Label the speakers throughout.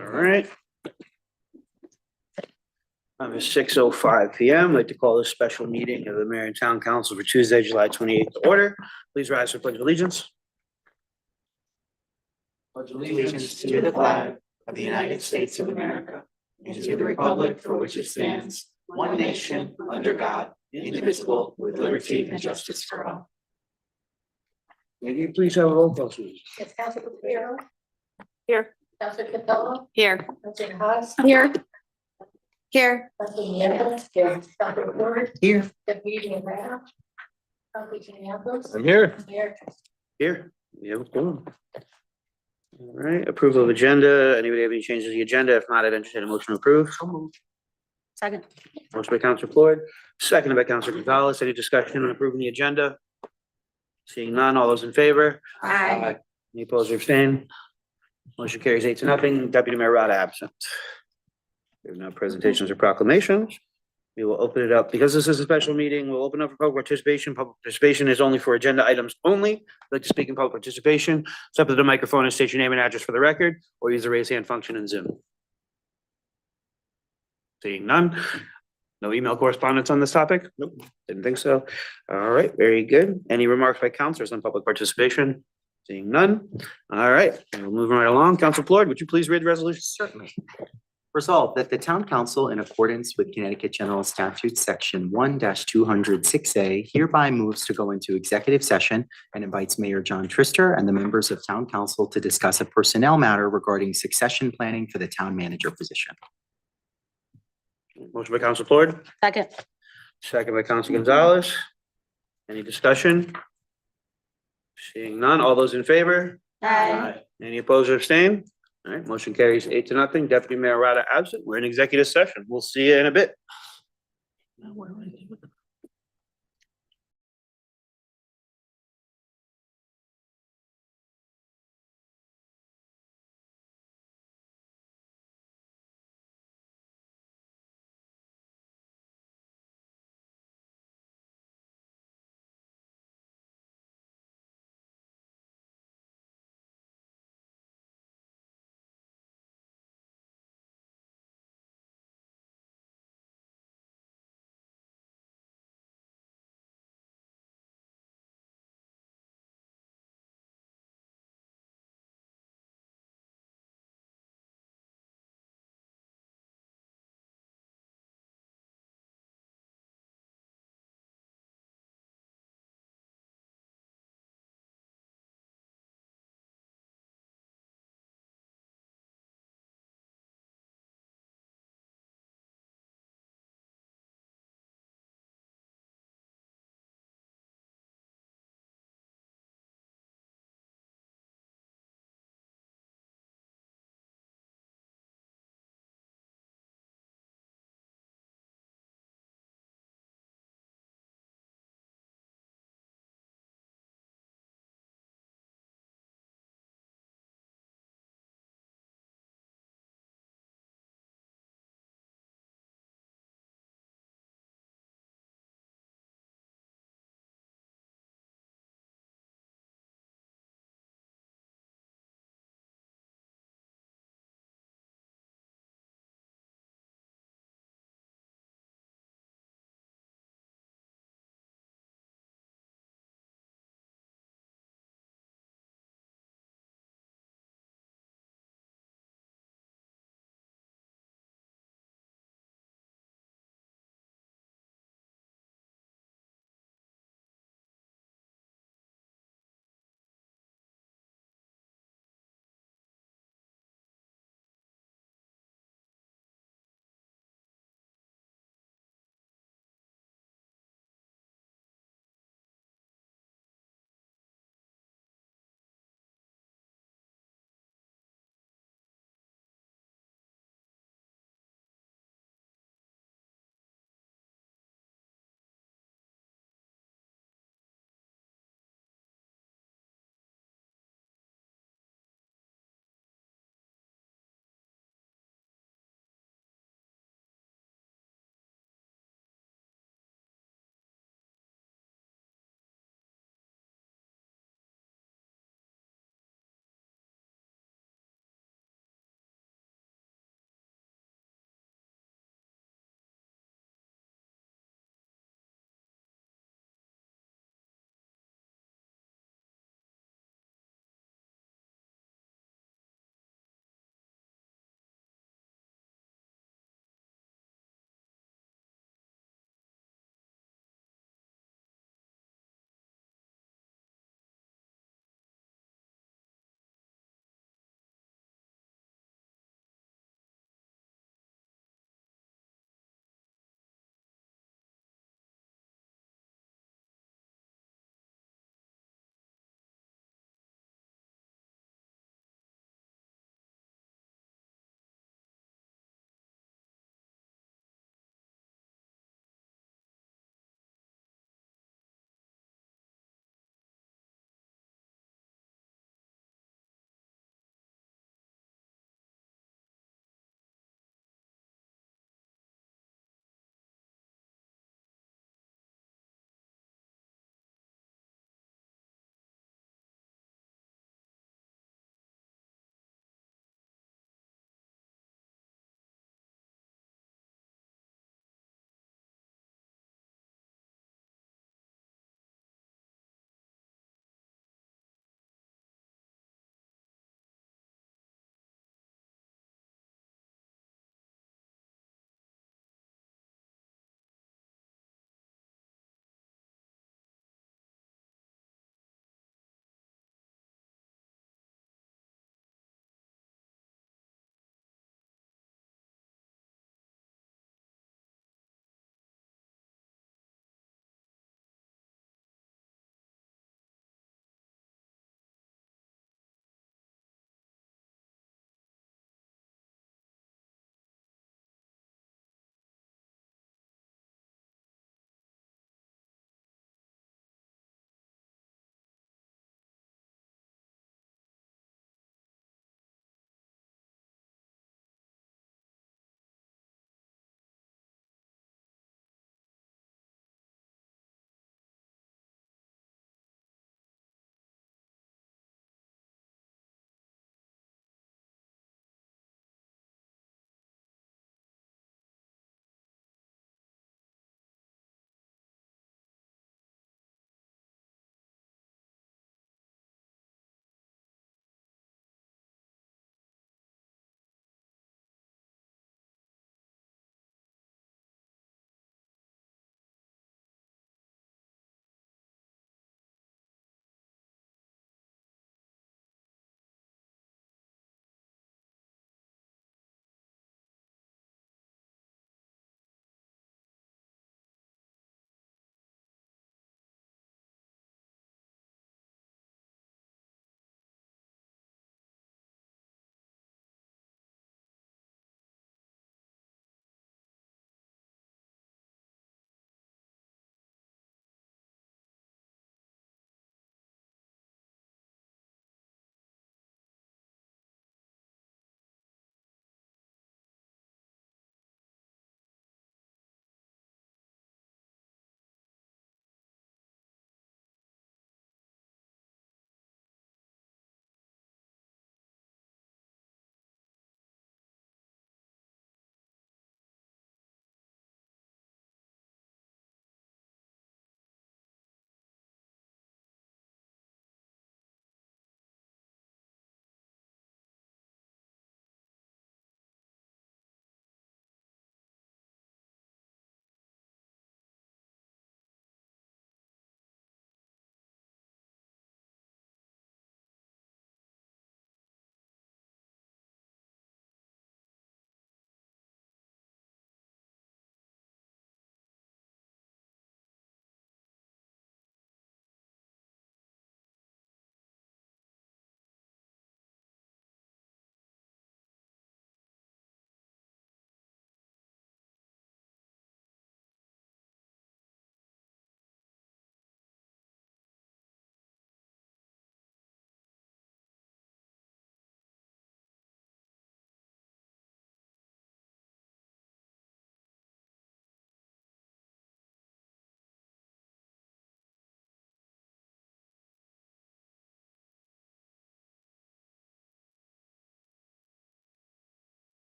Speaker 1: All right. It's 6:05 PM. I'd like to call this special meeting of the Mayor and Town Council for Tuesday, July 28th to order. Please rise for pledge of allegiance.
Speaker 2: Pledge allegiance to the flag of the United States of America and to the republic for which it stands, one nation, under God, indivisible, with liberty and justice for all.
Speaker 1: May you please have a roll call, please?
Speaker 3: It's Councilor Piero,
Speaker 4: Here.
Speaker 3: Councilor Capello,
Speaker 4: Here.
Speaker 3: Councilor Haas,
Speaker 4: Here. Here.
Speaker 3: Councilor Nieto, Councilor Ford,
Speaker 2: Here.
Speaker 3: Deputy Mayor Rao, Councilor Campos,
Speaker 1: I'm here.
Speaker 3: Mayor.
Speaker 1: Here. Yeah, what's going on? All right, approval of agenda. Anybody have any changes to the agenda? If not, I'd entertain a motion to approve.
Speaker 4: Second.
Speaker 1: Motion by Councilor Floyd, seconded by Councilor Gonzalez. Any discussion on approving the agenda? Seeing none, all those in favor?
Speaker 4: Aye.
Speaker 1: Any opposed or abstained? Motion carries 8-0. Deputy Mayor Rada absent. There are no presentations or proclamations. We will open it up. Because this is a special meeting, we'll open up for public participation. Public participation is only for agenda items only. If you'd like to speak in public participation, step to the microphone and state your name and address for the record, or use the raise hand function in Zoom. Seeing none. No email correspondence on this topic? Nope, didn't think so. All right, very good. Any remarks by councilors on public participation? Seeing none. All right, we'll move right along. Council Floyd, would you please read the resolution?
Speaker 2: Certainly. Resolved that the town council, in accordance with Connecticut General Statute, section 1-206A, hereby moves to go into executive session and invites Mayor John Trister and the members of town council to discuss a personnel matter regarding succession planning for the town manager position.
Speaker 1: Motion by Council Floyd,
Speaker 4: Second.
Speaker 1: second by Council Gonzalez. Any discussion? Seeing none, all those in favor?
Speaker 4: Aye.
Speaker 1: Any opposed or abstain? All right, motion carries 8-0. Deputy Mayor Rada absent. We're in executive session. We'll see you in a bit.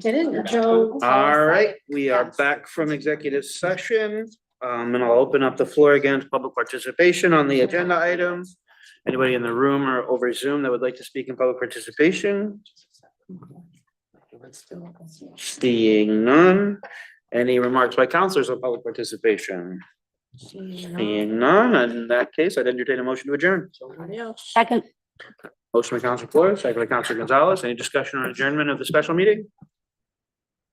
Speaker 4: It is.
Speaker 3: Joe.
Speaker 1: All right, we are
Speaker 4: Yes.
Speaker 1: back from executive session. And I'll open up the floor again to public participation on the agenda items. Anybody in the room or over Zoom that would like to speak in public participation? Seeing none. Any remarks by counselors on public participation? Seeing none, in that case, I'd entertain a motion to adjourn.
Speaker 4: Second.
Speaker 1: Motion by Counselor Flores, second by Counselor Gonzalez. Any discussion on adjournment of the special meeting?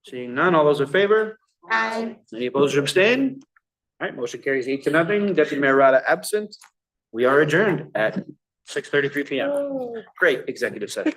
Speaker 1: Seeing none, all those in favor?
Speaker 4: Aye.
Speaker 1: Any opposed or abstain? All right, motion carries 8-0. Deputy Mayor Rada absent. We are adjourned at 6:33 PM. Great executive session.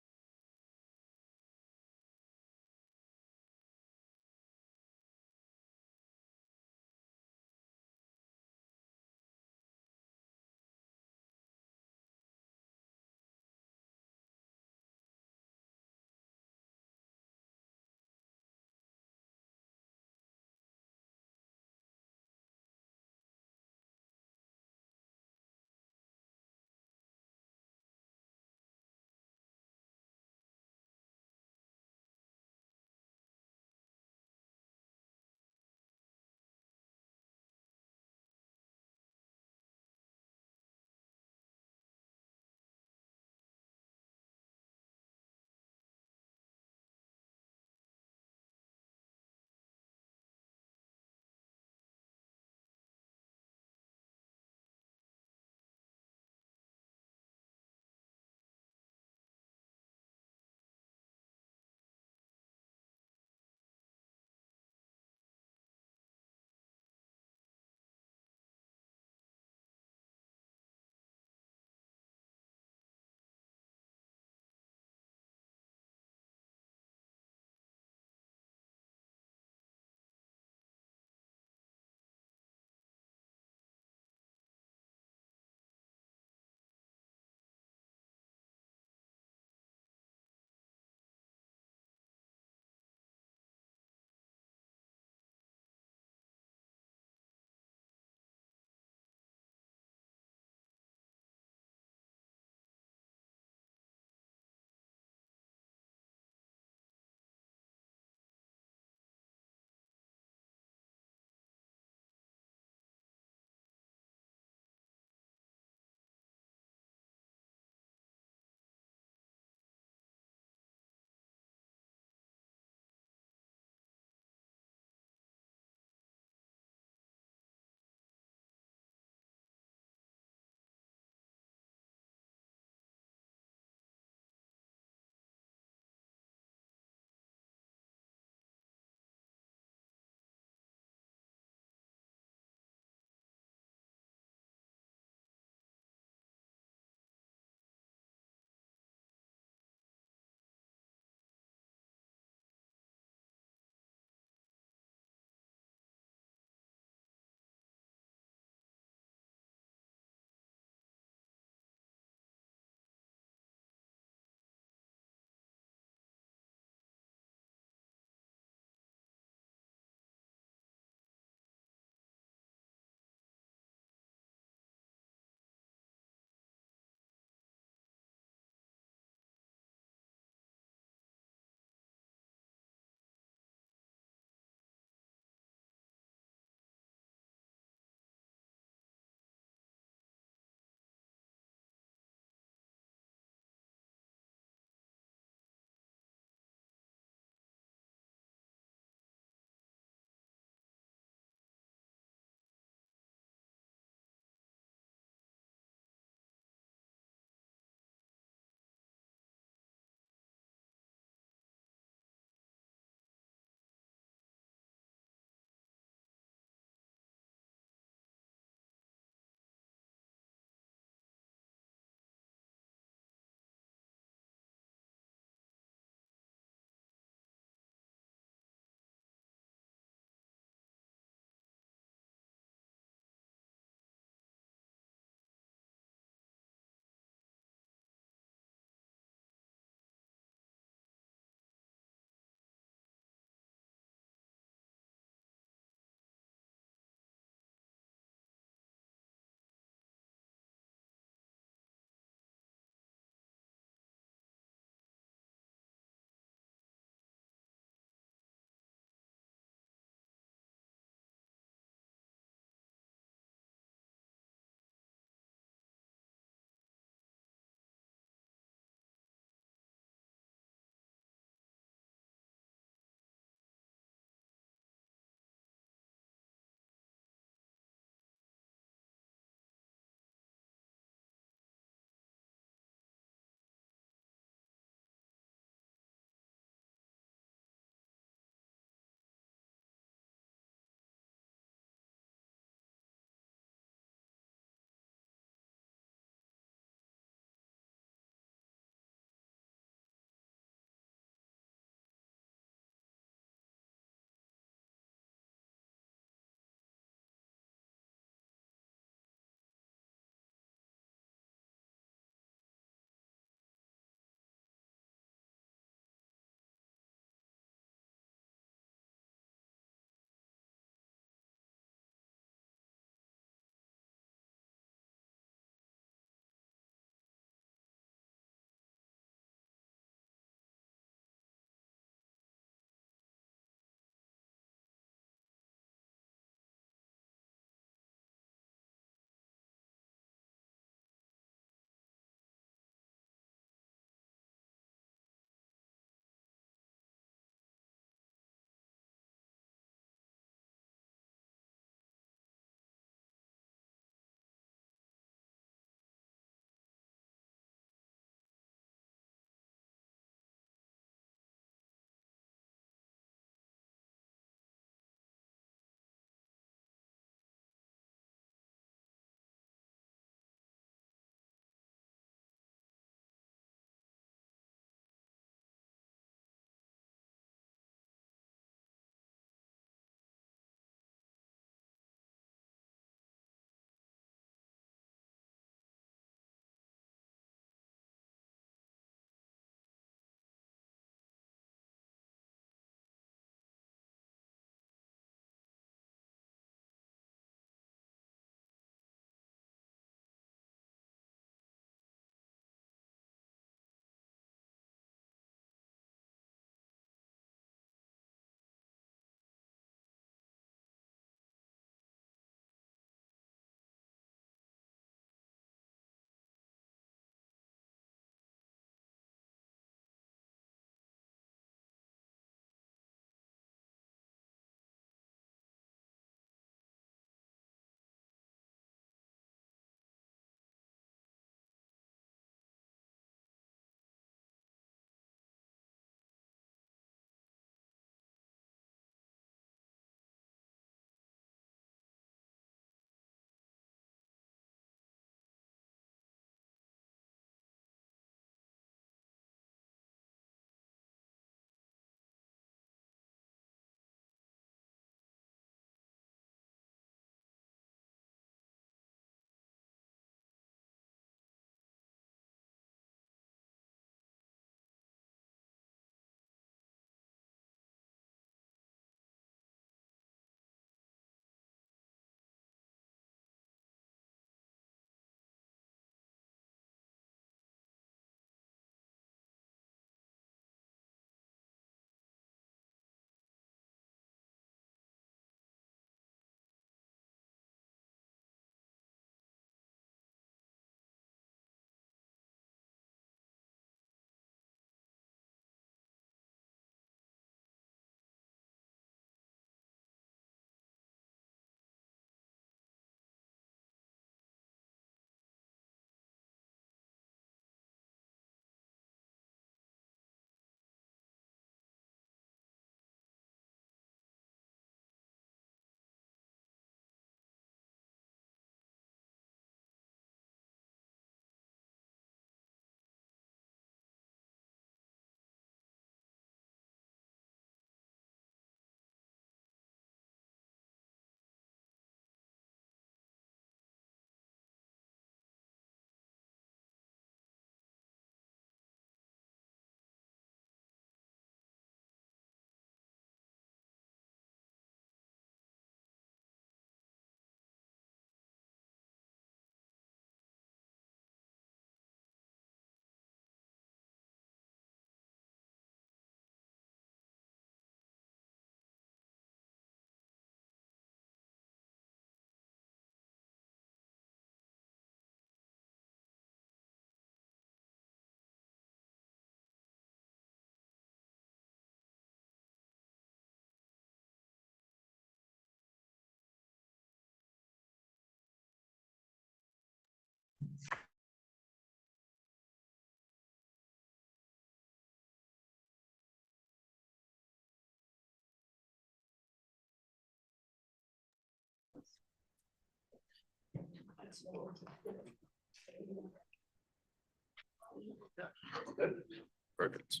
Speaker 1: Perfect.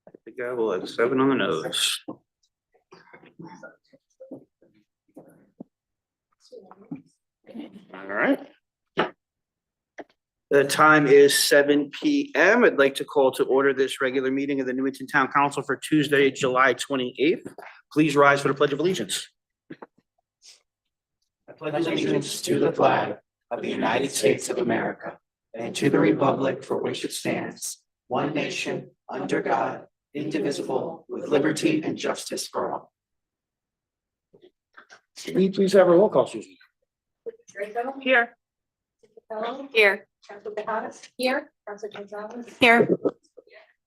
Speaker 1: I think I will have 7 on the nose. All right. The time is 7 PM. I'd like to call to order this regular meeting of the Newington Town Council for Tuesday, July 28th. Please rise for the Pledge of Allegiance.
Speaker 2: I pledge allegiance to the flag of the United States of America and to the republic for which it stands, one nation, under God, indivisible, with liberty and justice for all.
Speaker 1: Can we please have a roll call, Susan?
Speaker 3: Draco.
Speaker 4: Here.
Speaker 3: Fellow.
Speaker 4: Here.
Speaker 3: Council Behadas. Here. Council Gonzalez.
Speaker 4: Here.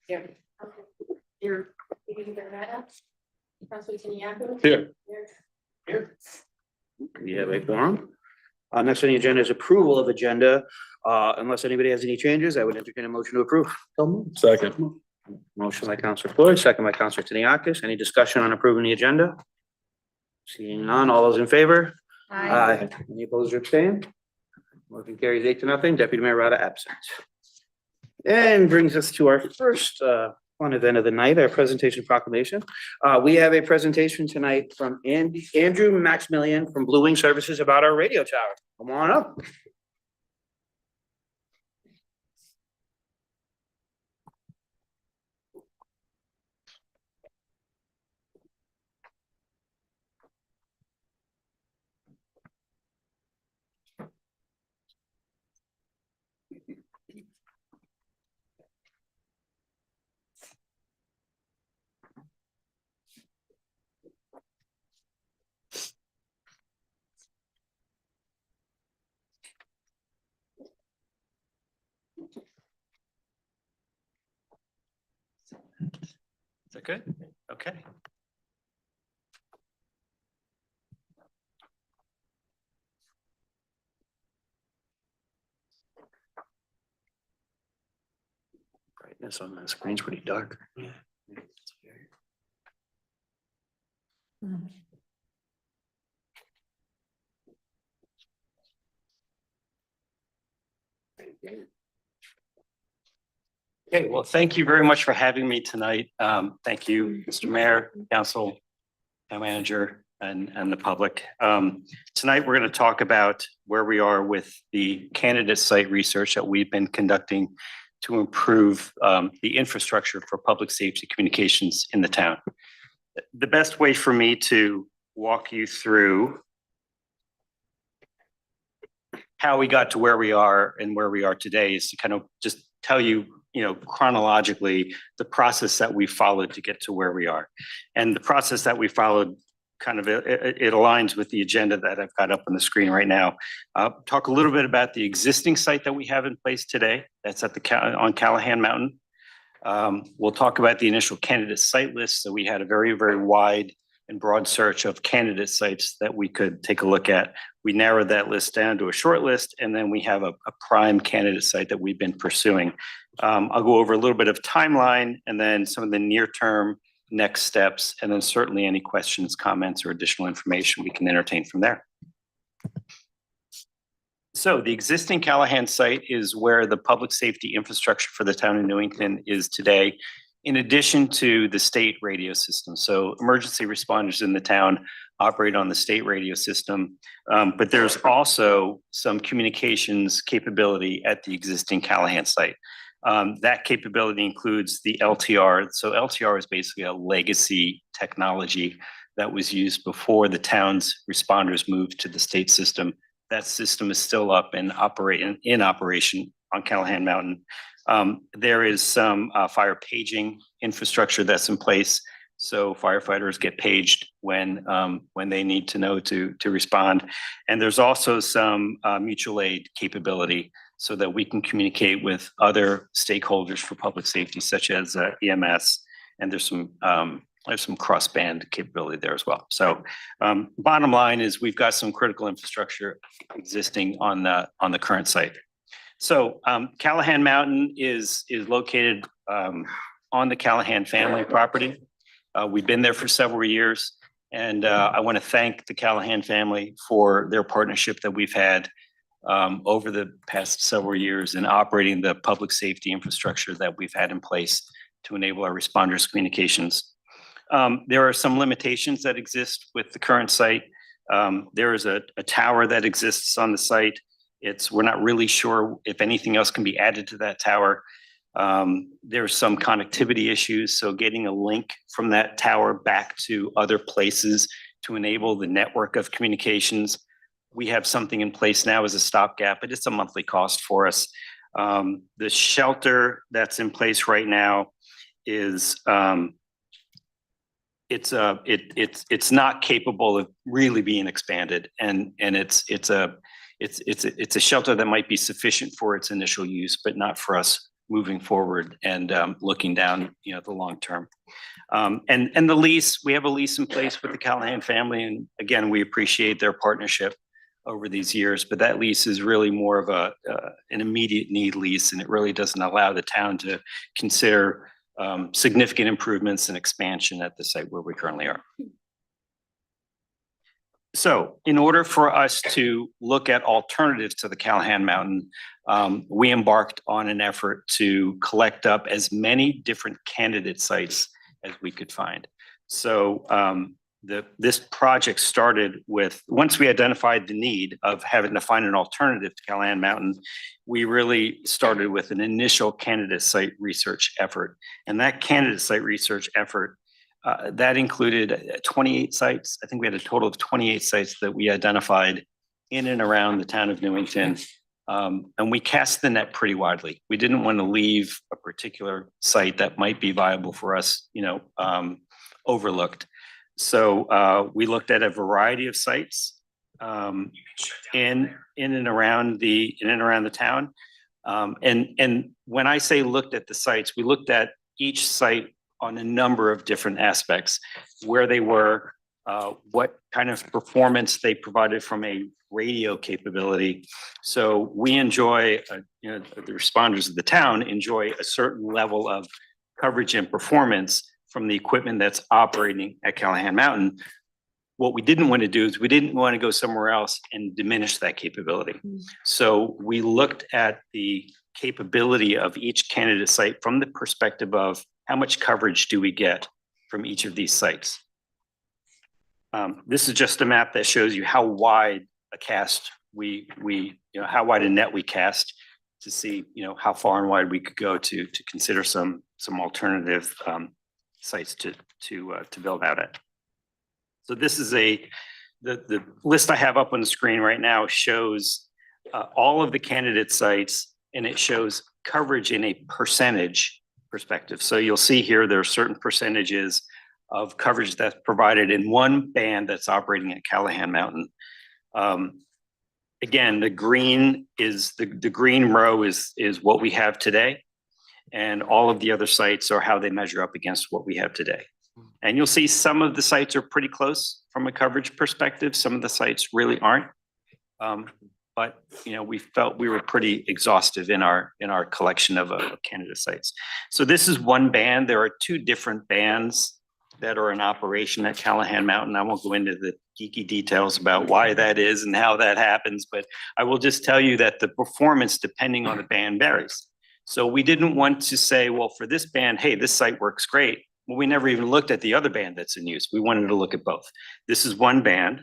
Speaker 3: Here. Here. Council Tiniaco.
Speaker 1: Here.
Speaker 3: Here.
Speaker 1: We have a forum. Next on the agenda is approval of agenda. Unless anybody has any changes, I would entertain a motion to approve.
Speaker 5: Second.
Speaker 1: Motion by Counselor Floyd, second by Counselor Tiniakis. Any discussion on approving the agenda? Seeing none, all those in favor? Aye. Any opposed or abstained? Motion carries 8-0. Deputy Mayor Rada absent. And brings us to our first fun event of the night, our presentation proclamation. We have a presentation tonight from Andrew Maximilian from Blue Wing Services about our radio tower. Come on up.
Speaker 5: Is that good? Okay.
Speaker 1: Brightness on the screen's pretty dark.
Speaker 5: Okay, well, thank you very much for having me tonight. Thank you, Mr. Mayor, Council, Town Manager, and the public. Tonight, we're going to talk about where we are with the candidate site research that we've been conducting to improve the infrastructure for public safety communications in the town. The best way for me to walk you through how we got to where we are and where we are today is to kind of just tell you, chronologically, the process that we followed to get to where we are. And the process that we followed kind of, it aligns with the agenda that I've got up on the screen right now. Talk a little bit about the existing site that we have in place today. That's at on Callahan Mountain. We'll talk about the initial candidate site list. So we had a very, very wide and broad search of candidate sites that we could take a look at. We narrowed that list down to a short list, and then we have a prime candidate site that we've been pursuing. I'll go over a little bit of timeline and then some of the near-term next steps, and then certainly any questions, comments, or additional information we can entertain from there. So the existing Callahan site is where the public safety infrastructure for the town of Newington is today, in addition to the state radio system. So emergency responders in the town operate on the state radio system, but there's also some communications capability at the existing Callahan site. That capability includes the LTR. So LTR is basically a legacy technology that was used before the town's responders moved to the state system. That system is still up and in operation on Callahan Mountain. There is some fire paging infrastructure that's in place. So firefighters get paged when they need to know to respond. And there's also some mutual aid capability so that we can communicate with other stakeholders for public safety, such as EMS. And there's some cross-band capability there as well. So bottom line is we've got some critical infrastructure existing on the current site. So Callahan Mountain is located on the Callahan family property. We've been there for several years, and I want to thank the Callahan family for their partnership that we've had over the past several years in operating the public safety infrastructure that we've had in place to enable our responders' communications. There are some limitations that exist with the current site. There is a tower that exists on the site. We're not really sure if anything else can be added to that tower. There's some connectivity issues, so getting a link from that tower back to other places to enable the network of communications. We have something in place now as a stopgap, but it's a monthly cost for us. The shelter that's in place right now is it's not capable of really being expanded, and it's a shelter that might be sufficient for its initial use, but not for us moving forward and looking down, the long term. And the lease, we have a lease in place with the Callahan family, and again, we appreciate their partnership over these years, but that lease is really more of an immediate need lease, and it really doesn't allow the town to consider significant improvements and expansion at the site where we currently are. So in order for us to look at alternatives to the Callahan Mountain, we embarked on an effort to collect up as many different candidate sites as we could find. So this project started with, once we identified the need of having to find an alternative to Callahan Mountain, we really started with an initial candidate site research effort. And that candidate site research effort, that included 28 sites. I think we had a total of 28 sites that we identified in and around the town of Newington. And we cast the net pretty widely. We didn't want to leave a particular site that might be viable for us, overlooked. So we looked at a variety of sites in and around the town. And when I say looked at the sites, we looked at each site on a number of different aspects, where they were, what kind of performance they provided from a radio capability. So we enjoy, the responders of the town enjoy a certain level of coverage and performance from the equipment that's operating at Callahan Mountain. What we didn't want to do is we didn't want to go somewhere else and diminish that capability. So we looked at the capability of each candidate site from the perspective of how much coverage do we get from each of these sites. This is just a map that shows you how wide a cast how wide a net we cast to see, how far and wide we could go to consider some alternative sites to build out at. So this is the list I have up on the screen right now shows all of the candidate sites, and it shows coverage in a percentage perspective. So you'll see here there are certain percentages of coverage that's provided in one band that's operating at Callahan Mountain. Again, the green is the green row is what we have today, and all of the other sites are how they measure up against what we have today. And you'll see some of the sites are pretty close from a coverage perspective. Some of the sites really aren't. But we felt we were pretty exhaustive in our collection of candidate sites. So this is one band. There are two different bands that are in operation at Callahan Mountain. I won't go into the geeky details about why that is and how that happens, but I will just tell you that the performance, depending on the band, varies. So we didn't want to say, well, for this band, hey, this site works great. Well, we never even looked at the other band that's in use. We wanted to look at both. This is one band.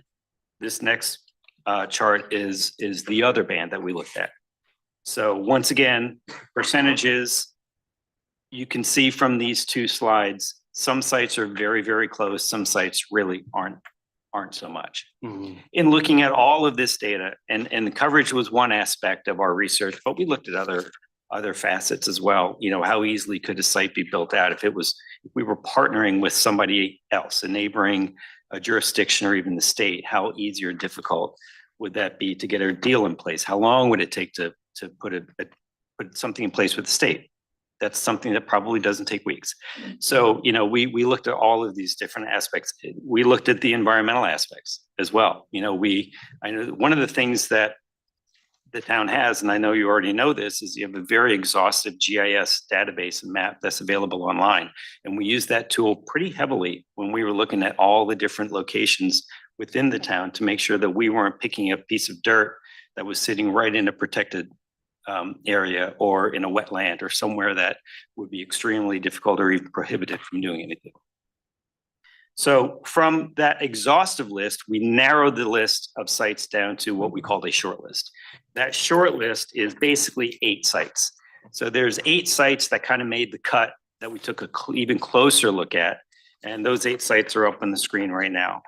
Speaker 5: This next chart is the other band that we looked at. So once again, percentages, you can see from these two slides, some sites are very, very close. Some sites really aren't so much. Mm-hmm. In looking at all of this data, and the coverage was one aspect of our research, but we looked at other facets as well. How easily could a site be built out if we were partnering with somebody else, a neighboring jurisdiction or even the state? How easy or difficult would that be to get a deal in place? How long would it take to put something in place with the state? That's something that probably doesn't take weeks. So, we looked at all of these different aspects. We looked at the environmental aspects as well. I know one of the things that the town has, and I know you already know this, is you have a very exhaustive GIS database and map that's available online. And we use that tool pretty heavily when we were looking at all the different locations within the town to make sure that we weren't picking a piece of dirt that was sitting right in a protected area or in a wetland or somewhere that would be extremely difficult or even prohibited from doing anything. So from that exhaustive list, we narrowed the list of sites down to what we called a short list. That short list is basically 8 sites. So there's 8 sites that kind of made the cut that we took a even closer look at. And those 8 sites are up on the screen right now.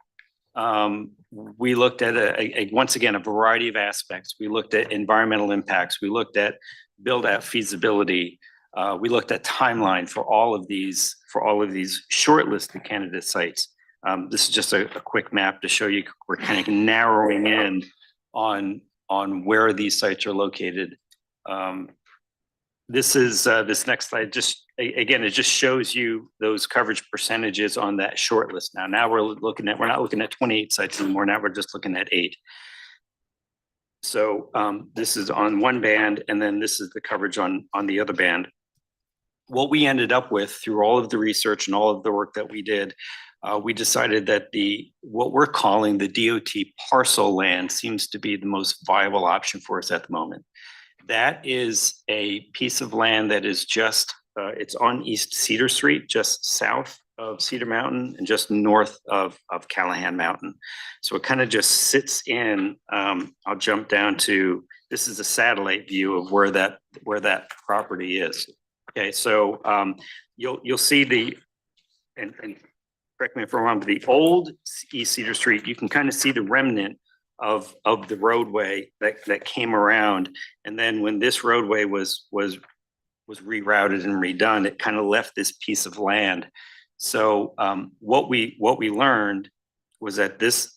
Speaker 5: We looked at once again, a variety of aspects. We looked at environmental impacts. We looked at build out feasibility. We looked at timeline for all of these shortlisted candidate sites. This is just a quick map to show you we're kind of narrowing in on where these sites are located. This next slide again, it just shows you those coverage percentages on that short list. Now we're not looking at 28 sites anymore. Now we're just looking at 8. So this is on one band, and then this is the coverage on the other band. What we ended up with through all of the research and all of the work that we did, we decided that what we're calling the DOT parcel land seems to be the most viable option for us at the moment. That is a piece of land that is just, it's on East Cedar Street, just south of Cedar Mountain and just north of Callahan Mountain. So it kind of just sits in, I'll jump down to, this is a satellite view of where that property is. Okay, so you'll see and correct me if I'm wrong, but the old East Cedar Street, you can kind of see the remnant of the roadway that came around. And then when this roadway was rerouted and redone, it kind of left this piece of land. So what we learned was that this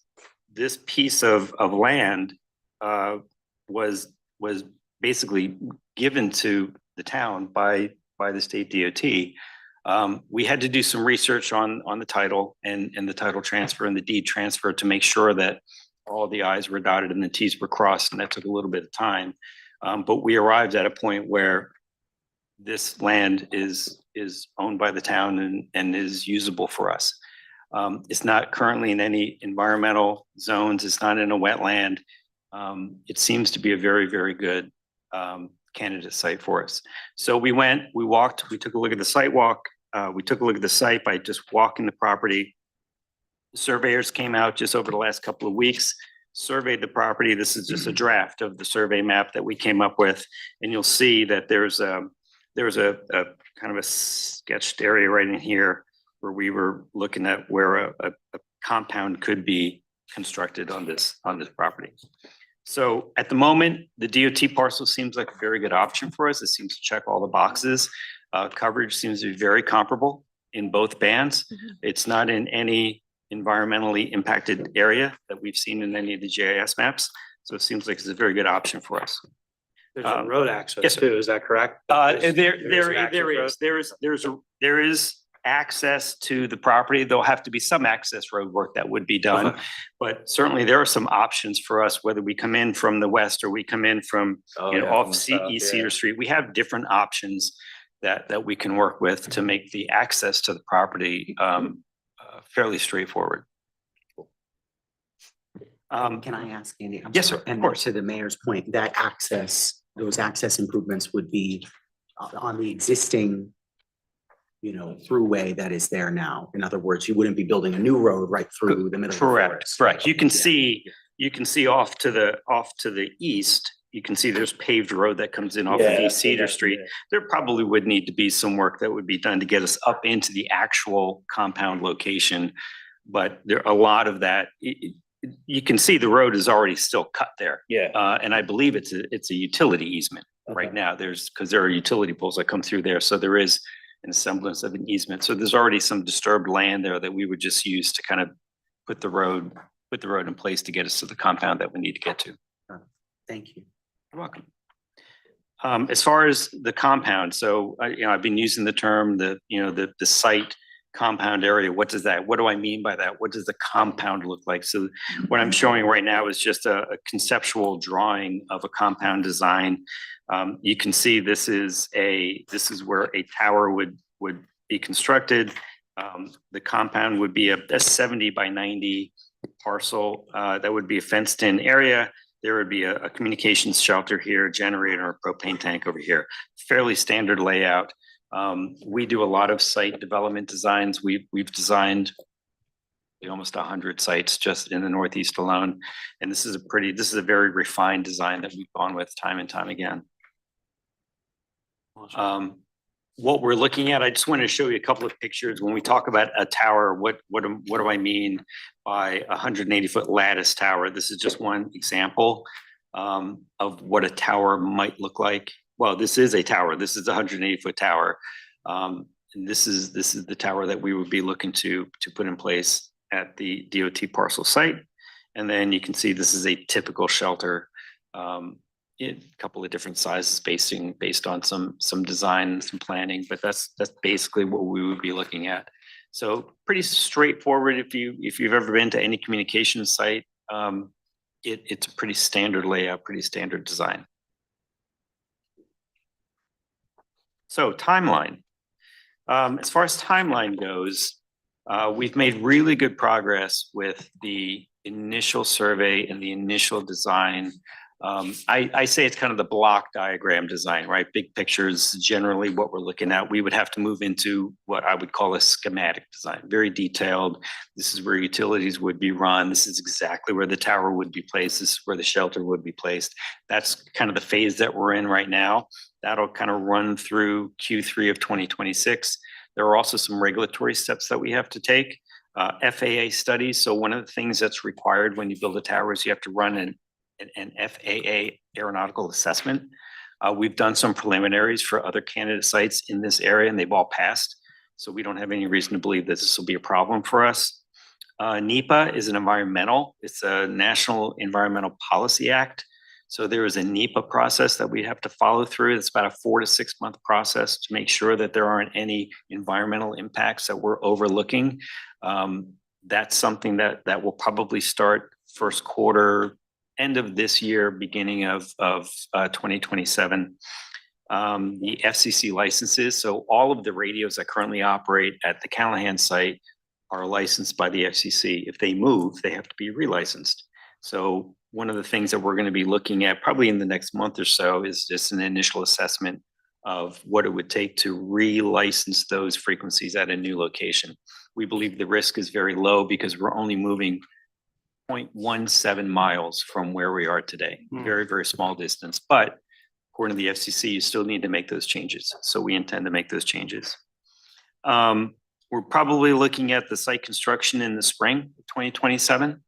Speaker 5: piece of land was basically given to the town by the state DOT. We had to do some research on the title and the title transfer and the deed transfer to make sure that all the I's were dotted and the T's were crossed, and that took a little bit of time. But we arrived at a point where this land is owned by the town and is usable for us. It's not currently in any environmental zones. It's not in a wetland. It seems to be a very, very good candidate site for us. So we walked, we took a look at the site walk. We took a look at the site by just walking the property. The surveyors came out just over the last couple of weeks, surveyed the property. This is just a draft of the survey map that we came up with. And you'll see that there's a kind of a sketched area right in here where we were looking at where a compound could be constructed on this property. So at the moment, the DOT parcel seems like a very good option for us. It seems to check all the boxes. Coverage seems to be very comparable in both bands. It's not in any environmentally impacted area that we've seen in any of the GIS maps. So it seems like it's a very good option for us.
Speaker 1: There's a road access
Speaker 5: yes, sir.
Speaker 1: too, is that correct?
Speaker 5: There is access to the property. There'll have to be some access road work that would be done.
Speaker 1: Okay.
Speaker 5: But certainly there are some options for us, whether we come in from the west or we come in from off East Cedar Street. We have different options that we can work with to make the access to the property fairly straightforward.
Speaker 2: Can I ask Andy? I'm
Speaker 5: Yes,
Speaker 2: sorry,
Speaker 5: sir, of
Speaker 2: and
Speaker 5: course.
Speaker 2: to the mayor's point, those access improvements would be on the existing, throughway that is there now. In other words, you wouldn't be building a new road right through the middle of the forest.
Speaker 5: Correct. You can see off to the east, you can see there's paved road that comes in off of East Cedar Street. There probably would need to be some work that would be done to get us up into the actual compound location. But there a lot of that, you can see the road is already still cut there.
Speaker 1: Yeah.
Speaker 5: And I believe it's a utility easement right now. Because there are utility poles that come through there. So there is an semblance of an easement. So there's already some disturbed land there that we would just use to kind of put the road in place to get us to the compound that we need to get to.
Speaker 2: Thank you.
Speaker 5: You're welcome. As far as the compound, so I've been using the term the site compound area. What do I mean by that? What does the compound look like? So what I'm showing right now is just a conceptual drawing of a compound design. You can see this is where a tower would be constructed. The compound would be a 70 by 90 parcel that would be a fenced in area. there would be a communications shelter here, a generator, a propane tank over here. Fairly standard layout. We do a lot of site development designs. We've designed almost 100 sites just in the Northeast alone. And this is a very refined design that we've gone with time and time again. What we're looking at, I just wanted to show you a couple of pictures. When we talk about a tower, what do I mean by a 180-foot lattice tower? This is just one example of what a tower might look like. Well, this is a tower. This is a 180-foot tower. And this is the tower that we would be looking to put in place at the DOT parcel site. And then you can see this is a typical shelter. In a couple of different sizes based on some design and some planning, but that's basically what we would be looking at. So pretty straightforward. If you've ever been to any communication site, it's a pretty standard layout, pretty standard design. So timeline. As far as timeline goes, we've made really good progress with the initial survey and the initial design. I say it's kind of the block diagram design, right? Big pictures, generally what we're looking at. We would have to move into what I would call a schematic design, very detailed. This is where utilities would be run. This is exactly where the tower would be placed. This is where the shelter would be placed. That's kind of the phase that we're in right now. That'll kind of run through Q3 of 2026. There are also some regulatory steps that we have to take. FAA studies. So one of the things that's required when you build a tower is you have to run an FAA aeronautical assessment. We've done some preliminaries for other candidate sites in this area and they've all passed. So we don't have any reason to believe that this will be a problem for us. NEPA is an it's a National Environmental Policy Act. So there is a NEPA process that we have to follow through. It's about a 4 to 6 month process to make sure that there aren't any environmental impacts that we're overlooking. That's something that will probably start first quarter, end of this year, beginning of 2027. The FCC licenses, so all of the radios that currently operate at the Callahan site are licensed by the FCC. If they move, they have to be relicensed. So one of the things that we're going to be looking at probably in the next month or so is just an initial assessment of what it would take to relicense those frequencies at a new location. We believe the risk is very low because we're only moving 0.17 miles from where we are today. Very, very small distance. But according to the FCC, you still need to make those changes. So we intend to make those changes. We're probably looking at the site construction in the spring of 2027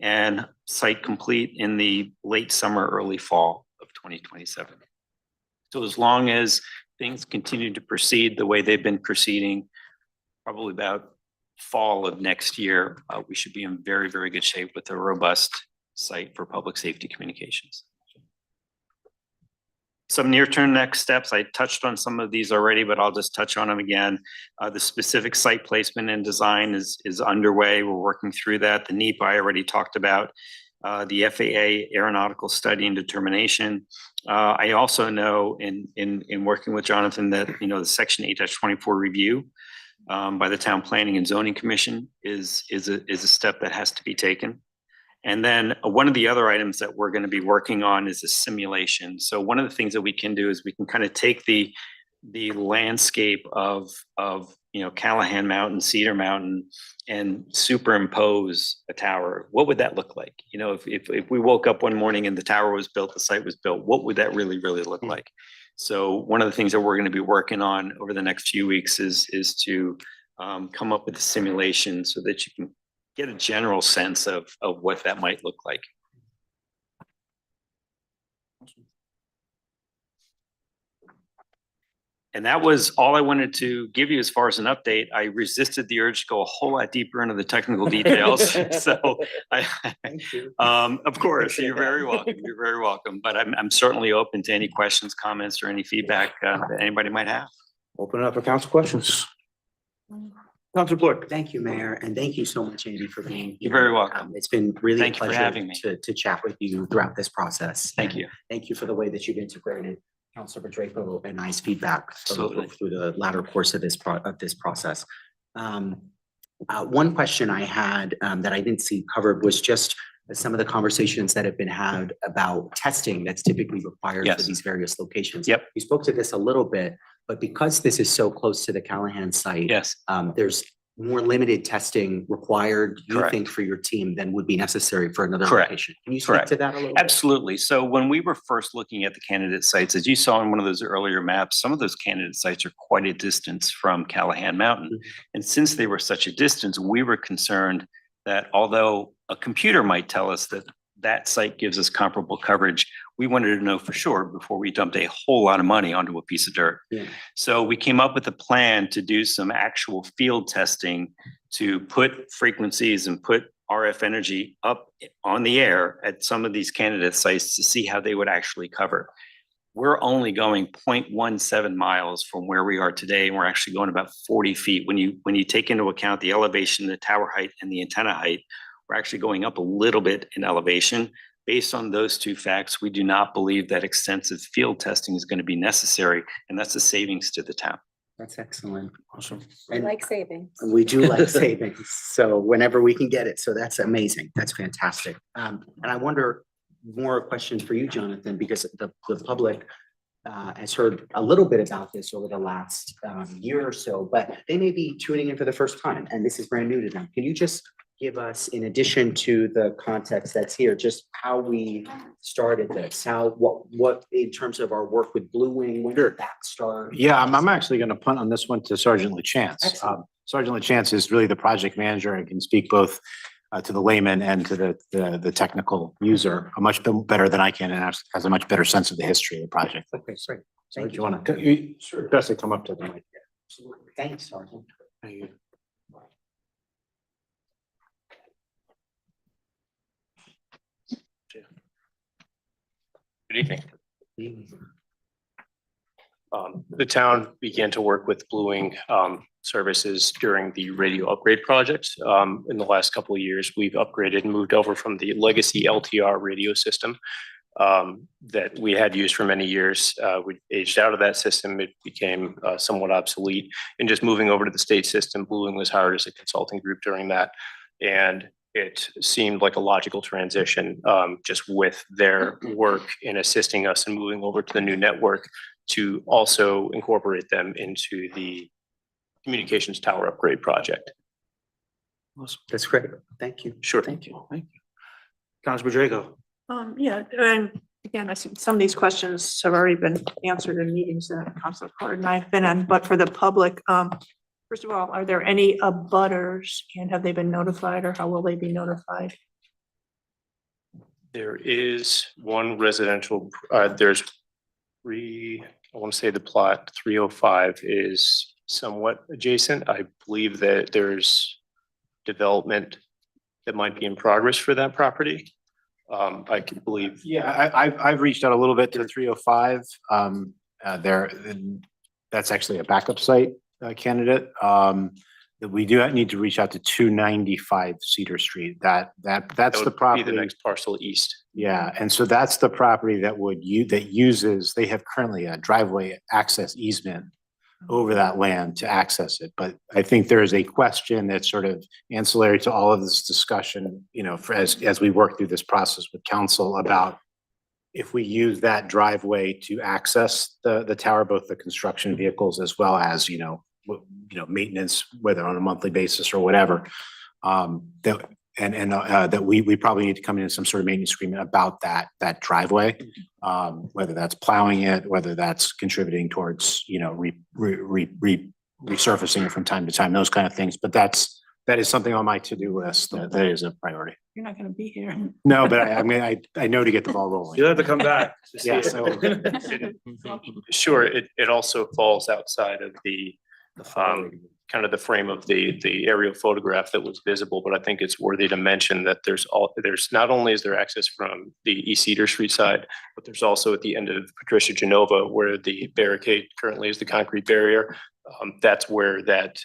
Speaker 5: and site complete in the late summer, early fall of 2027. So as long as things continue to proceed the way they've been proceeding, probably about fall of next year, we should be in very, very good shape with a robust site for public safety communications. Some near-term next steps, I touched on some of these already, but I'll just touch on them again. The specific site placement and design is underway. We're working through that. The NEPA I already talked about. The FAA aeronautical study and determination. I also know in working with Jonathan that, the Section 8-24 review by the Town Planning and Zoning Commission is a step that has to be taken. And then one of the other items that we're going to be working on is a simulation. So one of the things that we can do is we can kind of take the landscape of Callahan Mountain, Cedar Mountain, and superimpose a tower. What would that look like? If we woke up one morning and the tower was built, the site was built, what would that really look like? So one of the things that we're going to be working on over the next few weeks is to come up with a simulation so that you can get a general sense of what that might look like. And that was all I wanted to give you as far as an update. I resisted the urge to go a whole lot deeper into the technical details. So
Speaker 2: Thank you.
Speaker 5: Of course, you're very welcome. You're very welcome. But I'm certainly open to any questions, comments, or any feedback that anybody might have.
Speaker 1: Open it up for council questions. Council Floyd.
Speaker 2: Thank you, Mayor, and thank you so much, Andy, for being here.
Speaker 5: You're very welcome.
Speaker 2: It's been really a
Speaker 5: Thank you for
Speaker 2: pleasure
Speaker 5: having me.
Speaker 2: to chat with you throughout this process.
Speaker 5: Thank
Speaker 2: And
Speaker 5: you.
Speaker 2: Thank you for the way that you've integrated Councilor Draco and I's feedback
Speaker 5: Absolutely.
Speaker 2: through the latter course of this process. One question I had that I didn't see covered was just some of the conversations that have been had about testing that's typically required for
Speaker 5: Yes.
Speaker 2: these various locations.
Speaker 5: Yep.
Speaker 2: You spoke to this a little bit, but because this is so close to the Callahan site,
Speaker 5: Yes.
Speaker 2: there's more limited testing required, you
Speaker 5: Correct.
Speaker 2: think, for your team than would be necessary for another
Speaker 5: Correct.
Speaker 2: location. Can you speak
Speaker 5: Correct.
Speaker 2: to that a little bit?
Speaker 5: Absolutely. So when we were first looking at the candidate sites, as you saw in one of those earlier maps, some of those candidate sites are quite a distance from Callahan Mountain.
Speaker 2: Mhm.
Speaker 5: And since they were such a distance, we were concerned that although a computer might tell us that that site gives us comparable coverage, we wanted to know for sure before we dumped a whole lot of money onto a piece of dirt.
Speaker 2: Yeah.
Speaker 5: So we came up with a plan to do some actual field testing to put frequencies and put RF energy up on the air at some of these candidate sites to see how they would actually cover. We're only going 0.17 miles from where we are today, and we're actually going about 40 feet. When you take into account the elevation, the tower height, and the antenna height, we're actually going up a little bit in elevation. Based on those two facts, we do not believe that extensive field testing is going to be necessary, and that's a savings to the town.
Speaker 2: That's excellent.
Speaker 1: Awesome.
Speaker 4: I
Speaker 2: And
Speaker 4: like savings.
Speaker 2: we do like savings, so whenever we can get it, so that's amazing. That's fantastic. And I wonder, more questions for you, Jonathan, because the public has heard a little bit about this over the last year or so, but they may be tuning in for the first time, and this is brand new to them. Can you just give us, in addition to the context that's here, just how we started this, what in terms of our work with Blue Wing, when did that start?
Speaker 6: Yeah, I'm actually going to punt on this one to Sergeant LaChance.
Speaker 2: Excellent.
Speaker 6: Sergeant LaChance is really the project manager and can speak both to the layman and to the technical user much better than I can, and has a much better sense of the history of the project.
Speaker 2: Okay, great.
Speaker 6: So
Speaker 2: Thank
Speaker 6: do
Speaker 2: you.
Speaker 6: you want to, sure, best to come up to the mic.
Speaker 2: Absolutely. Thanks, Sergeant.
Speaker 7: Good evening. The town began to work with Blue Wing services during the radio upgrade project. In the last couple of years, we've upgraded and moved over from the legacy LTR radio system that we had used for many years. We aged out of that system. It became somewhat obsolete. And just moving over to the state system, Blue Wing was hired as a consulting group during that. And it seemed like a logical transition, just with their work in assisting us in moving over to the new network, to also incorporate them into the communications tower upgrade project.
Speaker 1: Awesome.
Speaker 2: That's great. Thank you.
Speaker 7: Sure.
Speaker 1: Thank you. Thank you. Councilor Drago.
Speaker 4: Yeah, and again, I see some of these questions have already been answered in meetings that Councilor Carter and I have been on, but for the public, first of all, are there any abutters and have they been notified, or how will they be notified?
Speaker 7: There is one residential, there's three, I want to say the plot 305 is somewhat adjacent. I believe that there's development that might be in progress for that property. I can believe.
Speaker 6: Yeah, I've reached out a little bit to 305. That's actually a backup site candidate. That we do need to reach out to 295 Cedar Street. That's
Speaker 7: That
Speaker 6: the
Speaker 7: would be
Speaker 6: property.
Speaker 7: the next parcel east.
Speaker 6: Yeah, and so that's the property that uses, they have currently a driveway access easement over that land to access it. But I think there is a question that's sort of ancillary to all of this discussion, you know, as we work through this process with council about if we use that driveway to access the tower, both the construction vehicles as well as, maintenance, whether on a monthly basis or whatever, that we probably need to come in some sort of maintenance agreement about that driveway, whether that's plowing it, whether that's contributing towards, resurfacing it from time to time, those kind of things. But that is something on my to-do list. That is a priority.
Speaker 4: You're not gonna be here.
Speaker 6: No, but I know to get the ball rolling.
Speaker 1: You'll have to come back. to see
Speaker 6: Yes,
Speaker 1: it.
Speaker 6: I will.
Speaker 7: Sure, it also falls outside of the kind of the frame of the aerial photograph that was visible, but I think it's worthy to mention that there's not only is there access from the East Cedar Street side, but there's also at the end of Patricia Genova where the barricade currently is the concrete barrier. That's where that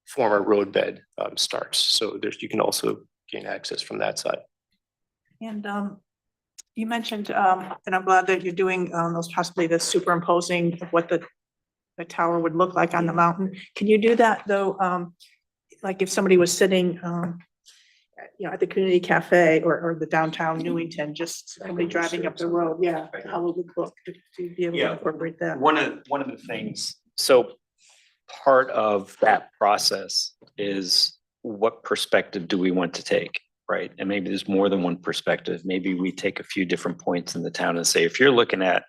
Speaker 7: former roadbed starts. So you can also gain access from that side.
Speaker 4: And you mentioned, and I'm glad that you're doing those possibly the superimposing of what the tower would look like on the mountain. Can you do that though? Like if somebody was sitting at the community cafe or the downtown Newington, just somebody driving up the road, yeah, how it would look to be able to
Speaker 5: Yeah.
Speaker 4: incorporate that.
Speaker 5: One of the things, so part of that process is what perspective do we want to take, right? And maybe there's more than one perspective. Maybe we take a few different points in the town and say, if you're looking at,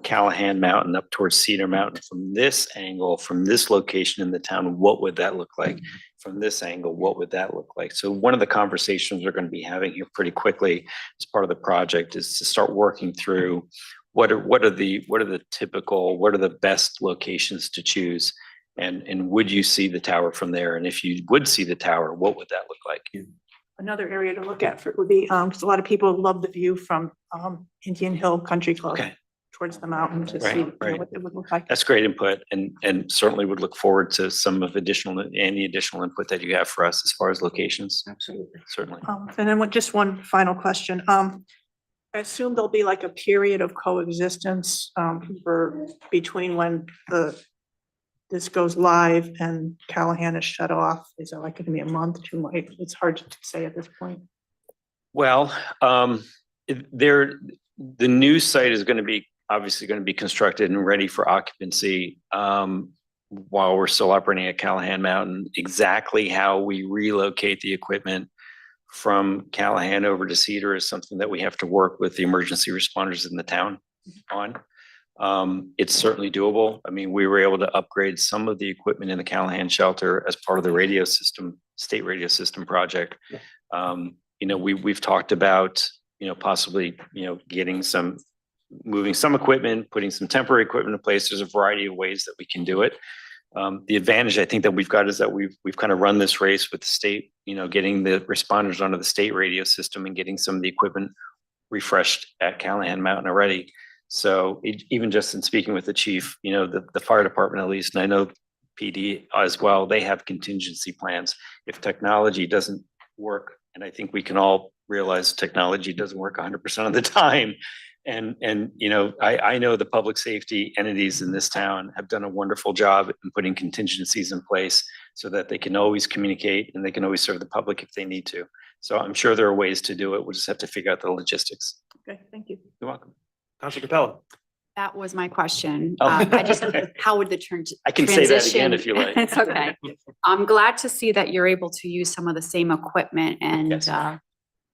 Speaker 5: Callahan Mountain up towards Cedar Mountain from this angle, from this location in the town, what would that look like? From this angle, what would that look like? So one of the conversations we're going to be having here pretty quickly as part of the project is to start working through what are the best locations to choose? And would you see the tower from there? And if you would see the tower, what would that look like?
Speaker 4: Another area to look at would be, because a lot of people love the view from Indian Hill Country Club
Speaker 5: Okay.
Speaker 4: towards the mountain to
Speaker 5: Right,
Speaker 4: see
Speaker 5: right.
Speaker 4: what it would look like.
Speaker 5: That's great input and certainly would look forward to any additional input that you have for us as far as locations.
Speaker 2: Absolutely.
Speaker 5: Certainly.
Speaker 4: And then just one final question. I assume there'll be like a period of coexistence between when this goes live and Callahan is shut off. Is it like going to be a month, 2 months? It's hard to say at this point.
Speaker 5: Well, the new site is obviously going to be constructed and ready for occupancy while we're still operating at Callahan Mountain. Exactly how we relocate the equipment from Callahan over to Cedar is something that we have to work with the emergency responders in the town on. It's certainly doable. I mean, we were able to upgrade some of the equipment in the Callahan shelter as part of the state radio system project. We've talked about, possibly, moving some equipment, putting some temporary equipment in place. There's a variety of ways that we can do it. The advantage I think that we've got is that we've kind of run this race with the state, getting the responders onto the state radio system and getting some of the equipment refreshed at Callahan Mountain already. So even just in speaking with the chief, the fire department at least, and I know PD as well, they have contingency plans. If technology doesn't work, and I think we can all realize technology doesn't work 100% of the time. And I know the public safety entities in this town have done a wonderful job in putting contingencies in place so that they can always communicate and they can always serve the public if they need to. So I'm sure there are ways to do it. We'll just have to figure out the logistics.
Speaker 4: Okay, thank you.
Speaker 5: You're welcome.
Speaker 1: Councilor Capella.
Speaker 8: That was my question.
Speaker 5: Oh.
Speaker 8: How would the
Speaker 5: I can say that again
Speaker 8: transition-
Speaker 5: if you like.
Speaker 8: It's okay. I'm glad to see that you're able to use some of the same equipment and
Speaker 5: Yes.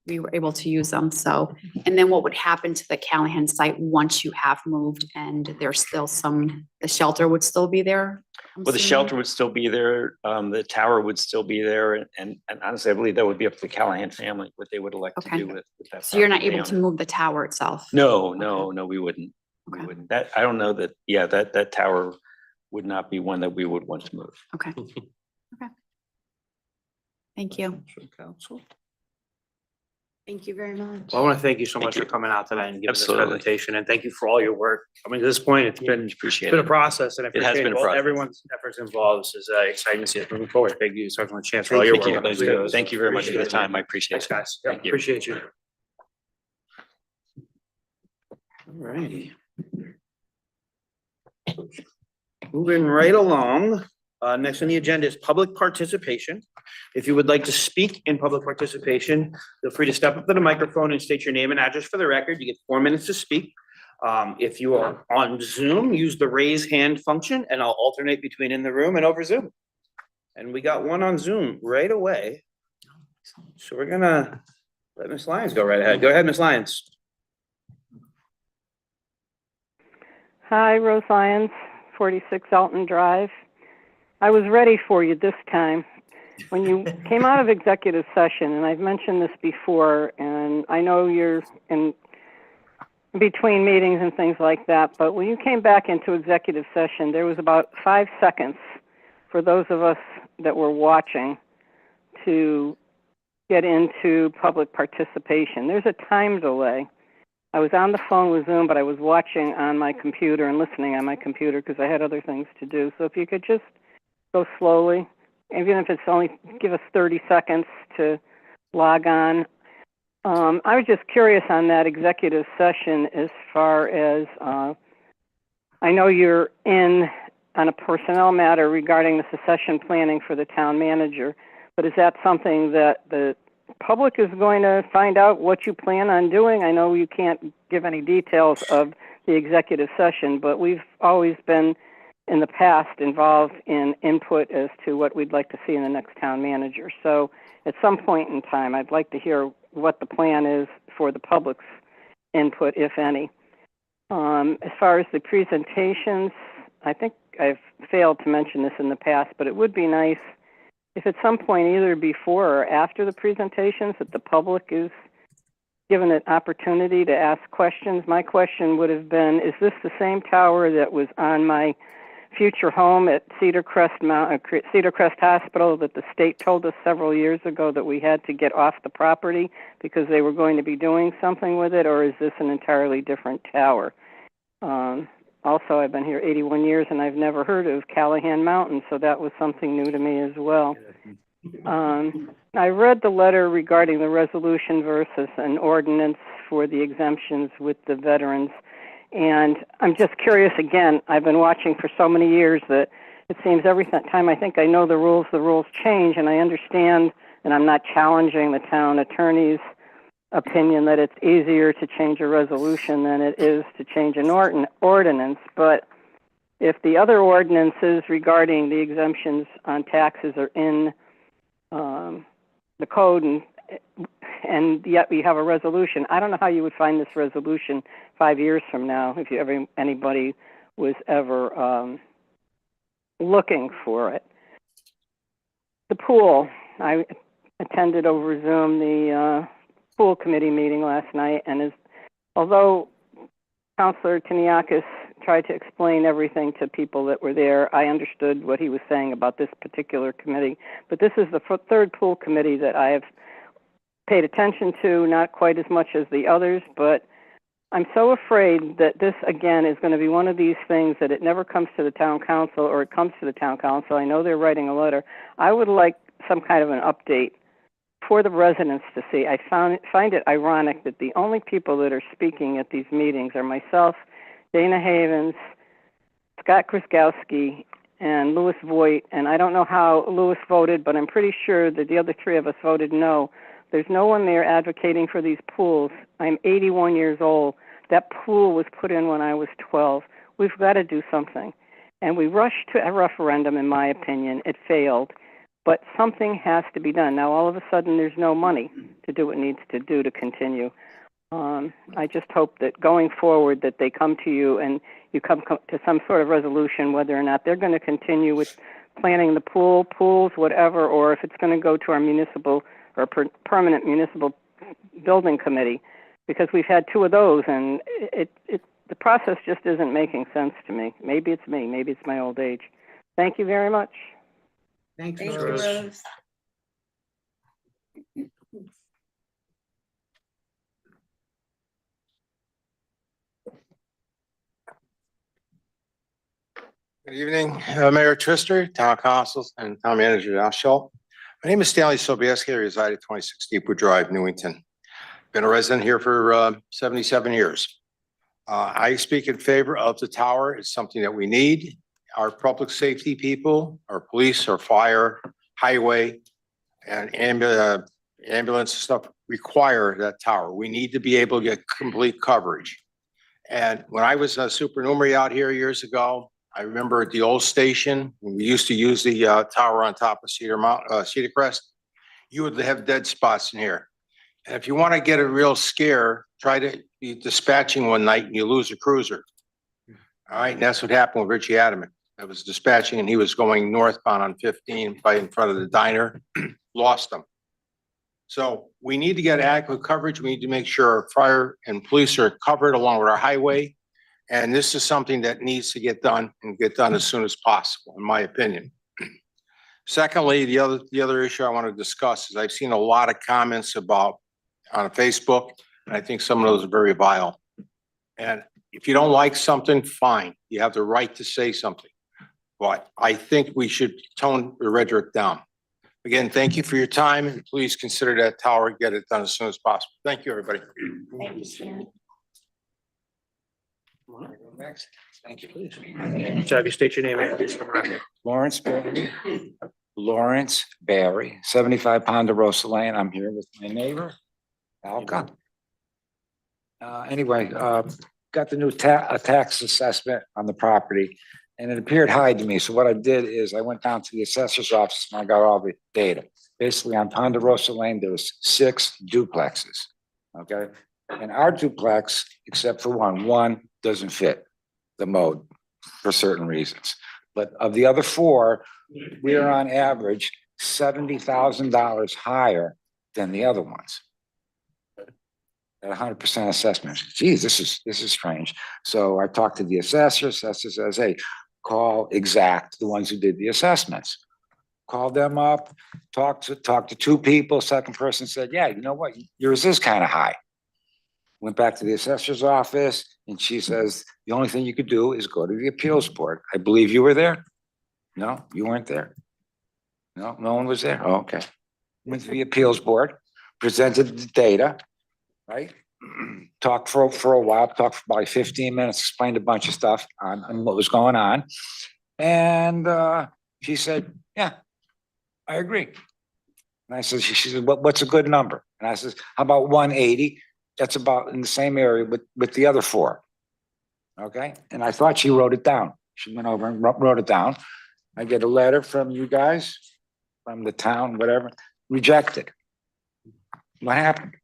Speaker 8: we were able to use them. So, and then what would happen to the Callahan site once you have moved and there's still the shelter would still be there? I'm
Speaker 5: Well, the
Speaker 8: assuming?
Speaker 5: shelter would still be there. The tower would still be there. And honestly, I believe that would be up to the Callahan family, what they would elect to
Speaker 8: Okay.
Speaker 5: do with that.
Speaker 8: So you're not
Speaker 5: property
Speaker 8: able to
Speaker 5: owner.
Speaker 8: move the tower itself?
Speaker 5: No, we wouldn't. We
Speaker 8: Okay.
Speaker 5: wouldn't. I don't know that, that tower would not be one that we would want to move.
Speaker 8: Okay. Okay. Thank you.
Speaker 1: Council.
Speaker 8: Thank you very much.
Speaker 1: Well, I want to thank you so
Speaker 5: Thank
Speaker 1: much for
Speaker 5: you.
Speaker 1: coming out tonight and giving this
Speaker 5: Absolutely.
Speaker 1: presentation, and thank you for all your work. I mean, to this point, it's been
Speaker 5: Appreciate
Speaker 1: a
Speaker 5: it.
Speaker 1: process, and I
Speaker 5: It has
Speaker 1: appreciate
Speaker 5: been a
Speaker 1: all-
Speaker 5: process.
Speaker 1: everyone's efforts involved. This is exciting to see it moving forward. Thank you, Sergeant Chance, for all your
Speaker 5: Thank
Speaker 1: work.
Speaker 5: you.
Speaker 1: on those videos.
Speaker 5: Thank you very much for the
Speaker 1: Appreciate it.
Speaker 5: time. I appreciate
Speaker 1: Thanks,
Speaker 5: it.
Speaker 1: guys. Yeah,
Speaker 5: Thank you.
Speaker 1: appreciate you. All righty. Moving right along, next on the agenda is public participation. If you would like to speak in public participation, feel free to step up to the microphone and state your name and address for the record. You get 4 minutes to speak. If you are on Zoom, use the raise hand function and I'll alternate between in the room and over Zoom. And we got one on Zoom right away. So we're gonna let Ms. Lyons go right ahead. Go ahead, Ms. Lyons.
Speaker 9: Hi, Rose Lyons, 46 Alton Drive. I was ready for you this time. When you came out of executive session, and I've mentioned this before, and I know you're in between meetings and things like that, but when you came back into executive session, there was about 5 seconds for those of us that were watching to get into public participation. There's a time delay. I was on the phone with Zoom, but I was watching on my computer and listening on my computer because I had other things to do. So if you could just go slowly, even if it's only give us 30 seconds to log on. I was just curious on that executive session as far as, I know you're in on a personnel matter regarding the succession planning for the town manager, but is that something that the public is going to find out what you plan on doing. I know you can't give any details of the executive session, but we've always been in the past involved in input as to what we'd like to see in the next town manager. So at some point in time, I'd like to hear what the plan is for the public's input, if any. As far as the presentations, I think I've failed to mention this in the past, but it would be nice if at some point, either before or after the presentations, that the public is given an opportunity to ask questions. My question would have been, is this the same tower that was on my future home at Cedar Crest Hospital that the state told us several years ago that we had to get off the property because they were going to be doing something with it, or is this an entirely different tower? Also, I've been here 81 years and I've never heard of Callahan Mountain, so that was something new to me as well. I read the letter regarding the resolution versus an ordinance for the exemptions with the veterans. And I'm just curious again, I've been watching for so many years that it seems every time I think I know the rules change, and I understand, and I'm not challenging the town attorney's opinion that it's easier to change a resolution than it is to change an ordinance. But if the other ordinances regarding the exemptions on taxes are in the code and yet we have a resolution, I don't know how you would find this resolution 5 years from now if anybody was ever looking for it. The pool, I attended over Zoom the pool committee meeting last night, and although Councilor Taniakis tried to explain everything to people that were there, I understood what he was saying about this particular committee. But this is the third pool committee that I have paid attention to, not quite as much as the others, but I'm so afraid that this, again, is going to be one of these things that it never comes to the town council, or it comes to the town council. I know they're writing a letter. I would like some kind of an update for the residents to see. I find it ironic that the only people that are speaking at these meetings are myself, Dana Havens, Scott Kriskowski, and Louis Voigt. And I don't know how Louis voted, but I'm pretty sure that the other three of us voted no. There's no one there advocating for these pools. I'm 81 years old. That pool was put in when I was 12. We've got to do something. And we rushed to a referendum, in my opinion. It failed. But something has to be done. Now, all of a sudden, there's no money to do what it needs to do to continue. I just hope that going forward that they come to you and you come to some sort of resolution whether or not they're going to continue with planning the pools, whatever, or if it's going to go to our municipal or permanent municipal building committee, because we've had two of those, and the process just isn't making sense to me. Maybe it's me. Maybe it's my old age. Thank you very much.
Speaker 2: Thanks,
Speaker 3: Thank you,
Speaker 2: Rose.
Speaker 3: Rose.
Speaker 10: Good evening, Mayor Trister, Town Council, and Town Manager Al Schultz. My name is Stanley Sobieski. I reside at 26 Deepwood Drive, Newington. Been a resident here for 77 years. I speak in favor of the tower. It's something that we need. Our public safety people, our police, our fire, highway, and ambulance stuff require that tower. We need to be able to get complete coverage. And when I was a supernumerary out here years ago, I remember at the old station, when we used to use the tower on top of Cedar Crest, you would have dead spots in here. And if you want to get a real scare, try to be dispatching one night and you lose a cruiser. All right, and that's what happened with Richie Adamant. I was dispatching and he was going northbound on 15 right in front of the diner, lost him. So we need to get adequate coverage. We need to make sure our fire and police are covered along with our highway. And this is something that needs to get done and get done as soon as possible, in my opinion. Secondly, the other issue I want to discuss is I've seen a lot of comments about on Facebook, and I think some of those are very vile. And if you don't like something, fine. You have the right to say something. But I think we should tone the rhetoric down. Again, thank you for your time, and please consider that tower and get it done as soon as possible. Thank you, everybody.
Speaker 3: Thank you, Stan.
Speaker 1: Next. Thank you, please. So have you state your name and address for the record.
Speaker 11: Lawrence Bailey, Lawrence Barry, 75 Ponderosa Lane. I'm here with my neighbor, Alka. Anyway, got the new tax assessment on the property and it appeared high to me. So what I did is I went down to the assessor's office and I got all the data. Basically on Ponderosa Lane, there was 6 duplexes, okay? And our duplex, except for one doesn't fit the mode for certain reasons. But of the other 4, we are on average $70,000 higher than the other ones. At 100% assessment. Geez, this is strange. So I talked to the assessor. Assessor says, hey, call Exact, the ones who did the assessments. Called them up, talked to 2 people. Second person said, yeah, you know what? Yours is kind of high. Went back to the assessor's office and she says, the only thing you could do is go to the appeals board. I believe you were there. No, you weren't there. No, no one was there. Oh, okay. Went to the appeals board, presented the data, right? Talked for a while, talked for about 15 minutes, explained a bunch of stuff on what was going on. And she said, yeah, I agree. And I said, she said, what's a good number? And I said, how about 180? That's about in the same area with the other 4. Okay. And I thought she wrote it down. She went over and wrote it down. I get a letter from you guys, from the town, whatever, rejected. What happened?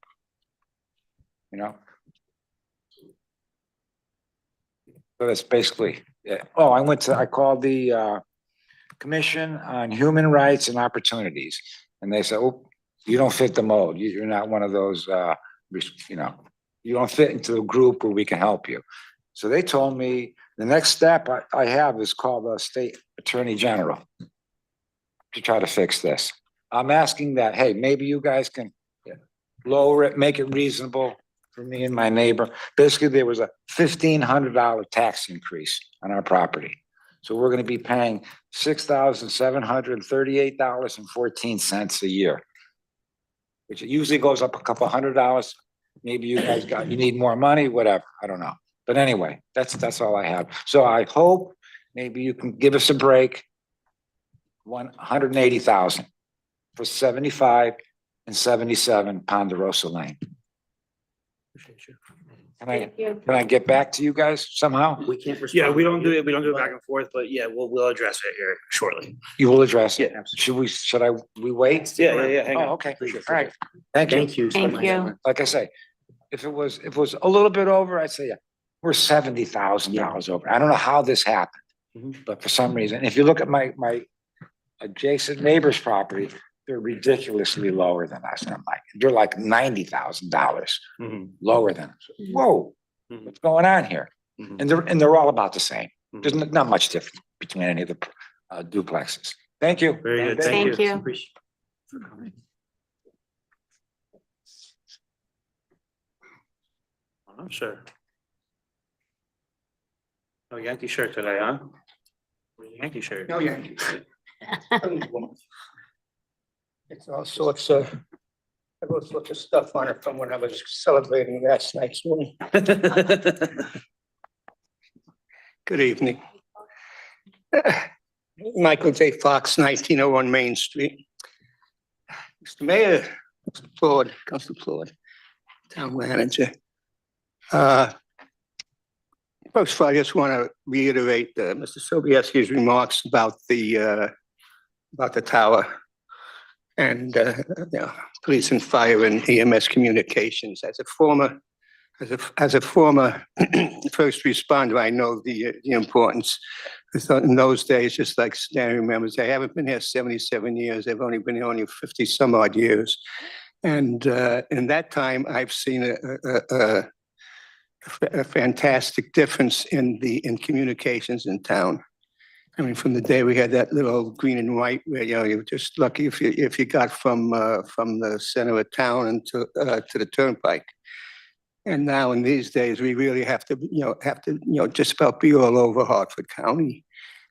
Speaker 11: You know? So that's basically it. Oh, I called the Commission on Human Rights and Opportunities. And they said, oh, you don't fit the mode. You're not one of those, you know, you don't fit into a group where we can help you. So they told me the next step I have is call the State Attorney General to try to fix this. I'm asking that, hey, maybe you guys can lower it, make it reasonable for me and my neighbor. Basically, there was a $1,500 tax increase on our property. So we're going to be paying $6,738.14 a year, which usually goes up a couple $100. Maybe you guys you need more money, whatever. I don't know. But anyway, that's all I have. So I hope maybe you can give us a break. 180,000 for 75 and 77 Ponderosa Lane.
Speaker 1: Appreciate you.
Speaker 11: Can I get back to you guys somehow?
Speaker 2: We can't respond.
Speaker 1: Yeah, we don't do it back and forth, but yeah, we'll address it here shortly.
Speaker 11: You will address it?
Speaker 1: Yeah.
Speaker 11: Should we wait?
Speaker 1: Yeah. Hang on.
Speaker 11: Oh, okay.
Speaker 1: Appreciate it.
Speaker 11: All right. Thank you.
Speaker 2: Thank you. so
Speaker 8: Thank
Speaker 2: much.
Speaker 8: you.
Speaker 11: Like I say, if it was a little bit over, I'd say, yeah, we're $70,000 over. I don't know how this happened, but for some reason, if you look at my adjacent neighbor's property, they're ridiculously lower than us. And I'm like, they're like $90,000 lower than us. Whoa, what's going on here? And they're all about the same. There's not much difference between any of the duplexes. Thank you.
Speaker 1: Very good.
Speaker 8: Thank you.
Speaker 2: Appreciate for coming.
Speaker 1: I'm sure. Oh, Yankee shirt today, huh? Yankee shirt.
Speaker 12: No Yankee. It's all sorts of, I wrote sorts of stuff on it from when I was celebrating last night's win. Good evening. Michael J. Fox, 1901 Main Street. Mr. Mayor, Mr. Floyd, Council Floyd, Town Manager. First of all, I just want to reiterate Mr. Sobieski's remarks about the tower and police and fire and EMS communications. As a former first responder, I know the importance. I thought in those days, just like Stan remembers, I haven't been here 77 years. I've only been here only 50 some odd years. And in that time, I've seen a fantastic difference in communications in town. I mean, from the day we had that little green and white, where you were just lucky if you got from the center of town and to the turnpike. And now in these days, we really have to just about be all over Hartford County.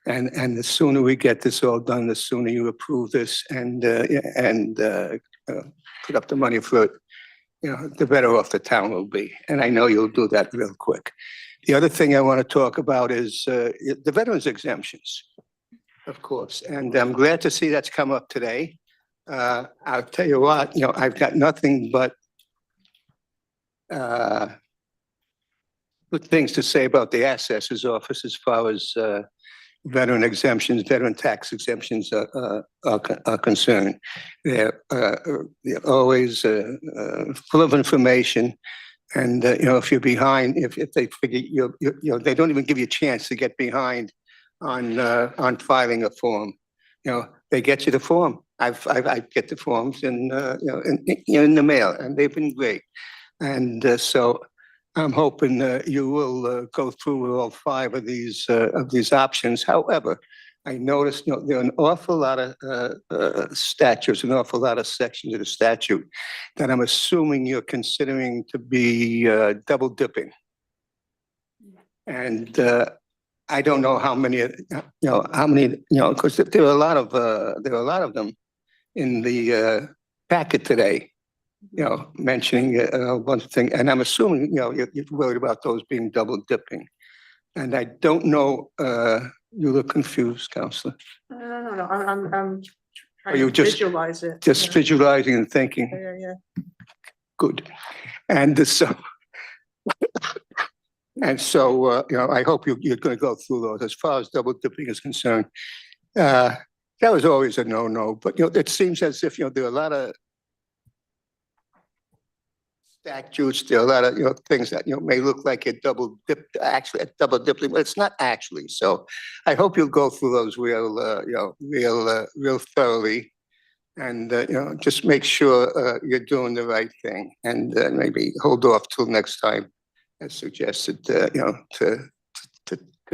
Speaker 12: And the sooner we get this all done, the sooner you approve this and put up the money for it, the better off the town will be. And I know you'll do that real quick. The other thing I want to talk about is the veterans exemptions. Of course, and I'm glad to see that's come up today. I'll tell you what, I've got nothing but good things to say about the assessor's office as far as veteran exemptions, veteran tax exemptions are concerned. They're always full of information. And, if you're behind, if they figure they don't even give you a chance to get behind on filing a form. They get you the form. I get the forms in the mail, and they've been great. And so I'm hoping you will go through with all 5 of these options. However, I noticed, there are an awful lot of statutes, an awful lot of sections of the statute that I'm assuming you're considering to be double dipping. And I don't know how many, because there are a lot of them in the packet today. Mentioning a bunch of things, and I'm assuming, you're worried about those being double dipping. And I don't know, you look confused, Counselor.
Speaker 4: No, I'm trying
Speaker 12: you
Speaker 4: to
Speaker 12: just-
Speaker 4: visualize it.
Speaker 12: Just visualizing and thinking,
Speaker 4: Yeah.
Speaker 12: good. And so, I hope you're going to go through those. As far as double dipping is concerned, that was always a no-no, but, it seems as if, there are a lot of statutes, there are a lot of, things that, may look like a double dip, actually a double dipping, but it's not actually. So I hope you'll go through those real thoroughly, and, just make sure you're doing the right thing, and maybe hold off till next time, as suggested, to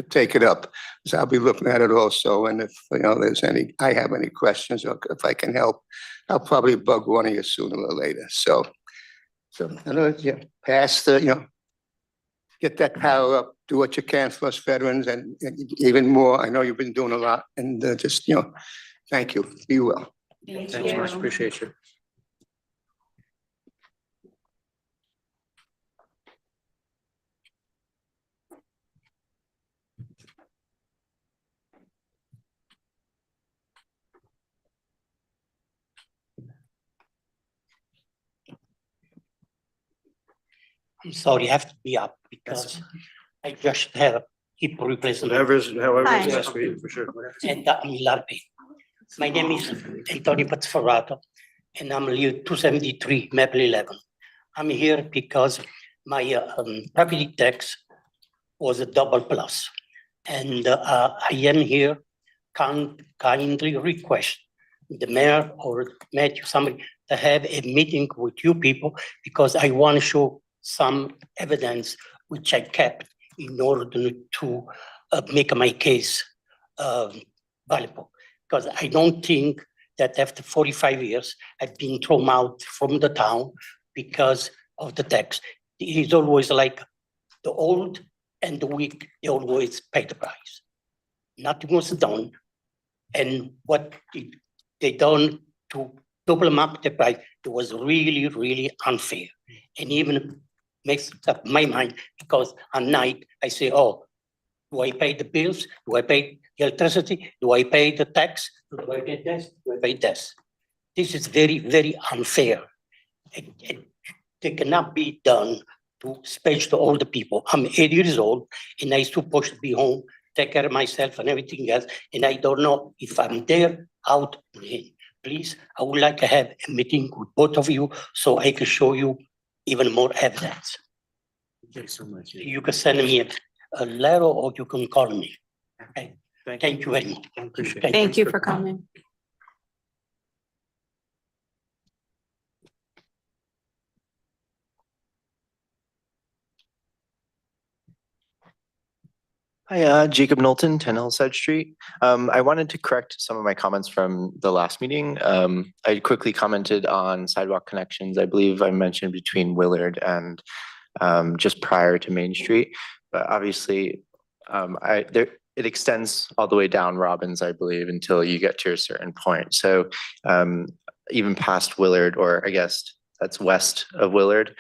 Speaker 12: take it up. So I'll be looking at it also, and if, I have any questions, or if I can help, I'll probably bug one of you sooner or later. So, pass the, get that power up, do what you can for us veterans, and even more. I know you've been doing a lot, and just, thank you. Be well.
Speaker 8: Thank
Speaker 1: Thanks much,
Speaker 8: you.
Speaker 1: appreciate you.
Speaker 13: I'm sorry, I have to be up because I just had a hip replacement
Speaker 1: However
Speaker 4: Hi.
Speaker 1: is best for you, for sure.
Speaker 13: and I'm in a lot of pain. My name is Antonio Pazzafarato and I'm live 273 Maple 11. I'm here because my property tax was a double plus. And I am here kindly request the mayor or Matthew, somebody to have a meeting with you people because I want to show some evidence which I kept in order to make my case valuable. Because I don't think that after 45 years, I've been thrown out from the town because of the tax. It's always like the old and the weak, they always pay the price. Nothing was done. And what they done to double up the price, it was really, really unfair. And even makes up my mind because at night I say, oh, do I pay the bills? Do I pay the electricity? Do I pay the tax? Do I pay this? Do I pay this? This is very, very unfair. It cannot be done to space to all the people. I'm 80 years old and I supposed to be home, take care of myself and everything else. And I don't know if I'm there, out, or in. Please, I would like to have a meeting with both of you so I can show you even more evidence.
Speaker 1: Thanks so much.
Speaker 13: You can send me a letter or you can call me. Okay, thank you very much.
Speaker 1: Appreciate it.
Speaker 8: Thank you for coming.
Speaker 14: Hi, Jacob Knowlton, 10 Hillside Street. I wanted to correct some of my comments from the last meeting. I quickly commented on sidewalk connections. I believe I mentioned between Willard and just prior to Main Street. But obviously, it extends all the way down Robbins, I believe, until you get to a certain point. So even past Willard, or I guess that's west of Willard,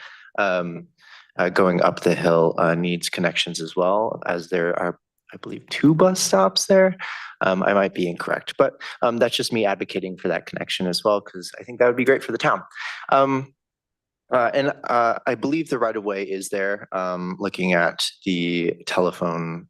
Speaker 14: going up the hill needs connections as well, as there are I believe 2 bus stops there. I might be incorrect, but that's just me advocating for that connection as well, because I think that would be great for the town. I believe the right of way is there, looking at the telephone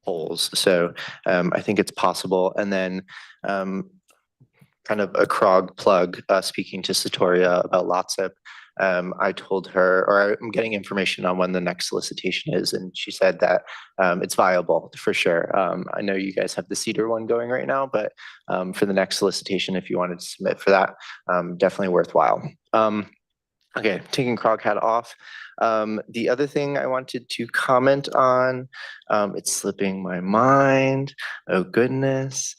Speaker 14: poles. So I think it's possible. And then kind of a CROG plug, speaking to Satoria about LOTSIP. I told her, or I'm getting information on when the next solicitation is, and she said that it's viable for sure. I know you guys have the Cedar one going right now, but for the next solicitation, if you wanted to submit for that, definitely worthwhile. Okay, taking CROG hat off. The other thing I wanted to comment on, it's slipping my mind. Oh goodness.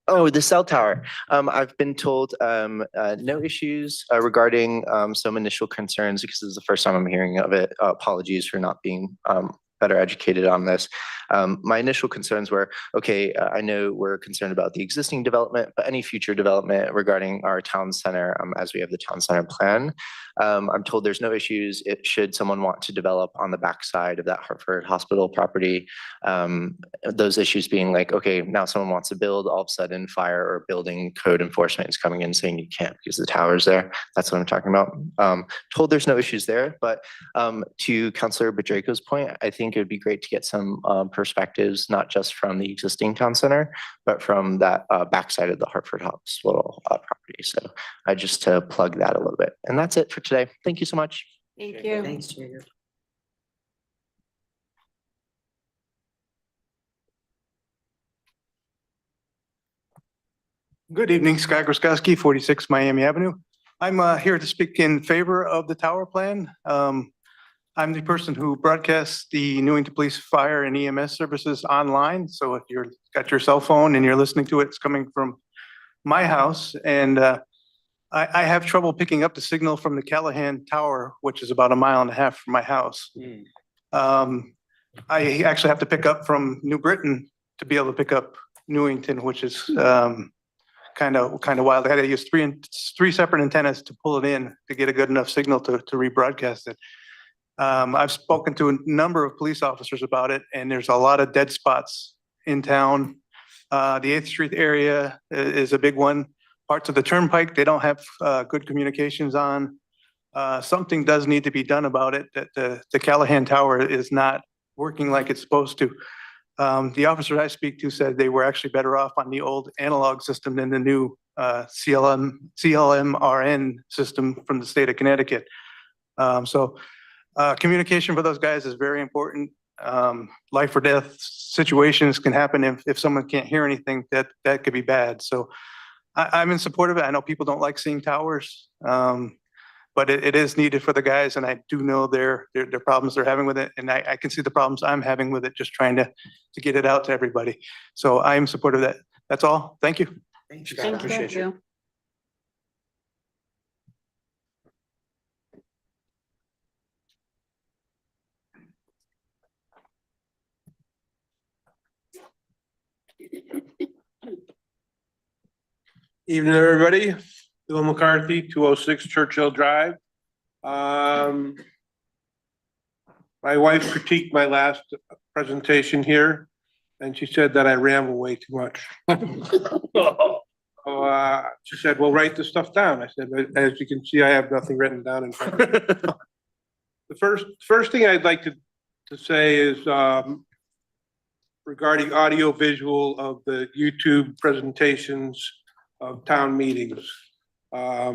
Speaker 14: Oh, the cell tower. I've been told no issues regarding some initial concerns because this is the first time I'm hearing of it. Apologies for not being better educated on this. My initial concerns were, okay, I know we're concerned about the existing development, but any future development regarding our town center, as we have the town center plan, I'm told there's no issues. Should someone want to develop on the backside of that Hartford Hospital property, those issues being like, okay, now someone wants to build, all of a sudden fire or building code enforcement is coming in saying you can't because the tower's there. That's what I'm talking about. Told there's no issues there, but to Councilor Bedreiko's point, I think it would be great to get some perspectives, not just from the existing town center, but from that backside of the Hartford Hospital property. So I just to plug that a little bit. And that's it for today. Thank you so much.
Speaker 8: Thank you.
Speaker 2: Thanks, Jacob.
Speaker 15: Good evening, Scott Groskowski, 46 Miami Avenue. I'm here to speak in favor of the tower plan. I'm the person who broadcasts the Newington Police Fire and EMS services online. So if you're got your cell phone and you're listening to it, it's coming from my house. And I have trouble picking up the signal from the Callahan Tower, which is about 1.5 miles from my house. I actually have to pick up from New Britain to be able to pick up Newington, which is kind of wild. I had to use three separate antennas to pull it in to get a good enough signal to rebroadcast it. I've spoken to a number of police officers about it, and there's a lot of dead spots in town. The 8th Street area is a big one. Parts of the Turnpike, they don't have good communications on. Something does need to be done about it, that the Callahan Tower is not working like it's supposed to. The officers I speak to said they were actually better off on the old analog system than the new CLMRN system from the state of Connecticut. Communication for those guys is very important. Life or death situations can happen if someone can't hear anything, that could be bad. So I'm in support of it. I know people don't like seeing towers, but it is needed for the guys, and I do know their problems they're having with it, and I can see the problems I'm having with it, just trying to get it out to everybody. So I am supportive of that. That's all. Thank you.
Speaker 2: Thanks,
Speaker 8: Thank
Speaker 2: Appreciate
Speaker 8: you.
Speaker 16: Evening, everybody. Bill McCarthy, 206 Churchill Drive. My wife critiqued my last presentation here, and she said that I ramble way too much. She said, well, write the stuff down. I said, as you can see, I have nothing written down in front of me. The first thing I'd like to say is regarding audio visual of the YouTube presentations of town meetings. I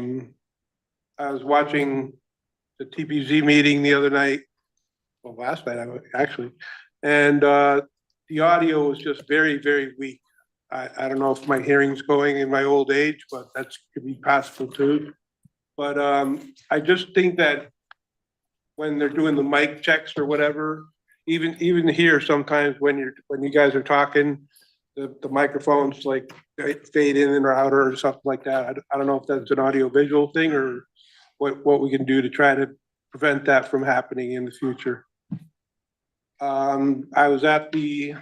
Speaker 16: was watching the TPZ meeting the other night, well, last night actually, and the audio was just very, very weak. I don't know if my hearing's going in my old age, but that's could be possible too. But I just think that when they're doing the mic checks or whatever, even here sometimes when you guys are talking, the microphones like fade in and out or something like that. I don't know if that's an audio visual thing or what we can do to try to prevent that from happening in the future. I was at the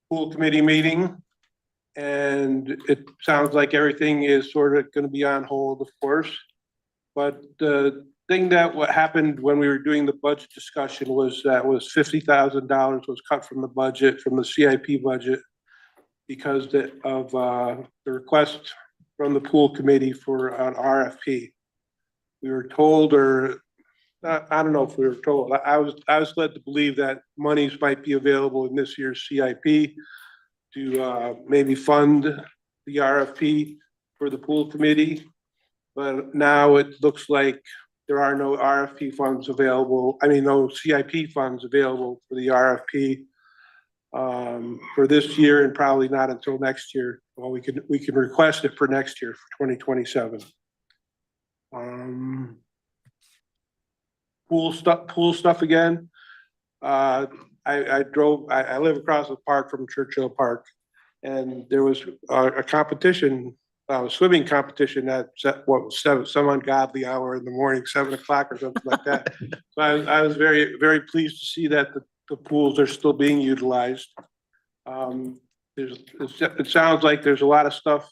Speaker 16: pool committee meeting, and it sounds like everything is sort of going to be on hold, of course, but the thing that what happened when we were doing the budget discussion was that was $50,000 was cut from the budget, from the CIP budget, because of the request from the pool committee for an RFP. We were told, or I don't know if we were told, I was led to believe that monies might be available in this year's CIP to maybe fund the RFP for the pool committee. But now it looks like there are no RFP funds available. I mean, no CIP funds available for the RFP for this year, and probably not until next year. Well, we can request it for next year, for 2027. Pool stuff again. I live across the park from Churchill Park, and there was a competition, a swimming competition at some ungodly hour in the morning, 7 o'clock or something like that. So I was very, very pleased to see that the pools are still being utilized. It sounds like there's a lot of stuff.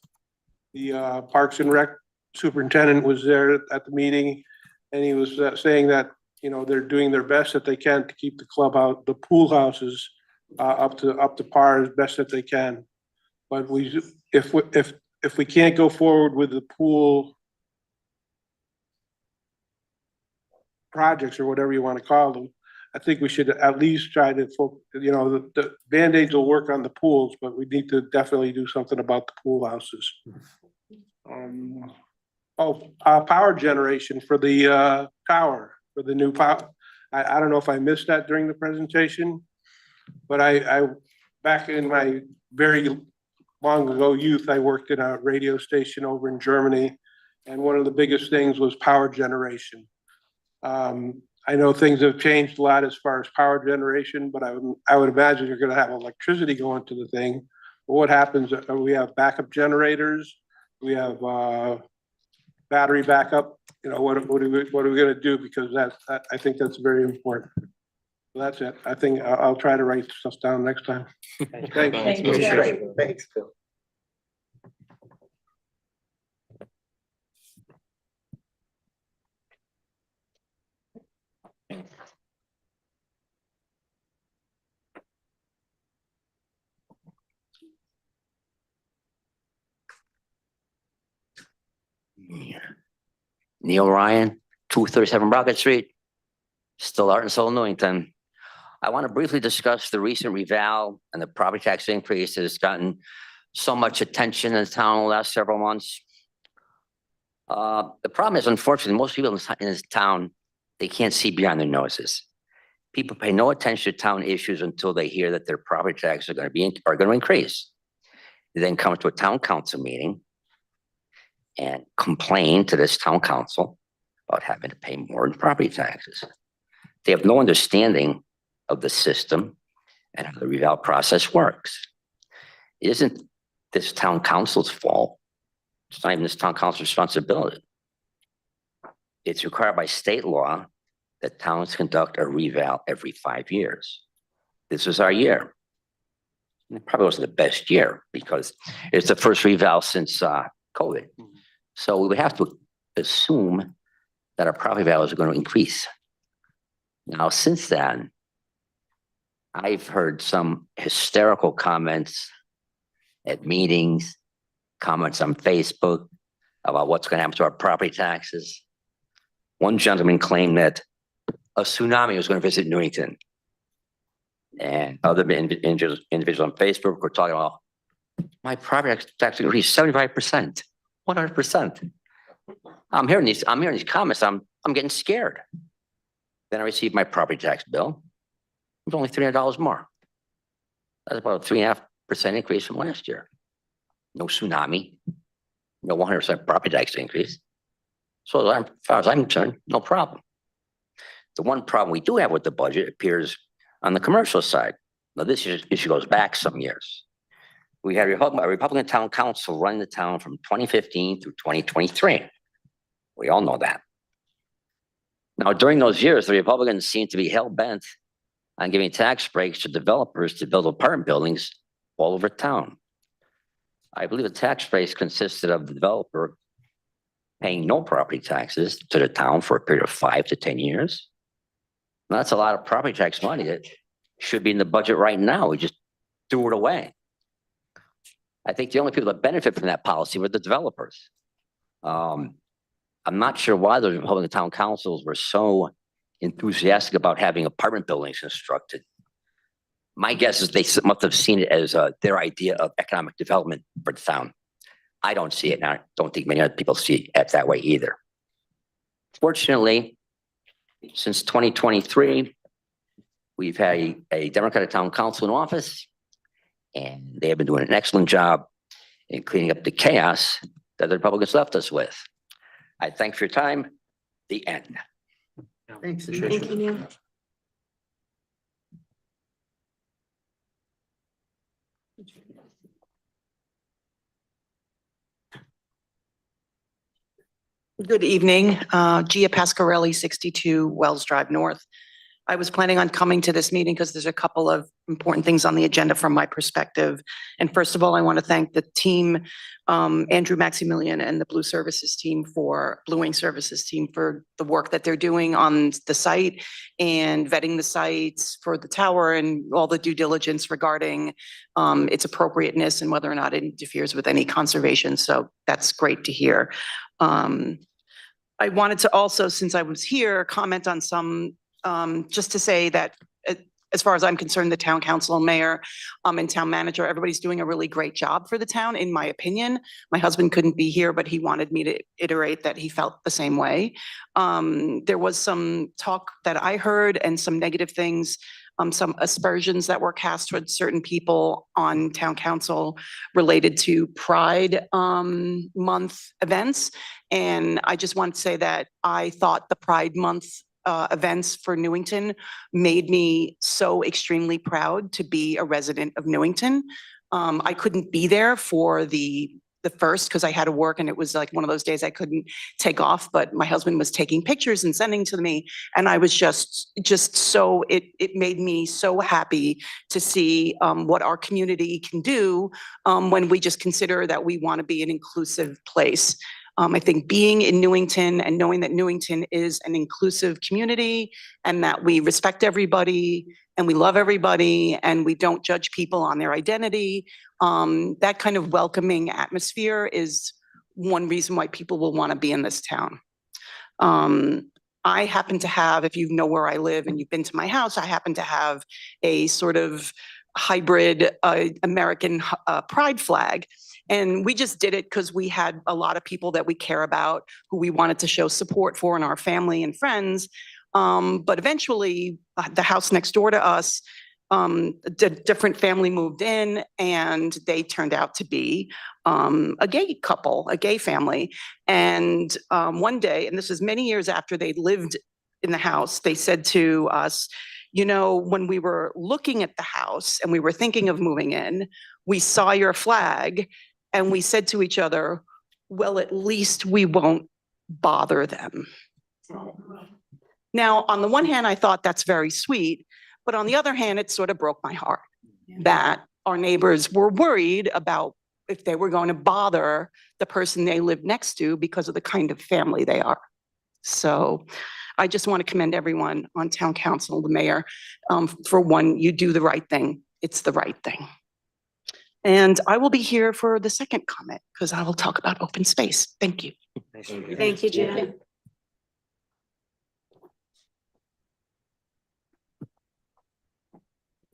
Speaker 16: The Parks and Rec superintendent was there at the meeting, and he was saying that, you know, they're doing their best that they can to keep the club out, the pool houses up to par as best that they can. But if we can't go forward with the pool projects or whatever you want to call them, I think we should at least try to, you know, the Band-Aids will work on the pools, but we need to definitely do something about the pool houses. Power generation for the tower, for the new power. I don't know if I missed that during the presentation, but I back in my very long ago youth, I worked in a radio station over in Germany, and one of the biggest things was power generation. I know things have changed a lot as far as power generation, but I would imagine you're going to have electricity going to the thing. But what happens? We have backup generators. We have battery backup. You know, what are we going to do? Because I think that's very important. So that's it. I think I'll try to write stuff down next time. Thanks.
Speaker 3: Thank you.
Speaker 2: Thanks, Phil.
Speaker 17: Neil Ryan, 237 Rocket Street, still art and soul, Newington. I want to briefly discuss the recent reval and the property tax increase that has gotten so much attention in the town in the last several months. The problem is, unfortunately, most people in this town, they can't see beyond their noses. People pay no attention to town issues until they hear that their property taxes are going to increase. They then come to a town council meeting and complain to this town council about having to pay more in property taxes. They have no understanding of the system and how the reval process works. It isn't this town council's fault. It's not even this town council's responsibility. It's required by state law that towns conduct a reval every 5 years. This was our year. It probably wasn't the best year because it's the first reval since COVID. So we would have to assume that our property values are going to increase. Now, since then, I've heard some hysterical comments at meetings, comments on Facebook about what's going to happen to our property taxes. One gentleman claimed that a tsunami was going to visit Newington. And other individuals on Facebook were talking about my property tax increased 75%, 100%. I'm hearing these comments. I'm getting scared. Then I received my property tax bill. It was only $300 more. That's about a 3.5% increase from last year. No tsunami, no 100% property tax increase. So as far as I'm concerned, no problem. The one problem we do have with the budget appears on the commercial side. Now, this issue goes back some years. We had a Republican town council running the town from 2015 through 2023. We all know that. Now, during those years, the Republicans seemed to be hell-bent on giving tax breaks to developers to build apartment buildings all over town. I believe the tax breaks consisted of the developer paying no property taxes to the town for a period of 5 to 10 years. That's a lot of property tax money that should be in the budget right now. We just threw it away. I think the only people that benefit from that policy were the developers. I'm not sure why those Republican town councils were so enthusiastic about having apartment buildings constructed. My guess is they must have seen it as their idea of economic development for the town. I don't see it, and I don't think many other people see it that way either. Fortunately, since 2023, we've had a Democratic town council in office, and they have been doing an excellent job in cleaning up the chaos that the Republicans left us with. I thank you for your time. The end.
Speaker 2: Thanks.
Speaker 4: Thank you, Neil.
Speaker 18: Good evening, Gia Pasquarelli, 62 Wells Drive North. I was planning on coming to this meeting because there's a couple of important things on the agenda from my perspective. And first of all, I want to thank the team, Andrew Maximilian and the Blue Wing Services team for the work that they're doing on the site and vetting the sites for the tower and all the due diligence regarding its appropriateness and whether or not it interferes with any conservation. So that's great to hear. I wanted to also, since I was here, comment on some, just to say that as far as I'm concerned, the town council and mayor and town manager, everybody's doing a really great job for the town, in my opinion. My husband couldn't be here, but he wanted me to iterate that he felt the same way. There was some talk that I heard and some negative things, some aspersions that were cast towards certain people on town council related to Pride Month events. And I just want to say that I thought the Pride Month events for Newington made me so extremely proud to be a resident of Newington. I couldn't be there for the first because I had to work and it was like one of those days I couldn't take off, but my husband was taking pictures and sending to me. And I was just so, it made me so happy to see what our community can do when we just consider that we want to be an inclusive place. I think being in Newington and knowing that Newington is an inclusive community and that we respect everybody and we love everybody and we don't judge people on their identity, that kind of welcoming atmosphere is one reason why people will want to be in this town. I happen to have, if you know where I live and you've been to my house, I happen to have a sort of hybrid American pride flag. And we just did it because we had a lot of people that we care about who we wanted to show support for in our family and friends. But eventually the house next door to us, a different family moved in and they turned out to be a gay couple, a gay family. And one day, and this is many years after they lived in the house, they said to us, you know, when we were looking at the house and we were thinking of moving in, we saw your flag and we said to each other, well, at least we won't bother them. Now, on the one hand, I thought that's very sweet, but on the other hand, it sort of broke my heart that our neighbors were worried about if they were going to bother the person they live next to because of the kind of family they are. So I just want to commend everyone on town council, the mayor, for one, you do the right thing. It's the right thing. And I will be here for the second comment because I will talk about open space. Thank you.
Speaker 4: Thank you, Gina.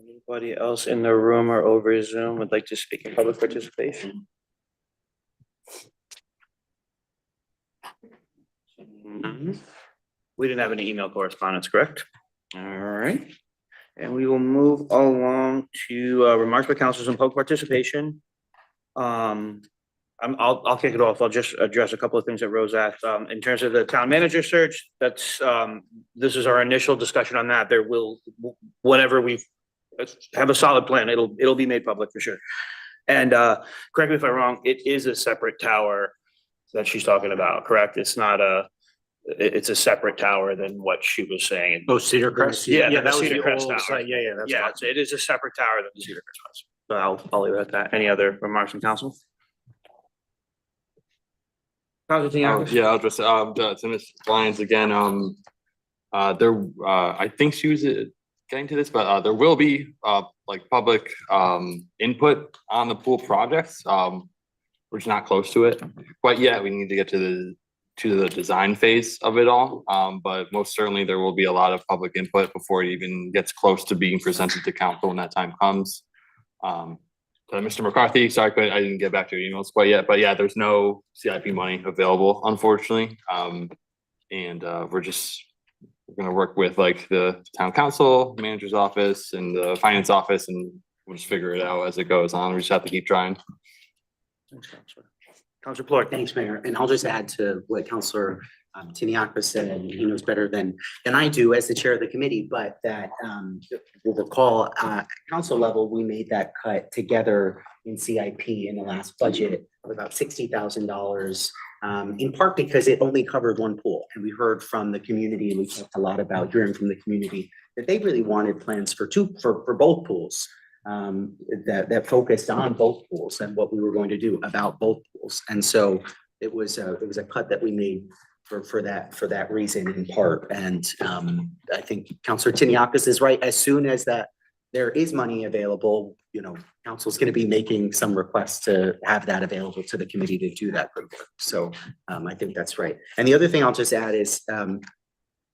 Speaker 1: Anybody else in the room or over Zoom would like to speak in public participation? We didn't have any email correspondence, correct? All right. And we will move along to remarks by councilors and public participation. I'll kick it off. I'll just address a couple of things that Rose asked. In terms of the town manager search, that's this is our initial discussion on that. There will, whatever we have a solid plan, it'll be made public for sure. And correct me if I'm wrong, it is a separate tower that she's talking about, correct? It's not it's a separate tower than what she was saying.
Speaker 6: Oh, Cedar Crest?
Speaker 1: Yeah,
Speaker 6: that was
Speaker 1: Cedar
Speaker 6: the
Speaker 1: Crest
Speaker 6: old
Speaker 1: tower.
Speaker 6: site. Yeah, that's
Speaker 1: Yeah,
Speaker 6: fine.
Speaker 1: it is a separate tower than the Cedar Crest was. So I'll leave it at that. Any other remarks from council? Counselor Tiniakis?
Speaker 19: Yeah, I'll just, to Ms. Lyons again, I think she was getting to this, but, there will be, like, public, input on the pool projects. We're just not close to it quite yet. We need to get to the design phase of it all. But most certainly there will be a lot of public input before it even gets close to being presented to council when that time comes. To Mr. McCarthy, sorry, I didn't get back to your emails quite yet, but yeah, there's no CIP money available, unfortunately. And we're gonna work with like the town council, manager's office and the finance office, and we'll just figure it out as it goes on. We just have to keep trying.
Speaker 1: Thanks, Counselor. Counselor Plort?
Speaker 2: Thanks, Mayor. And I'll just add to what Counselor Tiniakis said, and he knows better than I do as the chair of the committee, but that you'll recall council level, we made that cut together in CIP in the last budget of about $60,000. In part because it only covered one pool. And we heard from the community, and we talked a lot about hearing from the community that they really wanted plans for both pools. That focused on both pools and what we were going to do about both pools. And so it was a cut that we made for that reason in part. And I think Councilor Tiniakis is right. As soon as there is money available, council's going to be making some requests to have that available to the committee to do that good work. So I think that's right. And the other thing I'll just add is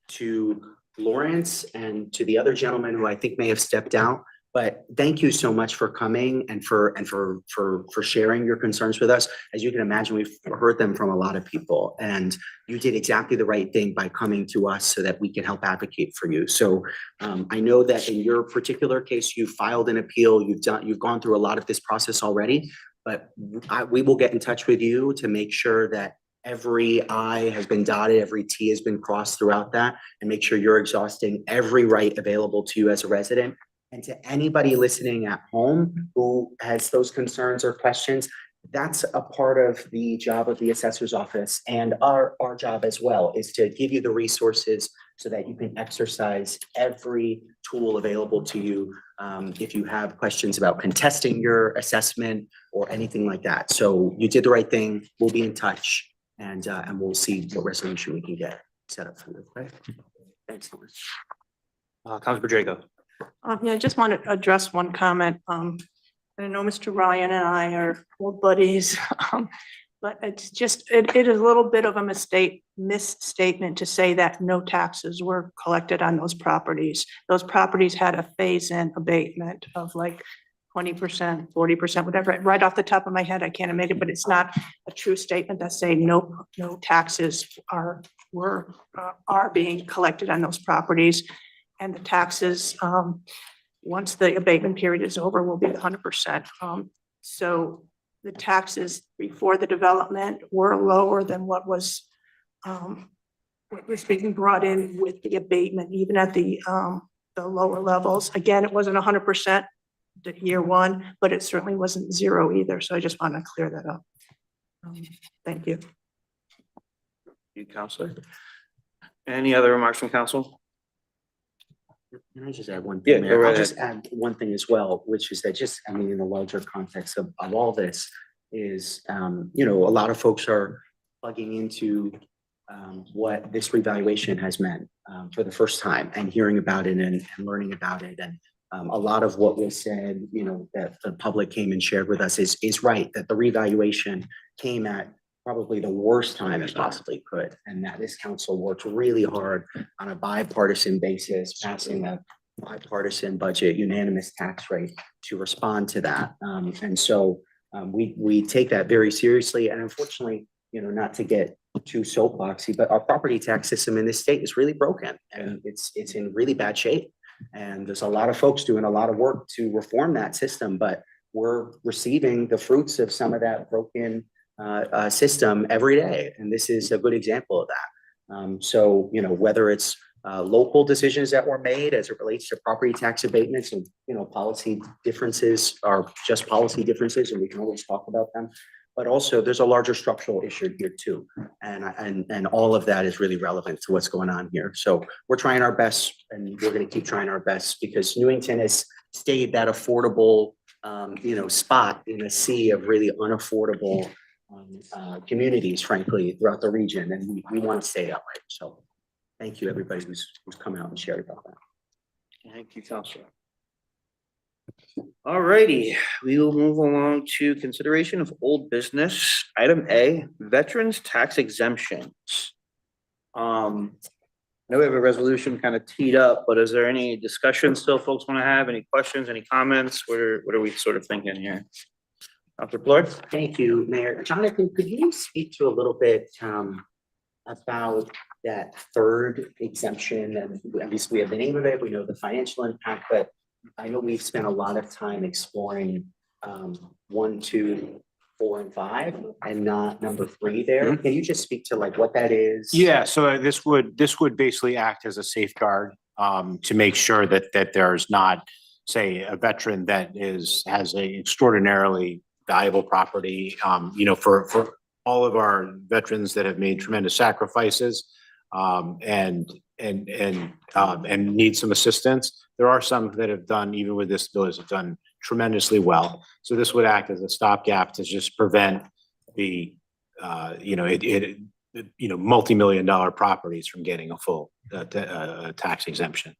Speaker 2: to Lawrence and to the other gentleman who I think may have stepped out. But thank you so much for coming and for sharing your concerns with us. As you can imagine, we've heard them from a lot of people, and you did exactly the right thing by coming to us so that we can help advocate for you. So I know that in your particular case, you filed an appeal, you've gone through a lot of this process already, but we will get in touch with you to make sure that every I has been dotted, every T has been crossed throughout that, and make sure you're exhausting every right available to you as a resident. And to anybody listening at home who has those concerns or questions, that's a part of the job of the assessor's office, and our job as well is to give you the resources so that you can exercise every tool available to you if you have questions about contesting your assessment or anything like that. So you did the right thing. We'll be in touch, and we'll see what resolution we can get set up for you. Okay? Thanks, Lawrence.
Speaker 1: Councilor Pacheco?
Speaker 4: Yeah, I just want to address one comment. I know Mr. Ryan and I are old buddies, but it's just, it is a little bit of a misstatement to say that no taxes were collected on those properties. Those properties had a phase-in abatement of like 20%, 40%, whatever. Right off the top of my head, I can't admit it, but it's not a true statement that say no taxes are being collected on those properties. And the taxes, once the abatement period is over, will be 100%. So the taxes before the development were lower than what was being brought in with the abatement, even at the lower levels. Again, it wasn't 100% the year one, but it certainly wasn't zero either. So I just want to clear that up. Thank you.
Speaker 1: You, Councilor. Any other remarks from council?
Speaker 2: Can I just add one thing?
Speaker 1: Yeah,
Speaker 2: Mayor?
Speaker 1: go
Speaker 2: I'll
Speaker 1: right
Speaker 2: just add one thing as well, which is that just, I mean, in the larger context of all this is, a lot of folks are plugging into what this revaluation has meant for the first time and hearing about it and learning about it. And a lot of what was said, that the public came and shared with us is right, that the revaluation came at probably the worst time it possibly could. And that this council worked really hard on a bipartisan basis, passing a bipartisan budget, unanimous tax rate to respond to that. And so we take that very seriously. And unfortunately, not to get too soapboxy, but our property tax system in this state is really broken and it's in really bad shape. And there's a lot of folks doing a lot of work to reform that system, but we're receiving the fruits of some of that broken system every day. And this is a good example of that. So, whether it's local decisions that were made as it relates to property tax abatements and, policy differences are just policy differences and we can always talk about them. But also there's a larger structural issue here too. And all of that is really relevant to what's going on here. So we're trying our best and we're going to keep trying our best because Newington has stayed that affordable, spot in a sea of really unaffordable communities, frankly, throughout the region, and we want to stay that way. So thank you, everybody who's come out and shared about that.
Speaker 1: Thank you, Counselor. All righty, we will move along to consideration of old business. Item A, veterans tax exemptions. I know we have a resolution kind of teed up, but is there any discussion still folks want to have? Any questions, any comments? What are we sort of thinking here? Dr. Floyd?
Speaker 2: Thank you, Mayor. Jonathan, could you speak to a little bit about that third exemption? And at least we have the name of it, we know the financial impact, but I know we've spent a lot of time exploring 1, 2, 4, and 5, and not number 3 there. Can you just speak to like what that is?
Speaker 6: Yeah, so this would basically act as a safeguard to make sure that there's not, say, a veteran that has a extraordinarily valuable property, for all of our veterans that have made tremendous sacrifices and need some assistance. There are some that have done, even with disabilities, have done tremendously well. So this would act as a stopgap to just prevent the, multi-million-dollar properties from getting a full tax exemption.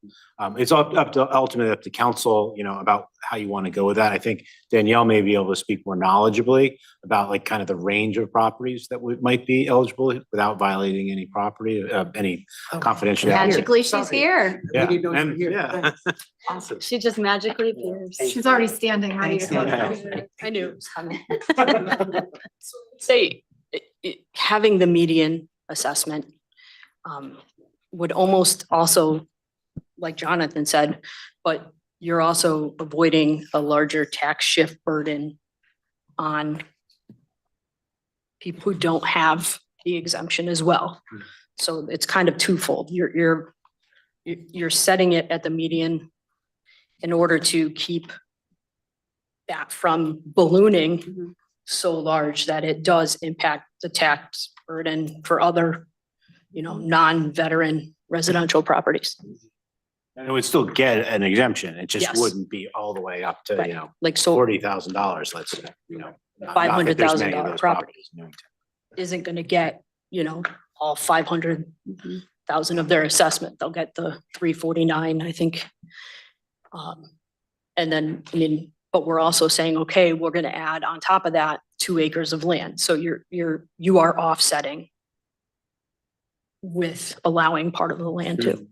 Speaker 6: It's ultimately up to council, about how you want to go with that. I think Danielle may be able to speak more knowledgeably about like kind of the range of properties that might be eligible without violating any property, any confidentiality.
Speaker 8: Magically, she's here.
Speaker 6: Yeah,
Speaker 2: We didn't know you were
Speaker 6: and-
Speaker 2: here.
Speaker 6: yeah.
Speaker 2: Awesome.
Speaker 8: She just magically appears.
Speaker 3: She's already standing ready to go.
Speaker 8: I knew it was coming.
Speaker 20: Say, having the median assessment would almost also, like Jonathan said, but you're also avoiding a larger tax shift burden on people who don't have the exemption as well. So it's kind of twofold. You're setting it at the median in order to keep that from ballooning so large that it does impact the tax burden for other, non-veteran residential properties.
Speaker 6: And it would still get an exemption. It just
Speaker 20: Yes.
Speaker 6: wouldn't be all the way up to,
Speaker 20: Right. Like so
Speaker 6: $40,000, let's say, not that there's many of
Speaker 20: $500,000
Speaker 6: those
Speaker 20: property
Speaker 6: properties in Newington.
Speaker 20: isn't gonna get, all 500,000 of their assessment. They'll get the 349, I think. And then, but we're also saying, okay, we're gonna add on top of that 2 acres of land. So you are offsetting with allowing part of the land too.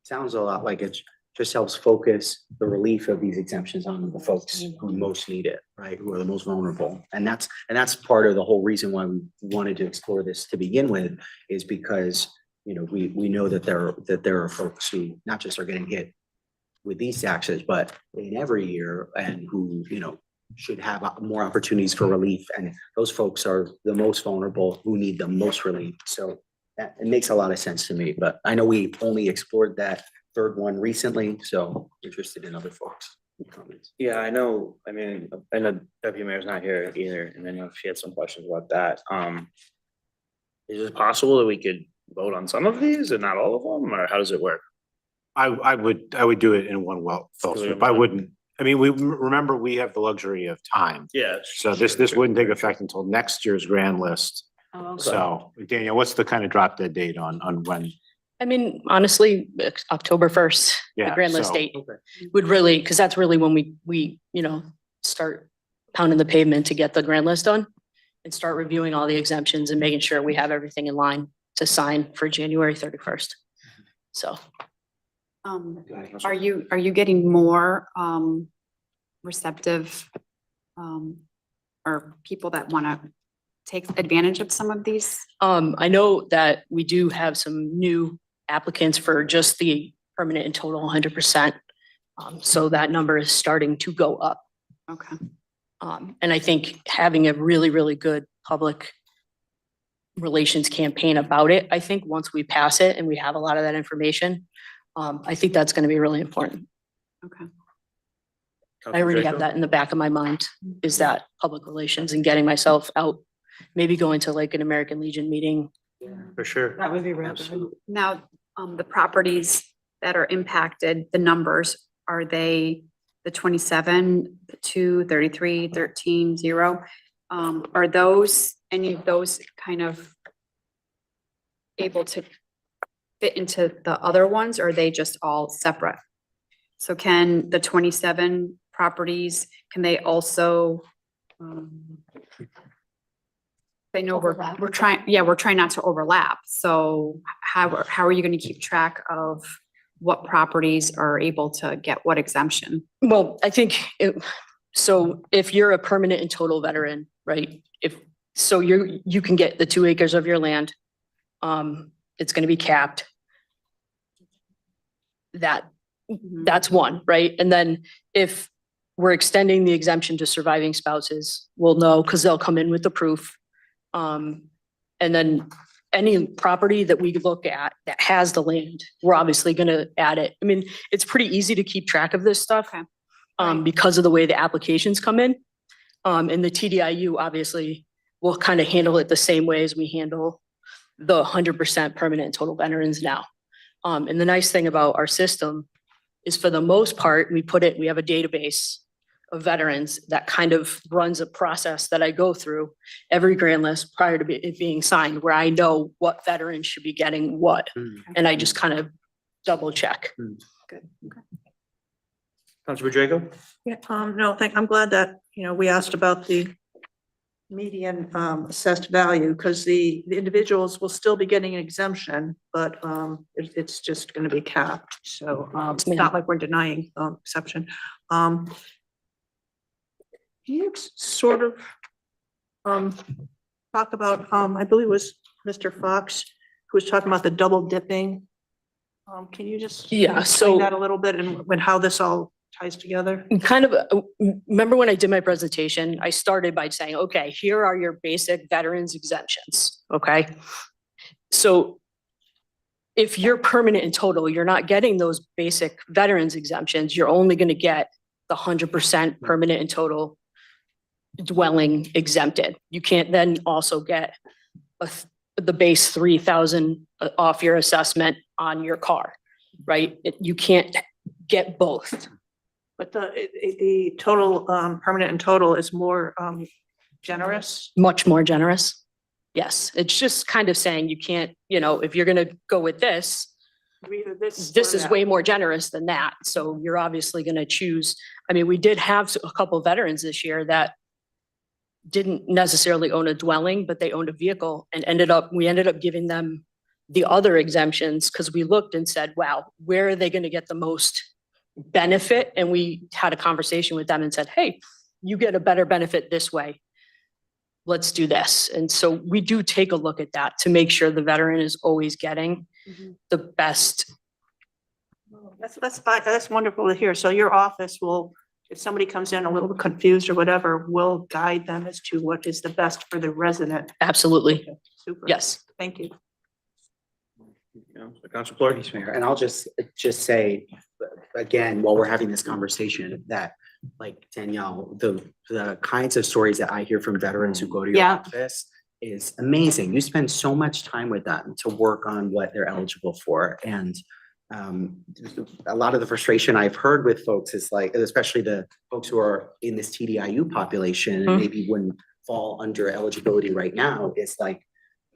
Speaker 2: Sounds a lot like it just helps focus the relief of these exemptions on the folks who most need it, right? Who are the most vulnerable. And that's part of the whole reason why we wanted to explore this to begin with, is because, we know that there are folks who not just are getting hit with these taxes, but in every year, and who, should have more opportunities for relief. And those folks are the most vulnerable, who need the most relief. So that, it makes a lot of sense to me, but I know we only explored that third one recently, so interested in other folks' comments.
Speaker 1: Yeah, I know, I know Deputy Mayor's not here either, and I know she had some questions about that. Is it possible that we could vote on some of these and not all of them, or how does it work?
Speaker 6: I would do it in one fell swoop. I wouldn't, remember, we have the luxury of time.
Speaker 1: Yeah.
Speaker 6: So this wouldn't take effect until next year's grand list.
Speaker 20: Oh, okay.
Speaker 6: So Danielle, what's the kind of drop dead date on when?
Speaker 20: Honestly, October 1st, the
Speaker 6: Yeah,
Speaker 20: grand list
Speaker 6: so-
Speaker 20: date would really, because that's really when we start pounding the pavement to get the grand list done and start reviewing all the exemptions and making sure we have everything in line to sign for January 31st. So.
Speaker 8: Are you getting more receptive or people that want to take advantage of some of these?
Speaker 20: I know that we do have some new applicants for just the permanent and total 100%. So that number is starting to go up.
Speaker 8: Okay.
Speaker 20: And I think having a really, really good public relations campaign about it, I think once we pass it and we have a lot of that information, I think that's going to be really important.
Speaker 8: Okay.
Speaker 20: I already have that in the back of my mind, is that public relations and getting myself out, maybe going to like an American Legion meeting.
Speaker 1: For sure.
Speaker 8: That would be real good. Now, the properties that are impacted, the numbers, are they the 27, the 2, 33, 13, 0? Are those, any of those kind of able to fit into the other ones, or are they just all separate? So can the 27 properties, can they also, I know we're trying, yeah, we're trying not to overlap. So how are you gonna keep track of what properties are able to get what exemption?
Speaker 20: Well, I think so if you're a permanent and total veteran, right? So you can get the 2 acres of your land. It's gonna be capped. That's one, right? And then if we're extending the exemption to surviving spouses, we'll know because they'll come in with the proof. And then any property that we look at that has the land, we're obviously gonna add it. I mean, it's pretty easy to keep track of this stuff. Because of the way the applications come in. And the TDIU obviously will kind of handle it the same way as we handle the 100% permanent and total veterans now. And the nice thing about our system is for the most part, we have a database of veterans that kind of runs a process that I go through every grand list prior to it being signed, where I know what veterans should be getting what. And I just kind of double check.
Speaker 8: Good. Okay.
Speaker 1: Councilor Drago?
Speaker 4: Yeah, no, I'm glad that, we asked about the median assessed value, because the individuals will still be getting an exemption, but it's just gonna be capped. So it's not like we're denying exception. Can you sort of talk about, I believe it was Mr. Fox who was talking about the double dipping? Can you just explain that a little bit and how this all ties together?
Speaker 20: Kind of, remember when I did my presentation, I started by saying, okay, here are your basic veterans exemptions, okay? So if you're permanent in total, you're not getting those basic veterans exemptions, you're only gonna get the 100% permanent and total dwelling exempted. You can't then also get the base 3,000 off your assessment on your car, right? You can't get both.
Speaker 4: But the total permanent and total is more generous?
Speaker 20: Much more generous. Yes, it's just kind of saying you can't, if you're gonna go with this, this is way more generous than that. So you're obviously gonna choose. I mean, we did have a couple veterans this year that didn't necessarily own a dwelling, but they owned a vehicle and we ended up giving them the other exemptions because we looked and said, wow, where are they gonna get the most benefit? And we had a conversation with them and said, hey, you get a better benefit this way. Let's do this. And so we do take a look at that to make sure the veteran is always getting the best.
Speaker 4: That's fine. That's wonderful to hear. So your office will, if somebody comes in a little bit confused or whatever, will guide them as to what is the best for the resident.
Speaker 20: Absolutely.
Speaker 4: Super.
Speaker 20: Yes.
Speaker 4: Thank you.
Speaker 1: Councilor Fleur?
Speaker 2: Yes, Mayor. And I'll just say, again, while we're having this conversation, that like Danielle, the kinds of stories that I hear from veterans who go to your office is amazing. You spend so much time with them to work on what they're eligible for. And a lot of the frustration I've heard with folks is like, especially the folks who are in this TDIU population and maybe wouldn't fall under eligibility right now, is like,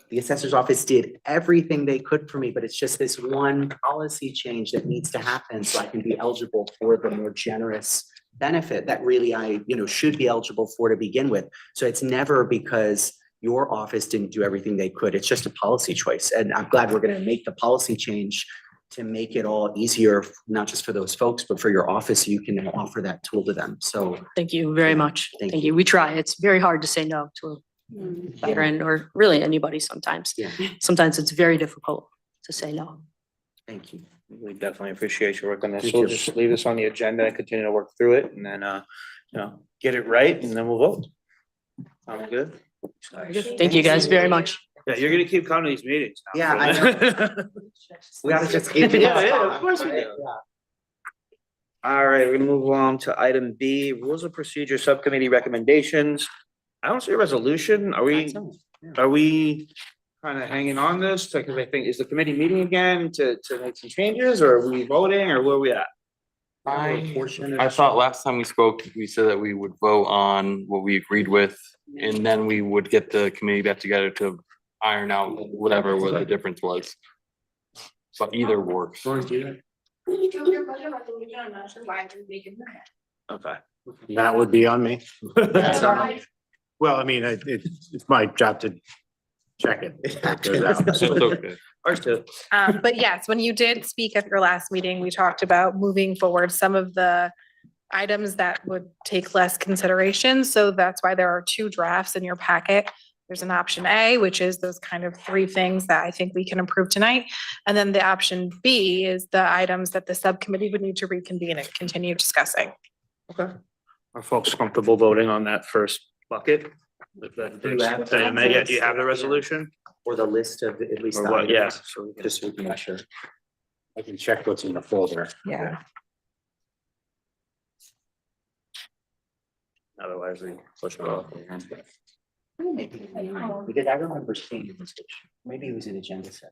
Speaker 2: the assessor's office did everything they could for me, but it's just this one policy change that needs to happen so I can be eligible for the more generous benefit that really I, should be eligible for to begin with. So it's never because your office didn't do everything they could. It's just a policy choice. And I'm glad we're going to make the policy change to make it all easier, not just for those folks, but for your office, so you can offer that tool to them. So
Speaker 20: thank you very much. Thank you. We try. It's very hard to say no to a veteran or really anybody sometimes. Sometimes it's very difficult to say no.
Speaker 2: Thank you.
Speaker 1: We definitely appreciate your work on this.
Speaker 2: Thank
Speaker 1: We'll
Speaker 2: you.
Speaker 1: just leave this on the agenda and continue to work through it and then, get it right and then we'll vote. Sound good?
Speaker 20: Thank you guys very much.
Speaker 1: Yeah, you're gonna keep coming to these meetings now.
Speaker 2: Yeah, I know. We gotta just keep it.
Speaker 1: Yeah, of course we do. All right, we're gonna move along to item B, Rules of Procedure Subcommittee Recommendations. I don't see a resolution. Are we kind of hanging on this? Because I think, is the committee meeting again to make some changes or are we voting or where are we at?
Speaker 19: I thought last time we spoke, we said that we would vote on what we agreed with, and then we would get the committee back together to iron out whatever the difference was. But either works.
Speaker 1: Okay,
Speaker 6: That would be on me.
Speaker 1: That's all right.
Speaker 6: Well, I mean, it's my job to check it. It goes out.
Speaker 19: It's okay.
Speaker 1: ours too.
Speaker 21: But yes, when you did speak at your last meeting, we talked about moving forward some of the items that would take less consideration. So that's why there are two drafts in your packet. There's an option A, which is those kind of three things that I think we can approve tonight. And then the option B is the items that the subcommittee would need to reconvene and continue discussing.
Speaker 1: Okay. Are folks comfortable voting on that first bucket? Megan, do you have the resolution?
Speaker 2: Or the list of at least.
Speaker 1: Or
Speaker 2: the
Speaker 1: what? Yeah.
Speaker 2: items, so we can just so we can make sure.
Speaker 6: I can check what's in the folder.
Speaker 21: Yeah.
Speaker 1: Otherwise, we push it off.
Speaker 2: Because I remember seeing this, maybe it was an agenda set.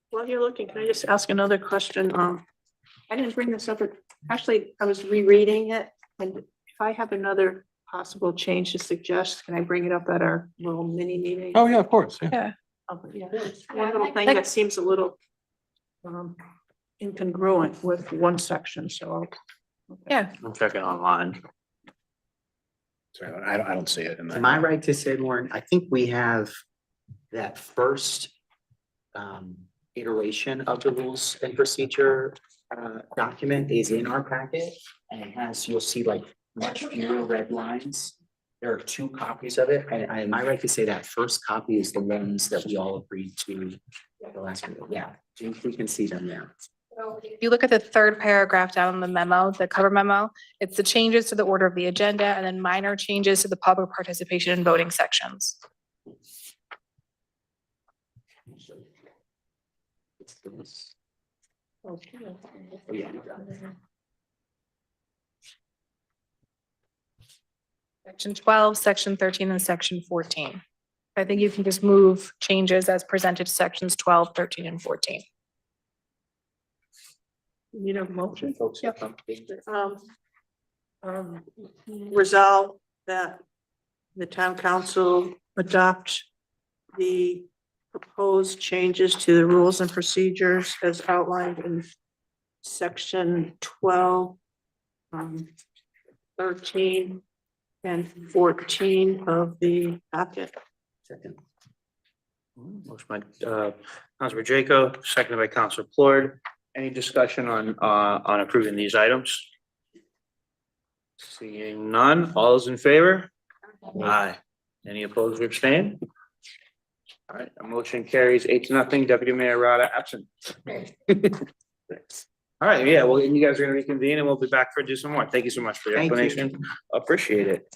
Speaker 4: While you're looking, can I just ask another question? I didn't bring this up, but actually, I was rereading it, and if I have another possible change to suggest, can I bring it up at our little mini meeting?
Speaker 19: Oh, yeah, of course. Yeah.
Speaker 21: Yeah.
Speaker 4: Yeah, one little thing that seems a little incongruent with one section, so.
Speaker 21: Yeah.
Speaker 1: I'm checking online.
Speaker 6: So I don't see it in there.
Speaker 2: Am I right to say, Lauren, I think we have that first iteration of the rules and procedure document is in our packet, and it has, you'll see like much fewer red lines. There are two copies of it, and am I right to say that first copy is the ones that we all agreed to the last meeting? Yeah, we can see them there.
Speaker 21: If you look at the third paragraph down in the memo, the cover memo, it's the changes to the order of the agenda and then minor changes to the public participation and voting sections.
Speaker 2: Oh, yeah.
Speaker 21: Section 12, section 13, and section 14. I think you can just move changes as presented to sections 12, 13, and 14.
Speaker 4: You know, motion. Resolve that the town council adopt the proposed changes to the rules and procedures as outlined in section 12, 13, and 14 of the packet.
Speaker 2: Second.
Speaker 1: Motion by Councilor Jaco, seconded by Councilor Plord. Any discussion on approving these items? Seeing none, all those in favor? Aye. Any opposed or abstain? All right, a motion carries 8-0. Deputy Mayor Rada absent. All right, yeah, well, you guys are gonna reconvene and we'll be back for do some more. Thank you so much for your
Speaker 2: Thank you.
Speaker 1: explanation. Appreciate it.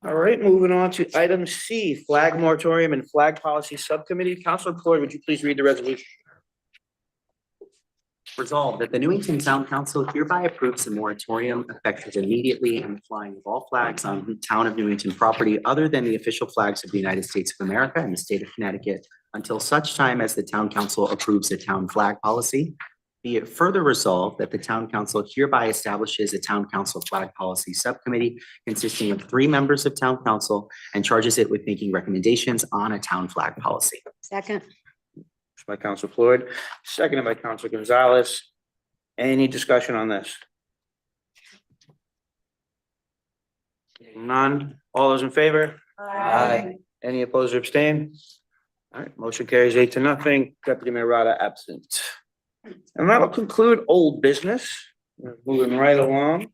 Speaker 1: All right, moving on to item C, flag moratorium and flag policy subcommittee. Councilor Plord, would you please read the resolution?
Speaker 2: Resolved that the Newington Town Council hereby approves the moratorium effective immediately on the flying of all flags on the town of Newington property other than the official flags of the United States of America and the state of Connecticut until such time as the town council approves the town flag policy. Be it further resolved that the town council hereby establishes a town council flag policy subcommittee consisting of 3 members of town council and charges it with making recommendations on a town flag policy.
Speaker 8: Second.
Speaker 1: By Councilor Plord, seconded by Councilor Gonzalez. Any discussion on this? None. All those in favor? Aye. Any opposed or abstain? All right, motion carries 8-0. Deputy Mayor Rada absent. And that'll conclude old business. We're moving right along.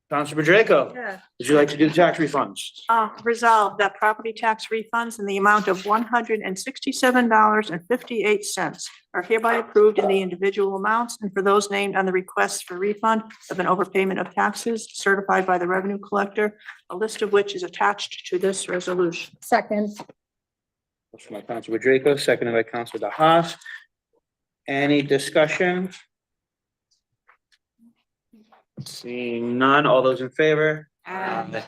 Speaker 1: Councilor Draco,
Speaker 4: Yeah.
Speaker 1: would you like to do the tax refunds?
Speaker 4: Resolve that property tax refunds in the amount of $167.58 are hereby approved in the individual amounts and for those named on the requests for refund of an overpayment of taxes certified by the revenue collector, a list of which is attached to this resolution.
Speaker 21: Second.
Speaker 1: Motion by Councilor Draco, seconded by Councilor DeHaas. Any discussion? Seeing none, all those in favor?
Speaker 8: Aye.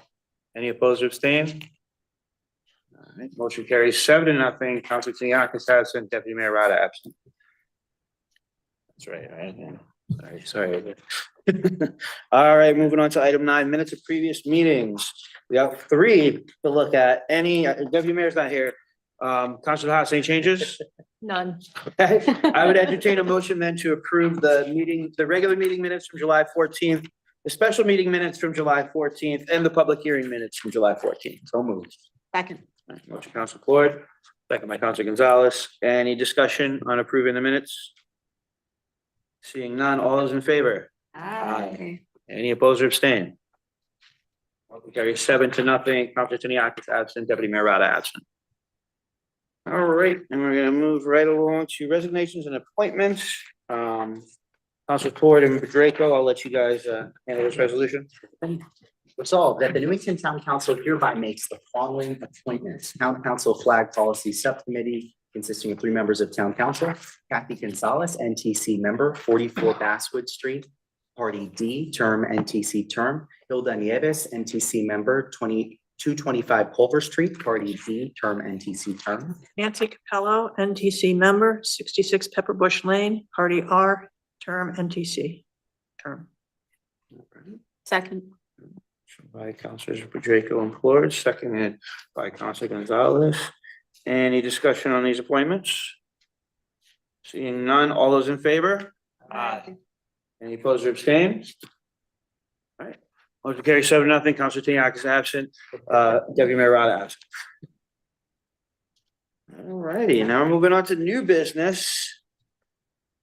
Speaker 1: Any opposed or abstain? All right, motion carries 7-0. Council Tsimikas absent, Deputy Mayor Rada absent. That's right? Sorry. All right, moving on to item 9, minutes of previous meetings. We have 3 to look at. Any, Deputy Mayor's not here. Council House, any changes?
Speaker 4: None.
Speaker 1: Okay, I would entertain a motion then to approve the regular meeting minutes from July 14th, the special meeting minutes from July 14th, and the public hearing minutes from July 14th. So moved.
Speaker 18: Second.
Speaker 1: Motion, Council Floyd, second by Council Gonzalez. Any discussion on approving the minutes? Seeing none, all those in favor?
Speaker 18: Aye.
Speaker 1: Any opposed or abstain? Motion carries 7-0. Council Tsimikas absent, Deputy Mayor Rada absent. All right, and we're gonna move right along to resignations and appointments. Council Ford and Draco, I'll let you guys handle this resolution.
Speaker 2: Resolved that the Newington Town Council hereby makes the following appointments. Town Council Flag Policy Subcommittee consisting of 3 members of Town Council. Kathy Gonzalez, NTC member, 44 Basswood Street, Party D, term NTC term. Hilda Nieves, NTC member, 225 Culver Street, Party D, term NTC term.
Speaker 4: Nancy Capello, NTC member, 66 Pepperbush Lane, Party R, term NTC. Term.
Speaker 18: Second.
Speaker 1: By Councilors Draco and Ford, seconded by Council Gonzalez. Any discussion on these appointments? Seeing none, all those in favor? Aye. Any opposed or abstained? All right, motion carries 7-0. Council Tsimikas absent, Deputy Mayor Rada absent. All righty, now we're moving on to new business.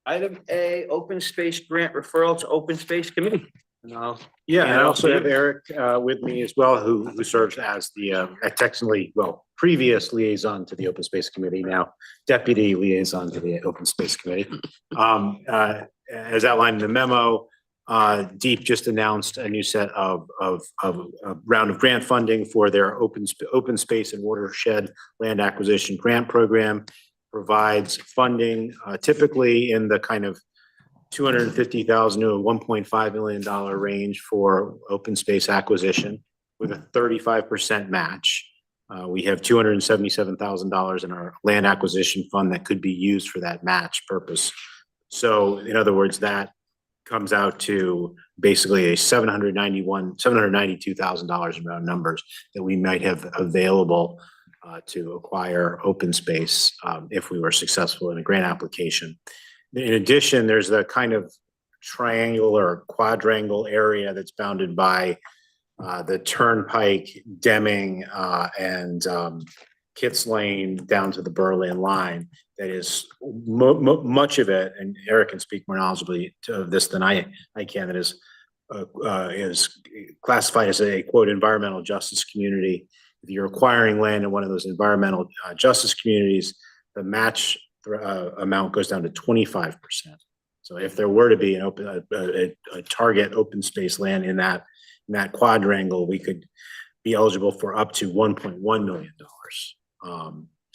Speaker 1: Item A, open space grant referral to open space committee.
Speaker 6: Yeah, and I also have Eric with me as well, who serves as the previous liaison to the Open Space Committee, now deputy liaison to the Open Space Committee. As outlined in the memo, Deep just announced a new set of a round of grant funding for their open space and watershed land acquisition grant program. Provides funding typically in the kind of $250,000 to $1.5 million range for open space acquisition with a 35% match. We have $277,000 in our land acquisition fund that could be used for that match purpose. So in other words, that comes out to basically a $792,000 in round numbers that we might have available to acquire open space if we were successful in a grant application. In addition, there's the kind of triangular quadrangle area that's bounded by the Turnpike, Deming, and Kitts Lane down to the Berlin line. That is much of it, and Eric can speak more knowledgeably of this than I can. That is classified as a quote environmental justice community. If you're acquiring land in one of those environmental justice communities, the match amount goes down to 25%. So if there were to be a target open space land in that quadrangle, we could be eligible for up to $1.1 million.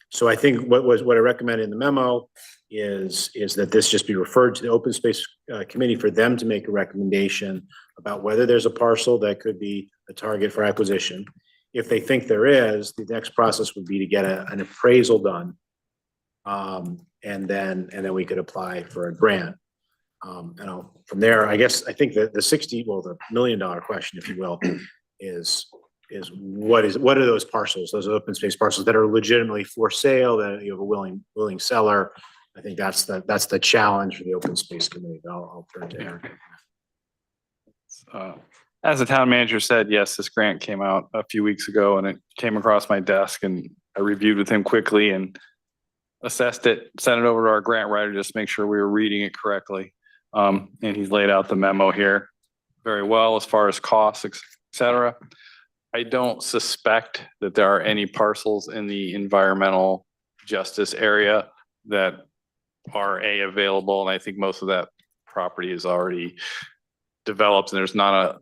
Speaker 6: So I think what I recommend in the memo is that this just be referred to the Open Space Committee for them to make a recommendation about whether there's a parcel that could be a target for acquisition. If they think there is, the next process would be to get an appraisal done. And then we could apply for a grant. From there, I think that the $1 million question, if you will, is what are those parcels, those open space parcels that are legitimately for sale, that you have a willing seller. I think that's the challenge for the Open Space Committee. I'll turn to Eric.
Speaker 7: As the town manager said, yes, this grant came out a few weeks ago and it came across my desk and I reviewed with him quickly and assessed it, sent it over to our grant writer, just to make sure we were reading it correctly. And he's laid out the memo here very well as far as costs, et cetera. I don't suspect that there are any parcels in the environmental justice area that are available. And I think most of that property is already developed and there's not a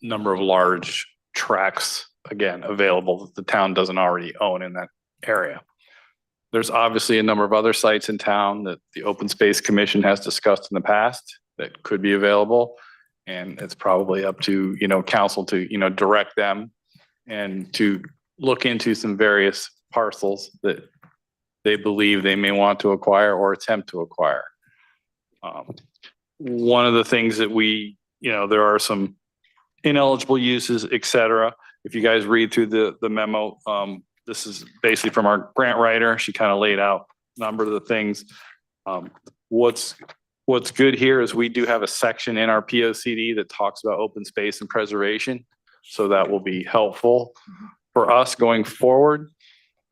Speaker 7: number of large tracts, again, available that the town doesn't already own in that area. There's obviously a number of other sites in town that the Open Space Commission has discussed in the past that could be available. And it's probably up to, council to, direct them and to look into some various parcels that they believe they may want to acquire or attempt to acquire. One of the things that there are some ineligible uses, et cetera. If you guys read through the memo, this is basically from our grant writer. She kind of laid out a number of the things. What's good here is we do have a section in our POCD that talks about open space and preservation. So that will be helpful for us going forward.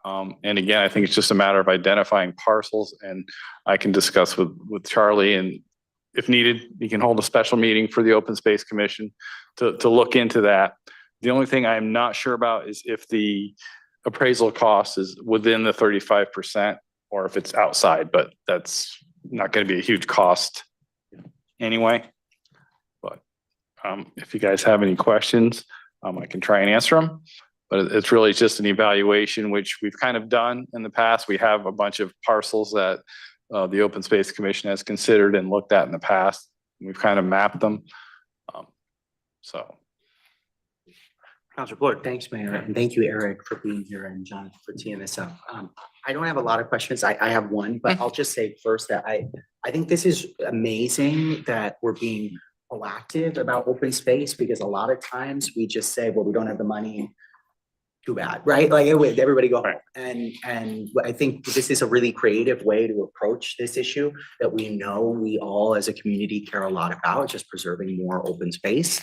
Speaker 7: And again, I think it's just a matter of identifying parcels, and I can discuss with Charlie, and if needed, you can hold a special meeting for the Open Space Commission to look into that. The only thing I'm not sure about is if the appraisal cost is within the 35% or if it's outside, but that's not going to be a huge cost anyway. But if you guys have any questions, I can try and answer them. But it's really just an evaluation, which we've kind of done in the past. We have a bunch of parcels that the Open Space Commission has considered and looked at in the past. We've kind of mapped them. So.
Speaker 2: Councilor Floyd. Thanks, Mayor, and thank you, Eric, for being here, and John for teeing this up. I don't have a lot of questions. I have one, but I'll just say first that I think this is amazing that we're being proactive about open space, because a lot of times we just say, well, we don't have the money. Too bad, right? Like everybody go home. And I think this is a really creative way to approach this issue that we know we all as a community care a lot about, just preserving more open space.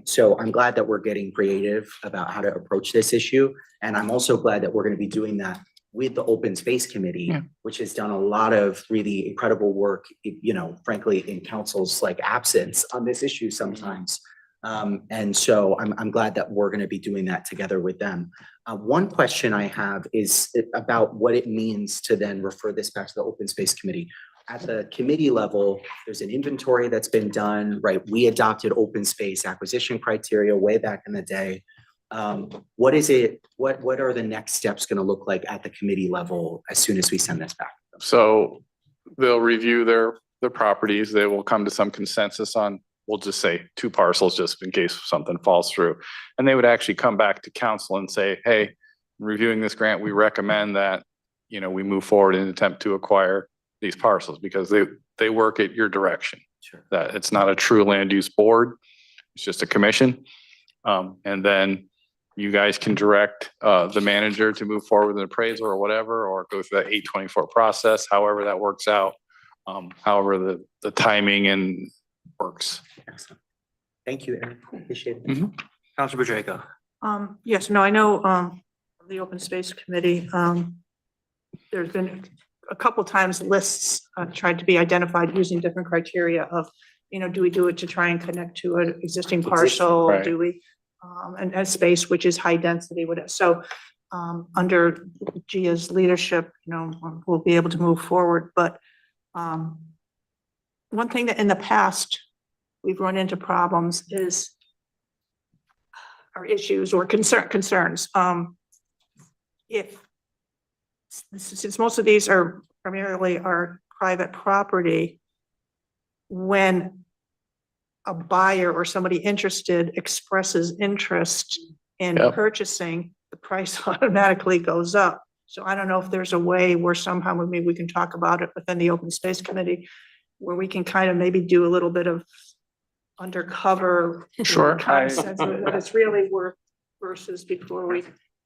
Speaker 2: So I'm glad that we're getting creative about how to approach this issue. And I'm also glad that we're going to be doing that with the Open Space Committee, which has done a lot of really incredible work, frankly, in council's absence on this issue sometimes. And so I'm glad that we're going to be doing that together with them. One question I have is about what it means to then refer this back to the Open Space Committee. At the committee level, there's an inventory that's been done, right? We adopted open space acquisition criteria way back in the day. What is it? What are the next steps going to look like at the committee level as soon as we send this back?
Speaker 7: So they'll review their properties. They will come to some consensus on, we'll just say 2 parcels, just in case something falls through. And they would actually come back to council and say, hey, reviewing this grant, we recommend that, we move forward and attempt to acquire these parcels, because they work at your direction.
Speaker 2: Sure.
Speaker 7: That it's not a true land use board. It's just a commission. And then you guys can direct the manager to move forward with an appraisal or whatever, or go through that 824 process, however that works out, however the timing and works.
Speaker 2: Excellent. Thank you, Eric. Appreciate it. Councilor Borrego.
Speaker 4: Yes, no, I know, the Open Space Committee, there's been a couple times lists tried to be identified using different criteria of, do we do it to try and connect to an existing parcel?
Speaker 7: Right.
Speaker 4: Do we, and space, which is high density, so under Gia's leadership, we'll be able to move forward. But one thing that in the past we've run into problems is our issues or concerns. Since most of these are primarily our private property, when a buyer or somebody interested expresses interest in purchasing, the price automatically goes up. So I don't know if there's a way where somehow maybe we can talk about it within the Open Space Committee, where we can kind of maybe do a little bit of undercover.
Speaker 7: Sure.
Speaker 4: Kind of sense of what it's really worth versus before we.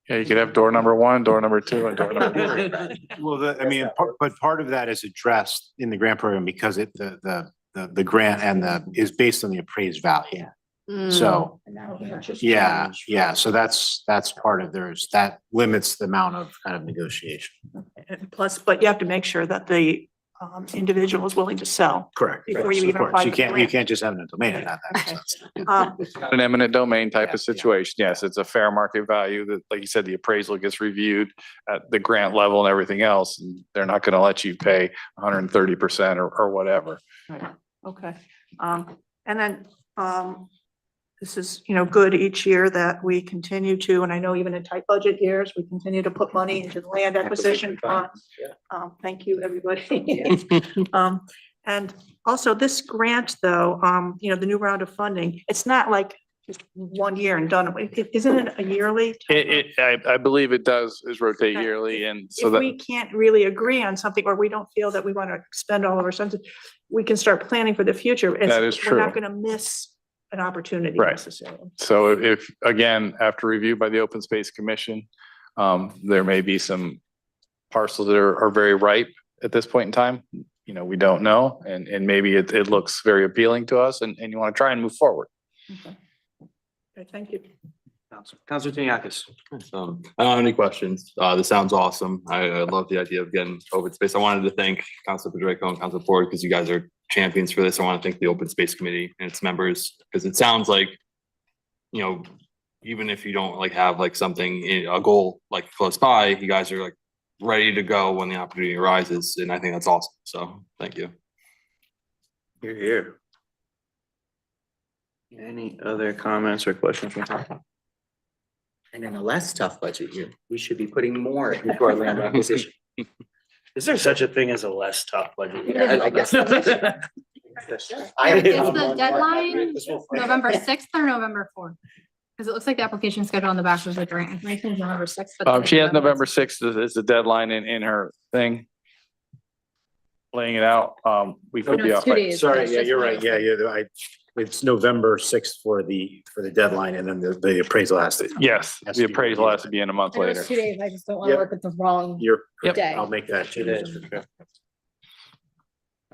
Speaker 7: Yeah, you could have door number 1, door number 2, and door number 3.
Speaker 6: Well, but part of that is addressed in the grant program because the grant and is based on the appraised value. So, yeah, so that's part of that limits the amount of kind of negotiation.
Speaker 4: And plus, but you have to make sure that the individual is willing to sell.
Speaker 6: Correct.
Speaker 4: Before you
Speaker 6: Of
Speaker 4: even
Speaker 6: course.
Speaker 4: apply
Speaker 6: You
Speaker 4: for the
Speaker 6: can't
Speaker 4: grant.
Speaker 6: just have an domain in that.
Speaker 4: Okay.
Speaker 7: It's not an eminent domain type of situation. Yes, it's a fair market value that, like you said, the appraisal gets reviewed at the grant level and everything else. And they're not going to let you pay 130% or whatever.
Speaker 4: Right. Okay. And then, this is, good each year that we continue to, and I know even in tight budget years, we continue to put money into the land acquisition fund. Thank you, everybody. And also this grant though, the new round of funding, it's not like just 1 year and done. Isn't it a yearly?
Speaker 7: I believe it is rotate yearly, and so
Speaker 4: If we can't really agree on something, or we don't feel that we want to spend all of our funds, we can start planning for the future.
Speaker 7: That is
Speaker 4: We're not
Speaker 7: true.
Speaker 4: going to miss an opportunity
Speaker 7: Right.
Speaker 4: necessarily.
Speaker 7: So if, again, after review by the Open Space Commission, there may be some parcels that are very ripe at this point in time. You know, we don't know, and maybe it looks very appealing to us, and you want to try and move forward.
Speaker 4: Okay, thank you.
Speaker 1: Councilor Tiniakis.
Speaker 19: I don't have any questions. This sounds awesome. I love the idea of getting open space. I wanted to thank Councilor Pedrico and Councilor Ford because you guys are champions for this. I want to thank the Open Space Committee and its members because it sounds like, you know, even if you don't like have like something, a goal like close by, you guys are like ready to go when the opportunity arises. And I think that's awesome. So thank you.
Speaker 1: You're here. Any other comments or questions from council?
Speaker 2: And in a less tough budget year, we should be putting more into our land acquisition.
Speaker 1: Is there such a thing as a less tough budget?
Speaker 2: I guess.
Speaker 3: Is the deadline November 6th or November 4th? Because it looks like the application schedule on the back was the grant information is November 6th. but
Speaker 7: She has November 6th is the deadline in her thing. Laying it out, we could
Speaker 3: No,
Speaker 7: be
Speaker 3: it's
Speaker 7: off.
Speaker 3: 2
Speaker 7: by-
Speaker 3: days.
Speaker 6: Sorry,
Speaker 3: That's
Speaker 6: yeah,
Speaker 3: just
Speaker 6: you're
Speaker 3: what
Speaker 6: right.
Speaker 3: I
Speaker 6: Yeah,
Speaker 3: said.
Speaker 6: yeah, it's November 6th for the deadline, and then the appraisal has to.
Speaker 7: Yes,
Speaker 6: has
Speaker 7: the
Speaker 6: to be
Speaker 7: appraisal
Speaker 6: reviewed.
Speaker 7: has to be in a month
Speaker 3: I know
Speaker 7: later.
Speaker 3: it's 2 days. I just don't want to
Speaker 6: Yep.
Speaker 3: look at the wrong
Speaker 6: You're,
Speaker 3: day.
Speaker 6: I'll make that 2 days.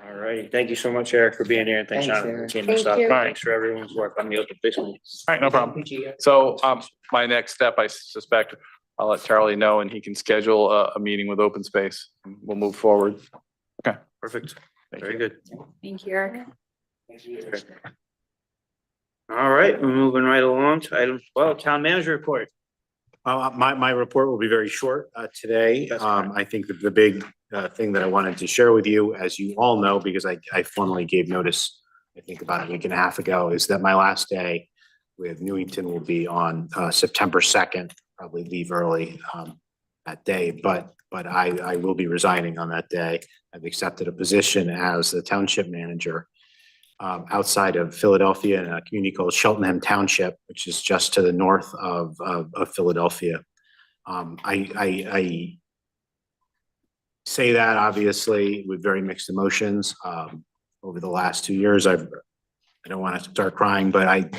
Speaker 1: All right, thank you so much, Eric, for being here, and thanks,
Speaker 2: Thanks,
Speaker 1: Sean, for
Speaker 2: Eric.
Speaker 1: teaming this
Speaker 3: Thank
Speaker 1: up.
Speaker 3: you.
Speaker 1: Thanks for everyone's work on the open space.
Speaker 7: All right, no problem. So, my next step, I suspect, I'll let Charlie know and he can schedule a meeting with Open Space. We'll move forward. Okay.
Speaker 1: Perfect. Very good.
Speaker 8: Thank you, Eric.
Speaker 1: All right, we're moving right along to item 12, town manager report.
Speaker 6: My report will be very short today.
Speaker 1: That's fine.
Speaker 6: I think that the big thing that I wanted to share with you, as you all know, because I formally gave notice, I think about a week and a half ago, is that my last day with Newington will be on September 2nd, probably leave early that day, but I will be resigning on that day. I've accepted a position as the township manager outside of Philadelphia in a community called Cheltenham Township, which is just to the north of Philadelphia. I say that obviously with very mixed emotions. Over the last 2 years, I don't want to start crying, but I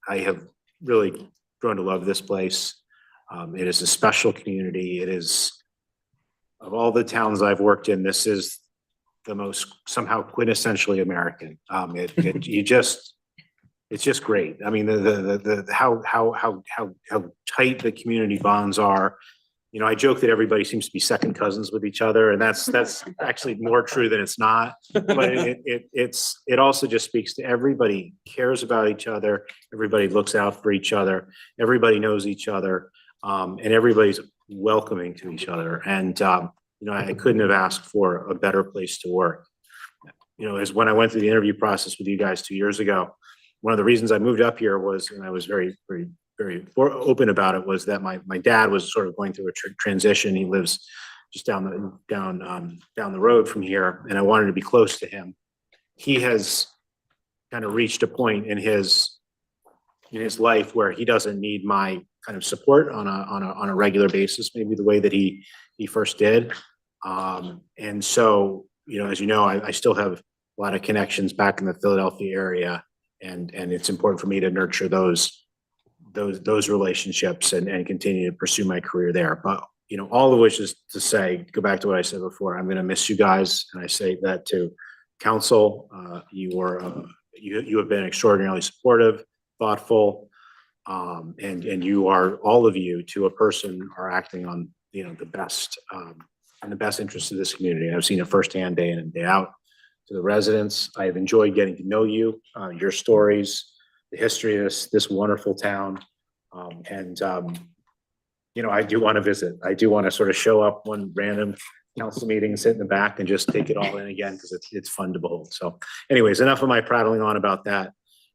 Speaker 6: have really grown to love this place. It is a special community. It is, of all the towns I've worked in, this is the most somehow quintessentially American. It's just great. I mean, how tight the community bonds are. You know, I joke that everybody seems to be second cousins with each other, and that's actually more true than it's not. But it also just speaks to everybody cares about each other. Everybody looks out for each other. Everybody knows each other, and everybody's welcoming to each other. And you know, I couldn't have asked for a better place to work. You know, as when I went through the interview process with you guys 2 years ago, one of the reasons I moved up here was, and I was very open about it, was that my dad was sort of going through a transition. He lives just down the road from here, and I wanted to be close to him. He has kind of reached a point in his life where he doesn't need my kind of support on a regular basis, maybe the way that he first did. And so, you know, as you know, I still have a lot of connections back in the Philadelphia area, and it's important for me to nurture those relationships and continue to pursue my career there. But, you know, all of which is to say, go back to what I said before, I'm going to miss you guys. And I say that to council. You have been extraordinarily supportive, thoughtful, and you are, all of you to a person, are acting on, you know, the best in the best interest of this community. And I've seen it firsthand, day in and day out. To the residents, I have enjoyed getting to know you, your stories, the history of this wonderful town. You know, I do want to visit. I do want to sort of show up one random council meeting, sit in the back and just take it all in again, because it's fun to behold. So anyways, enough of my prattling on about that.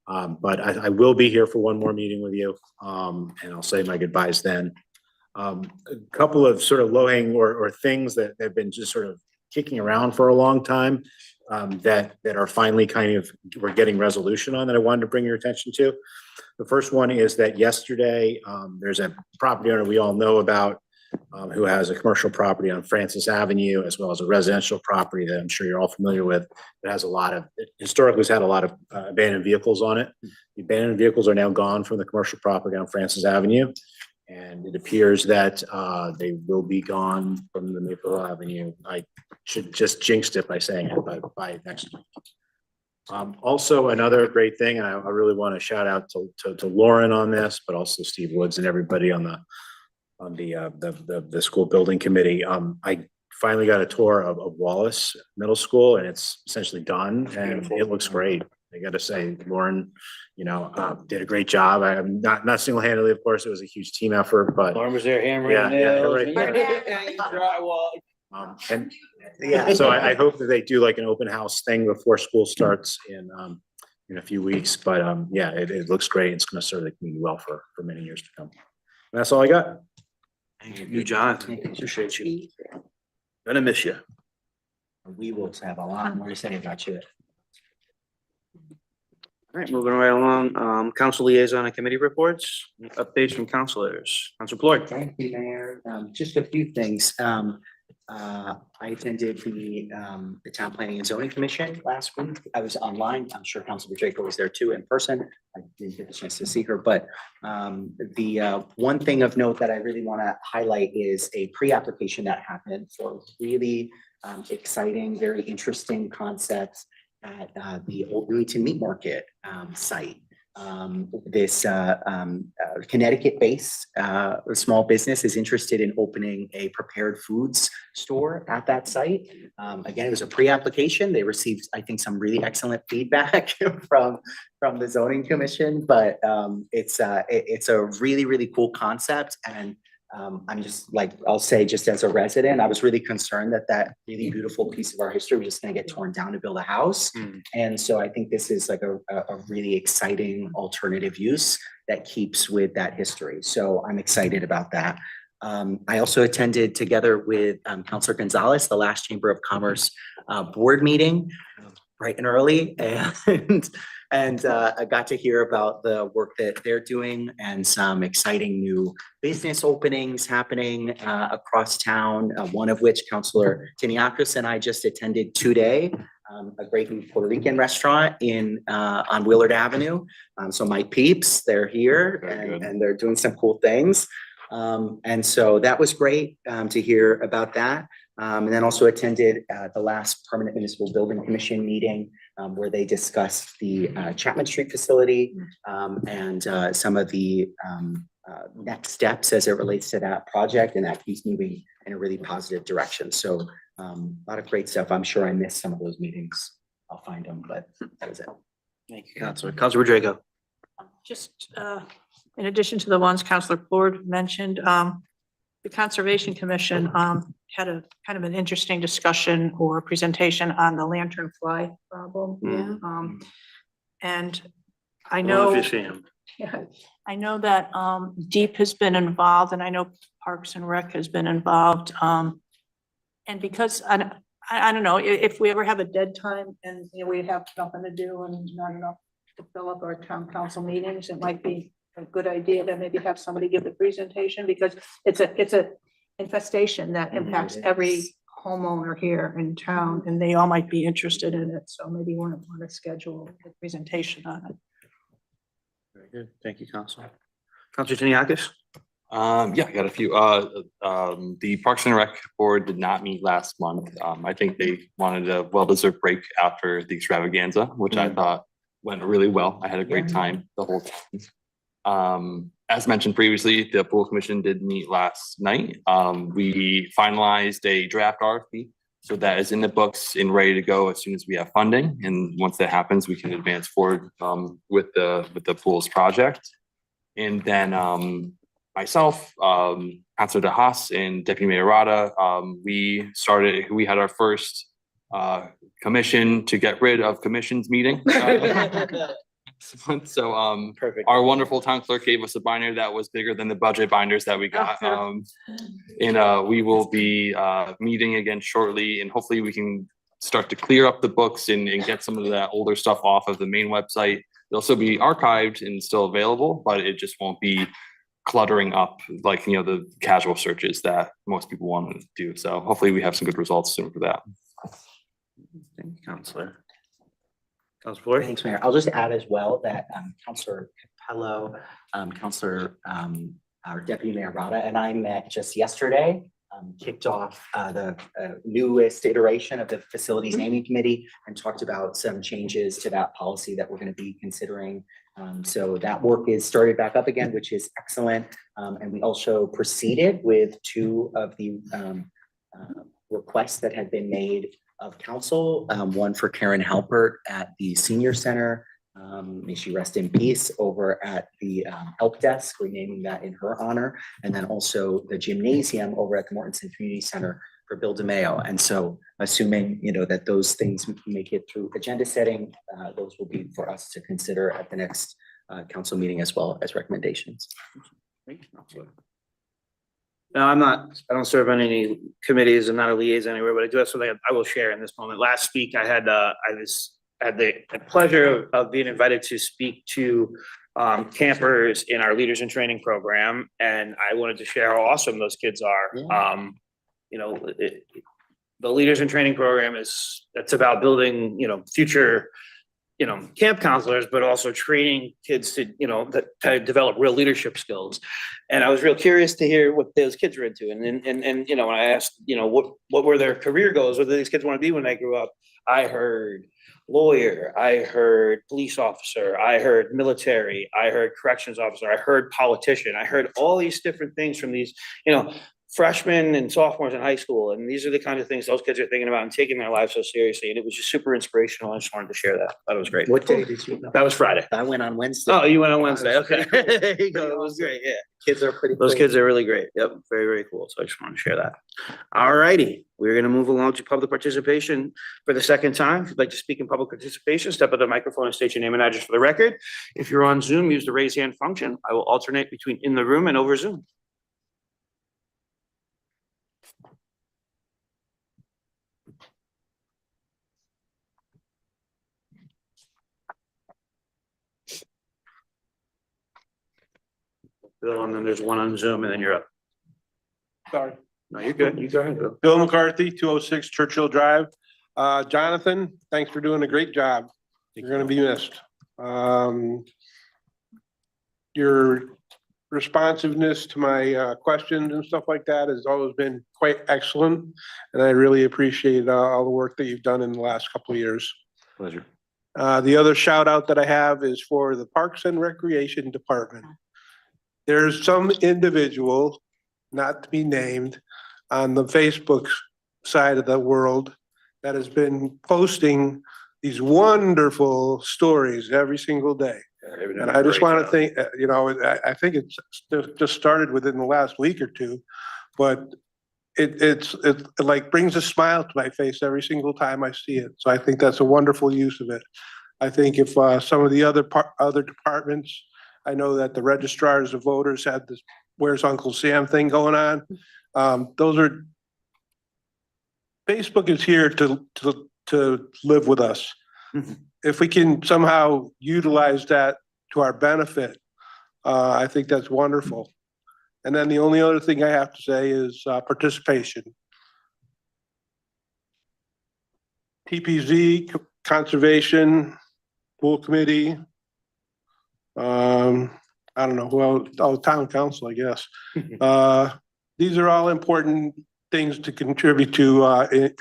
Speaker 6: But I will be here for one more meeting with you, and I'll say my goodbyes then. A couple of sort of low-hanging or things that have been just sort of kicking around for a long time, that are finally kind of, we're getting resolution on, that I wanted to bring your attention to. The first one is that yesterday, there's a property owner we all know about who has a commercial property on Francis Avenue, as well as a residential property that I'm sure you're all familiar with. It has a lot of, historically has had a lot of abandoned vehicles on it. The abandoned vehicles are now gone from the commercial property on Francis Avenue. And it appears that they will be gone from the Maple Avenue. I should just jinxed it by saying it by next week. Also, another great thing, and I really want to shout out to Lauren on this, but also Steve Woods and everybody on the school building committee. I finally got a tour of Wallace Middle School, and it's essentially done, and it looks great. I got to say, Lauren, did a great job. I'm not single-handedly, of course, it was a huge team effort, but
Speaker 1: Lauren was there hammering
Speaker 6: Yeah,
Speaker 1: nails.
Speaker 6: and yeah, so I hope that they do like an open house thing before school starts in a few weeks. But yeah, it looks great. It's going to serve the community well for many years to come. And that's all I got.
Speaker 1: Thank you, Jonathan. Appreciate you. Gonna miss you.
Speaker 2: We will have a lot more to say about you.
Speaker 1: All right, moving right along, council liaison and committee reports, updates from councilors. Council Floyd.
Speaker 2: Thank you, Mayor. Just a few things. I attended the Town Planning and Zoning Commission last week. I was online. I'm sure Councilor Draco was there too in person. I didn't get the chance to see her, but the one thing of note that I really want to highlight is a pre-application that happened for really exciting, very interesting concepts at the Old Newington Meat Market site. This Connecticut-based small business is interested in opening a prepared foods store at that site. Again, it was a pre-application. They received, I think, some really excellent feedback from the zoning commission, but it's a really, really cool concept. And I'm just like, I'll say just as a resident, I was really concerned that really beautiful piece of our history was just gonna get torn down to build a house. And so I think this is like a really exciting alternative use that keeps with that history. So I'm excited about that. I also attended together with Councilor Gonzalez, the last Chamber of Commerce board meeting, bright and early, and I got to hear about the work that they're doing and some exciting new business openings happening across town. One of which Councilor Tiniakis and I just attended today, a great new Puerto Rican restaurant on Willard Avenue. So my peeps, they're here and they're doing some cool things. And so that was great to hear about that. And then also attended the last Permanent Municipal Building Commission meeting where they discussed the Chapman Street facility and some of the next steps as it relates to that project, and that keeps moving in a really positive direction. So a lot of great stuff. I'm sure I missed some of those meetings. I'll find them, but that was it.
Speaker 1: Thank you, Councilor. Councilor Draco.
Speaker 4: Just in addition to the ones Councilor Ford mentioned, the Conservation Commission had a kind of an interesting discussion or presentation on the lanternfly problem. And I know, I know that Deep has been involved, and I know Parks and Rec has been involved. And because I don't know, if we ever have a dead time and we have nothing to do and not enough to fill up our town council meetings, it might be a good idea to maybe have somebody give the presentation, because it's a infestation that impacts every homeowner here in town, and they all might be interested in it. So maybe you want to schedule a presentation on it.
Speaker 1: Very good. Thank you, Councilor. Councilor Tiniakis.
Speaker 19: Yeah, I got a few. The Parks and Rec Board did not meet last month. I think they wanted a well-deserved break after the extravaganza, which I thought went really well. I had a great time the whole time. As mentioned previously, the pool commission did meet last night. We finalized a draft RFP, so that is in the books and ready to go as soon as we have funding. And once that happens, we can advance forward with the pools project. And then myself, Councilor DeHaas and Deputy Mayor Rada, we had our first commission to get rid of commissions meeting. So our wonderful town clerk gave us a binder that was bigger than the budget binders that we got. And we will be meeting again shortly, and hopefully we can start to clear up the books and get some of that older stuff off of the main website. they'll still be archived and still available, but it just won't be cluttering up like, the casual searches that most people want to do. So hopefully we have some good results soon for that.
Speaker 1: Thank you, Counselor. Counselor Floyd?
Speaker 2: Thanks, Mayor. I'll just add as well that Counselor Capello, Counselor, our Deputy Mayor Rada and I met just yesterday, kicked off the newest iteration of the Facilities Naming Committee and talked about some changes to that policy that we're going to be considering. So that work is started back up again, which is excellent. And we also proceeded with 2 of the requests that had been made of council, one for Karen Halpert at the Senior Center. May she rest in peace, over at the help desk, renaming that in her honor. And then also the gymnasium over at the Mortensen Community Center for Bill DeMayo. And so assuming, that those things make it through agenda setting, those will be for us to consider at the next council meeting as well as recommendations.
Speaker 1: No, I don't serve on any committees. I'm not a liaison anywhere, but I do have something I will share in this moment. Last week, I had the pleasure of being invited to speak to campers in our Leaders in Training program. And I wanted to share how awesome those kids are. The Leaders in Training program it's about building, future, camp counselors, but also training kids to, to develop real leadership skills. And I was real curious to hear what those kids are into. And when I asked, what were their career goals? What do these kids want to be when they grew up? I heard lawyer, I heard police officer, I heard military, I heard corrections officer, I heard politician, I heard all these different things from these, freshmen and sophomores in high school. And these are the kind of things those kids are thinking about and taking their lives so seriously. And it was just super inspirational. I just wanted to share that. That was great.
Speaker 2: What day did you know?
Speaker 1: That was Friday.
Speaker 2: I went on Wednesday.
Speaker 1: Oh, you went on Wednesday. Okay. There you go. It was great. Yeah.
Speaker 2: Kids are pretty.
Speaker 1: Those kids are really great. Yep. Very, very cool. So I just want to share that. All righty. We're going to move along to public participation for the second time. If you'd like to speak in public participation, step up to the microphone and state your name and address for the record. If you're on Zoom, use the raise hand function. I will alternate between in the room and over Zoom. Bill, and then there's one on Zoom, and then you're up.
Speaker 16: Sorry.
Speaker 1: No, you're good. You go ahead, Bill.
Speaker 16: Bill McCarthy, 206 Churchill Drive. Jonathan, thanks for doing a great job. You're gonna be missed. Your responsiveness to my questions and stuff like that has always been quite excellent. And I really appreciate all the work that you've done in the last couple of years.
Speaker 1: Pleasure.
Speaker 16: The other shout out that I have is for the Parks and Recreation Department. There's some individual, not to be named, on the Facebook side of the world that has been posting these wonderful stories every single day. And I just want to think, I think it's just started within the last week or two, but it like brings a smile to my face every single time I see it. So I think that's a wonderful use of it. I think if some of the other departments, I know that the registrars of voters had this "Where's Uncle Sam" thing going on. Facebook is here to live with us. If we can somehow utilize that to our benefit, I think that's wonderful. And then the only other thing I have to say is participation. TPZ, conservation, pool committee. I don't know who else, town council, I guess. These are all important things to contribute to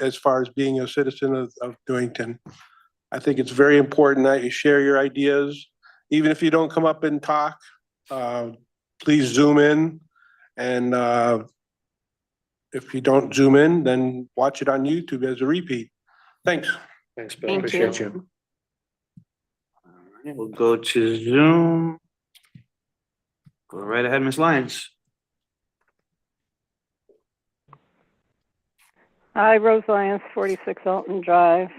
Speaker 16: as far as being a citizen of Newington. I think it's very important that you share your ideas. Even if you don't come up and talk, please Zoom in. And if you don't Zoom in, then watch it on YouTube as a repeat. Thanks.
Speaker 1: Thanks, Bill. Appreciate you. All right, we'll go to Zoom. Go right ahead, Ms. Lyons.
Speaker 9: Hi, Rose Lyons, 46 Elton Drive.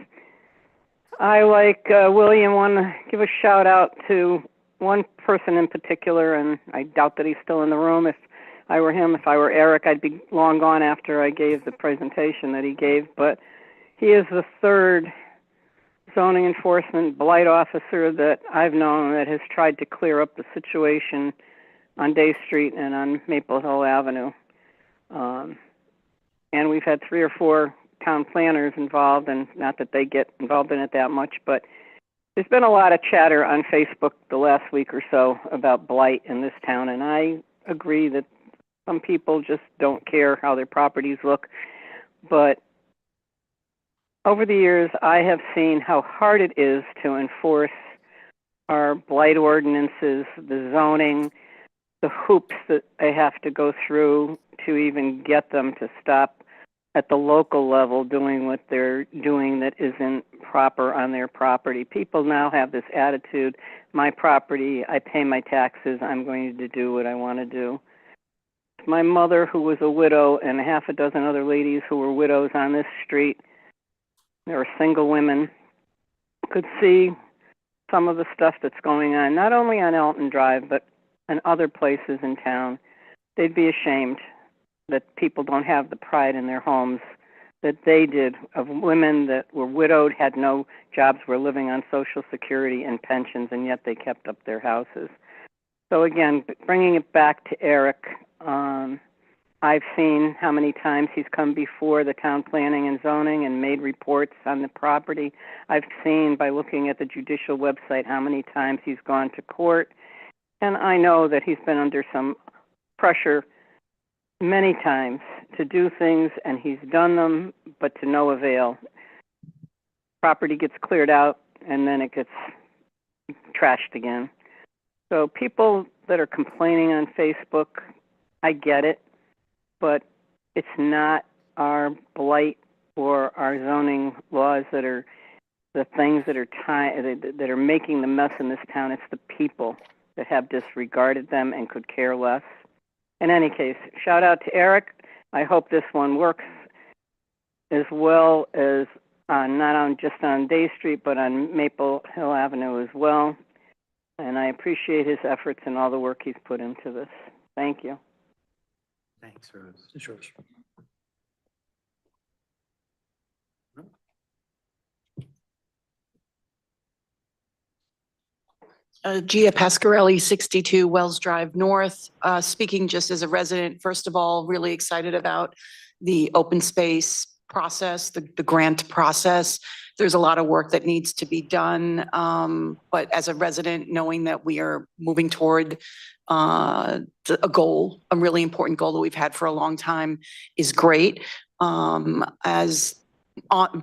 Speaker 9: I, like William, want to give a shout out to one person in particular, and I doubt that he's still in the room. If I were him, if I were Eric, I'd be long gone after I gave the presentation that he gave. But he is the third zoning enforcement blight officer that I've known that has tried to clear up the situation on Day Street and on Maple Hill Avenue. And we've had 3 or 4 town planners involved, and not that they get involved in it that much, but there's been a lot of chatter on Facebook the last week or so about blight in this town, and I agree that some people just don't care how their properties look. But over the years, I have seen how hard it is to enforce our blight ordinances, the zoning, the hoops that they have to go through to even get them to stop at the local level doing what they're doing that isn't proper on their property. People now have this attitude, my property, I pay my taxes, I'm going to do what I want to do. My mother, who was a widow, and 6 other ladies who were widows on this street, there were single women, could see some of the stuff that's going on, not only on Elton Drive, but in other places in town. They'd be ashamed that people don't have the pride in their homes that they did, of women that were widowed, had no jobs, were living on Social Security and pensions, and yet they kept up their houses. So again, bringing it back to Eric, I've seen how many times he's come before the town planning and zoning and made reports on the property. I've seen by looking at the judicial website how many times he's gone to court. And I know that he's been under some pressure many times to do things, and he's done them, but to no avail. Property gets cleared out, and then it gets trashed again. So people that are complaining on Facebook, I get it, but it's not our blight or our zoning laws that are the things that are making the mess in this town. It's the people that have disregarded them and could care less. In any case, shout out to Eric. I hope this one works as well as not on just on Day Street, but on Maple Hill Avenue as well. And I appreciate his efforts and all the work he's put into this. Thank you.
Speaker 2: Thanks, Rose.
Speaker 1: George.
Speaker 18: Gia Pasquarelli, 62 Wells Drive North. Speaking just as a resident, first of all, really excited about the open space process, the grant process. There's a lot of work that needs to be done. But as a resident, knowing that we are moving toward a goal, a really important goal that we've had for a long time, is great. As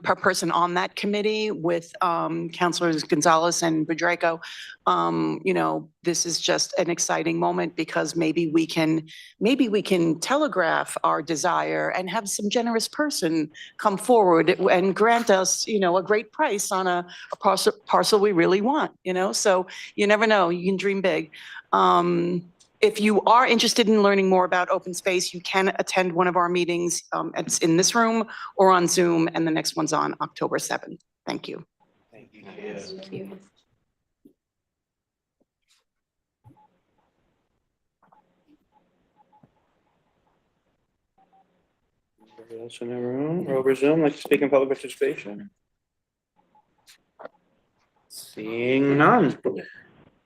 Speaker 18: per person on that committee with Councilors Gonzalez and Bedrejko, this is just an exciting moment because maybe we can telegraph our desire and have some generous person come forward and grant us, a great price on a parcel we really want, so you never know, you can dream big. If you are interested in learning more about open space, you can attend one of our meetings. It's in this room or on Zoom, and the next one's on October 7th. Thank you.
Speaker 1: Thank you.
Speaker 8: Thank you.
Speaker 1: Anybody else in the room or over Zoom like to speak in public participation? Seeing none.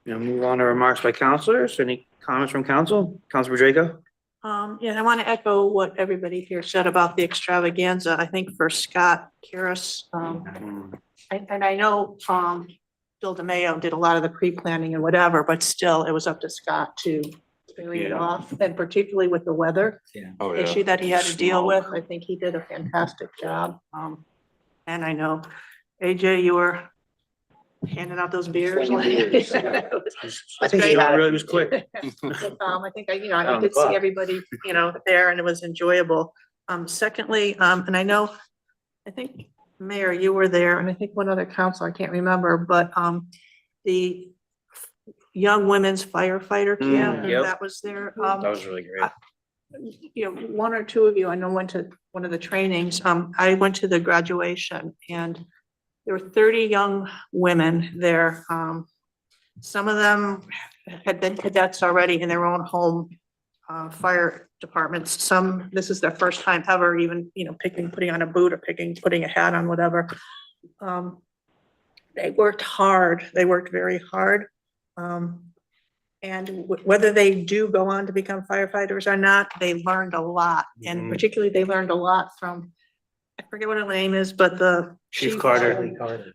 Speaker 1: Now move on to remarks by councilors. Any comments from council? Councilor Bedrejko?
Speaker 4: Yeah, I want to echo what everybody here said about the extravaganza. I think for Scott Karas, and I know Bill DeMayo did a lot of the pre-planning and whatever, but still it was up to Scott to read it off, and particularly with the weather issue that he had to deal with. I think he did a fantastic job. And I know, AJ, you were handing out those beers.
Speaker 1: I think he really was quick.
Speaker 4: I think, I did see everybody, there, and it was enjoyable. Secondly, and I think Mayor, you were there, and I think one other council, I can't remember, but the young women's firefighter camp,
Speaker 1: yep.
Speaker 4: that was there.
Speaker 1: That was really great.
Speaker 4: One or two of you, I know, went to one of the trainings. I went to the graduation, and there were 30 young women there. Some of them had been cadets already in their own home fire departments. Some, this is their first time ever even, putting on a boot or putting a hat on, whatever. they worked hard. They worked very hard. And whether they do go on to become firefighters or not, they learned a lot. And
Speaker 1: Mhm.
Speaker 4: particularly they learned a lot from, I forget what her name is, but the
Speaker 1: Chief Carter.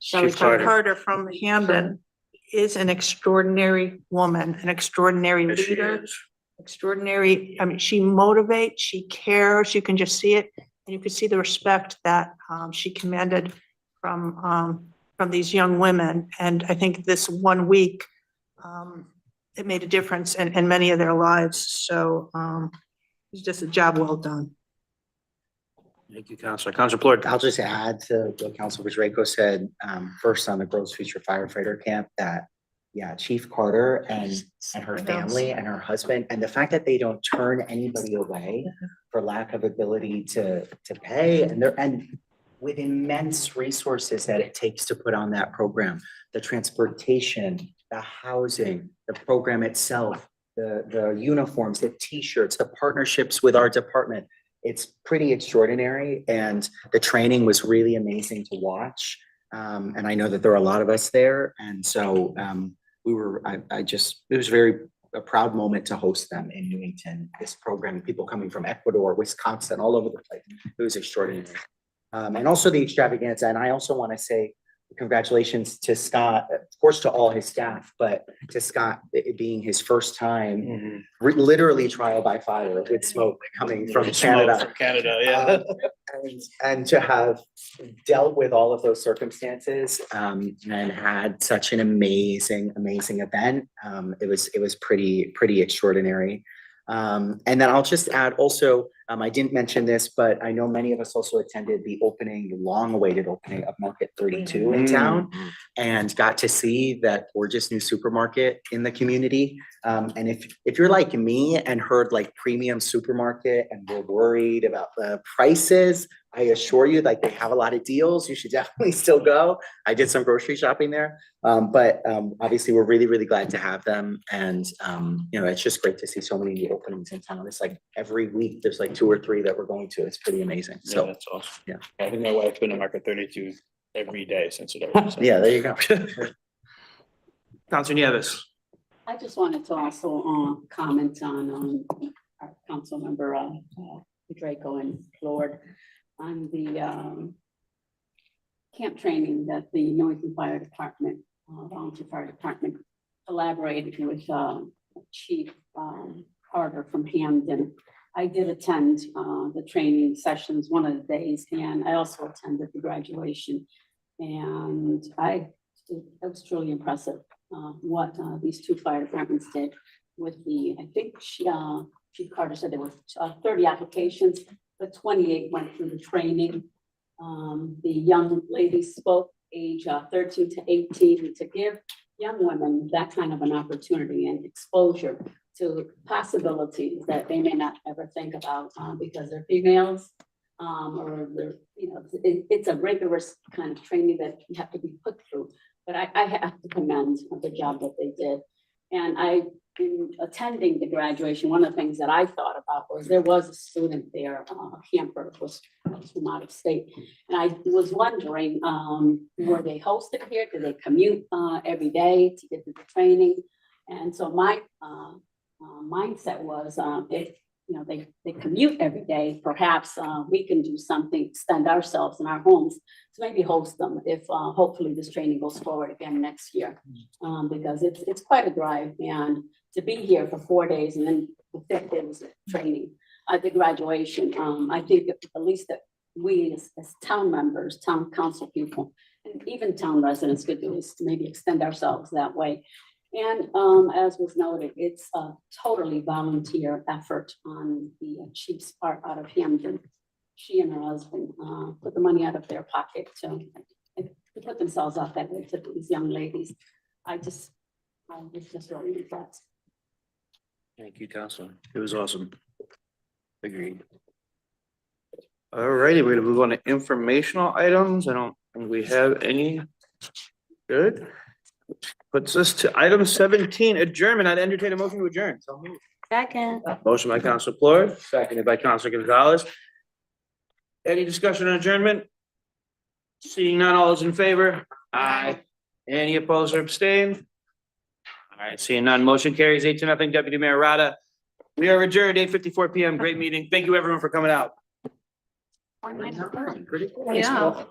Speaker 1: Chief Carter.
Speaker 4: Carter from Hamden is an extraordinary woman, an extraordinary
Speaker 1: Yes, she
Speaker 4: leader,
Speaker 1: is.
Speaker 4: extraordinary. I mean, she motivates, she cares, you can just see it. And you can see the respect that she commanded from these young women. And I think this 1 week, it made a difference in many of their lives. So it's just a job well done.
Speaker 1: Thank you, Counselor. Counselor Plord.
Speaker 2: I'll just add to what Councilor Draco said, first on the Gross Future Firefighter Camp, that, yeah, Chief Carter and her family and her husband, and the fact that they don't turn anybody away for lack of ability to pay, and with immense resources that it takes to put on that program, the transportation, the housing, the program itself, the uniforms, the T-shirts, the partnerships with our department. It's pretty extraordinary, and the training was really amazing to watch. And I know that there are a lot of us there, and so it was a proud moment to host them in Newington. This program, people coming from Ecuador, Wisconsin, all over the place. It was extraordinary. And also the extravaganza. And I also want to say congratulations to Scott, of course, to all his staff, but to Scott, it being his first time, literally trial by fire with smoke coming from Canada.
Speaker 1: From Canada, yeah.
Speaker 2: And to have dealt with all of those circumstances and had such an amazing event. It was pretty extraordinary. And then I'll just add also, I didn't mention this, but I know many of us also attended the long-awaited opening of Market 32 in town, and got to see that gorgeous new supermarket in the community. And if you're like me and heard like premium supermarket and were worried about the prices, I assure you, like, they have a lot of deals. You should definitely still go. I did some grocery shopping there. But obviously we're really, really glad to have them. And it's just great to see so many new openings in town. It's like every week there's like 2 or 3 that we're going to. It's pretty amazing.
Speaker 1: Yeah,
Speaker 2: So
Speaker 1: that's awesome.
Speaker 2: yeah.
Speaker 1: I think my wife's been to Market 32 every day since it opened. so.
Speaker 2: Yeah, there you go.
Speaker 1: Counselor Nieves.
Speaker 5: I just wanted to also comment on our council member Draco and Lord on the camp training that the Newington Fire Department, Volunteer Fire Department, collaborated with Chief Carter from Hamden. I did attend the training sessions one of the days, and I also attended the graduation. And it was truly impressive what these 2 fire departments did with I think Chief Carter said there were 30 applications, but 28 went through the training. The young ladies spoke age 13 to 18 to give young women that kind of an opportunity and exposure to possibilities that they may not ever think about because they're females or they're, it's a rigorous kind of training that you have to be put through. But I have to commend the job that they did. And in attending the graduation, one of the things that I thought about was there was a student there, a camper, was from out of state. And I was wondering, were they hosted here? Did they commute every day to get to the training? And so my mindset was, if they commute every day, perhaps we can do something, extend ourselves in our homes to maybe host them if hopefully this training goes forward again next year. Because it's quite a drive, and to be here for 4 days and then the 5th day was training, the graduation, I think at the least that we as town members, town council people, and even town residents could do is to maybe extend ourselves that way. And as was noted, it's a totally volunteer effort on the chief's part out of Hamden. She and her husband put the money out of their pocket to put themselves out that way to these young ladies. I was just really impressed.
Speaker 1: Thank you, Counselor. It was awesome. Agreed. All righty, we're gonna move on to informational items. I don't think we have any. Good. Puts us to item 17, adjournment. I'd entertain a motion to adjourn. So moved.
Speaker 5: Second.
Speaker 1: Motion by Counselor Plord, seconded by Counselor Gonzalez. Any discussion on adjournment? Seeing none, all is in favor? Aye. Any opposed or abstained? All right, seeing none, motion carries 8-0. Deputy Mayor Rada. We are adjourned 8:54 PM. Great meeting. Thank you everyone for coming out.
Speaker 3: Yeah.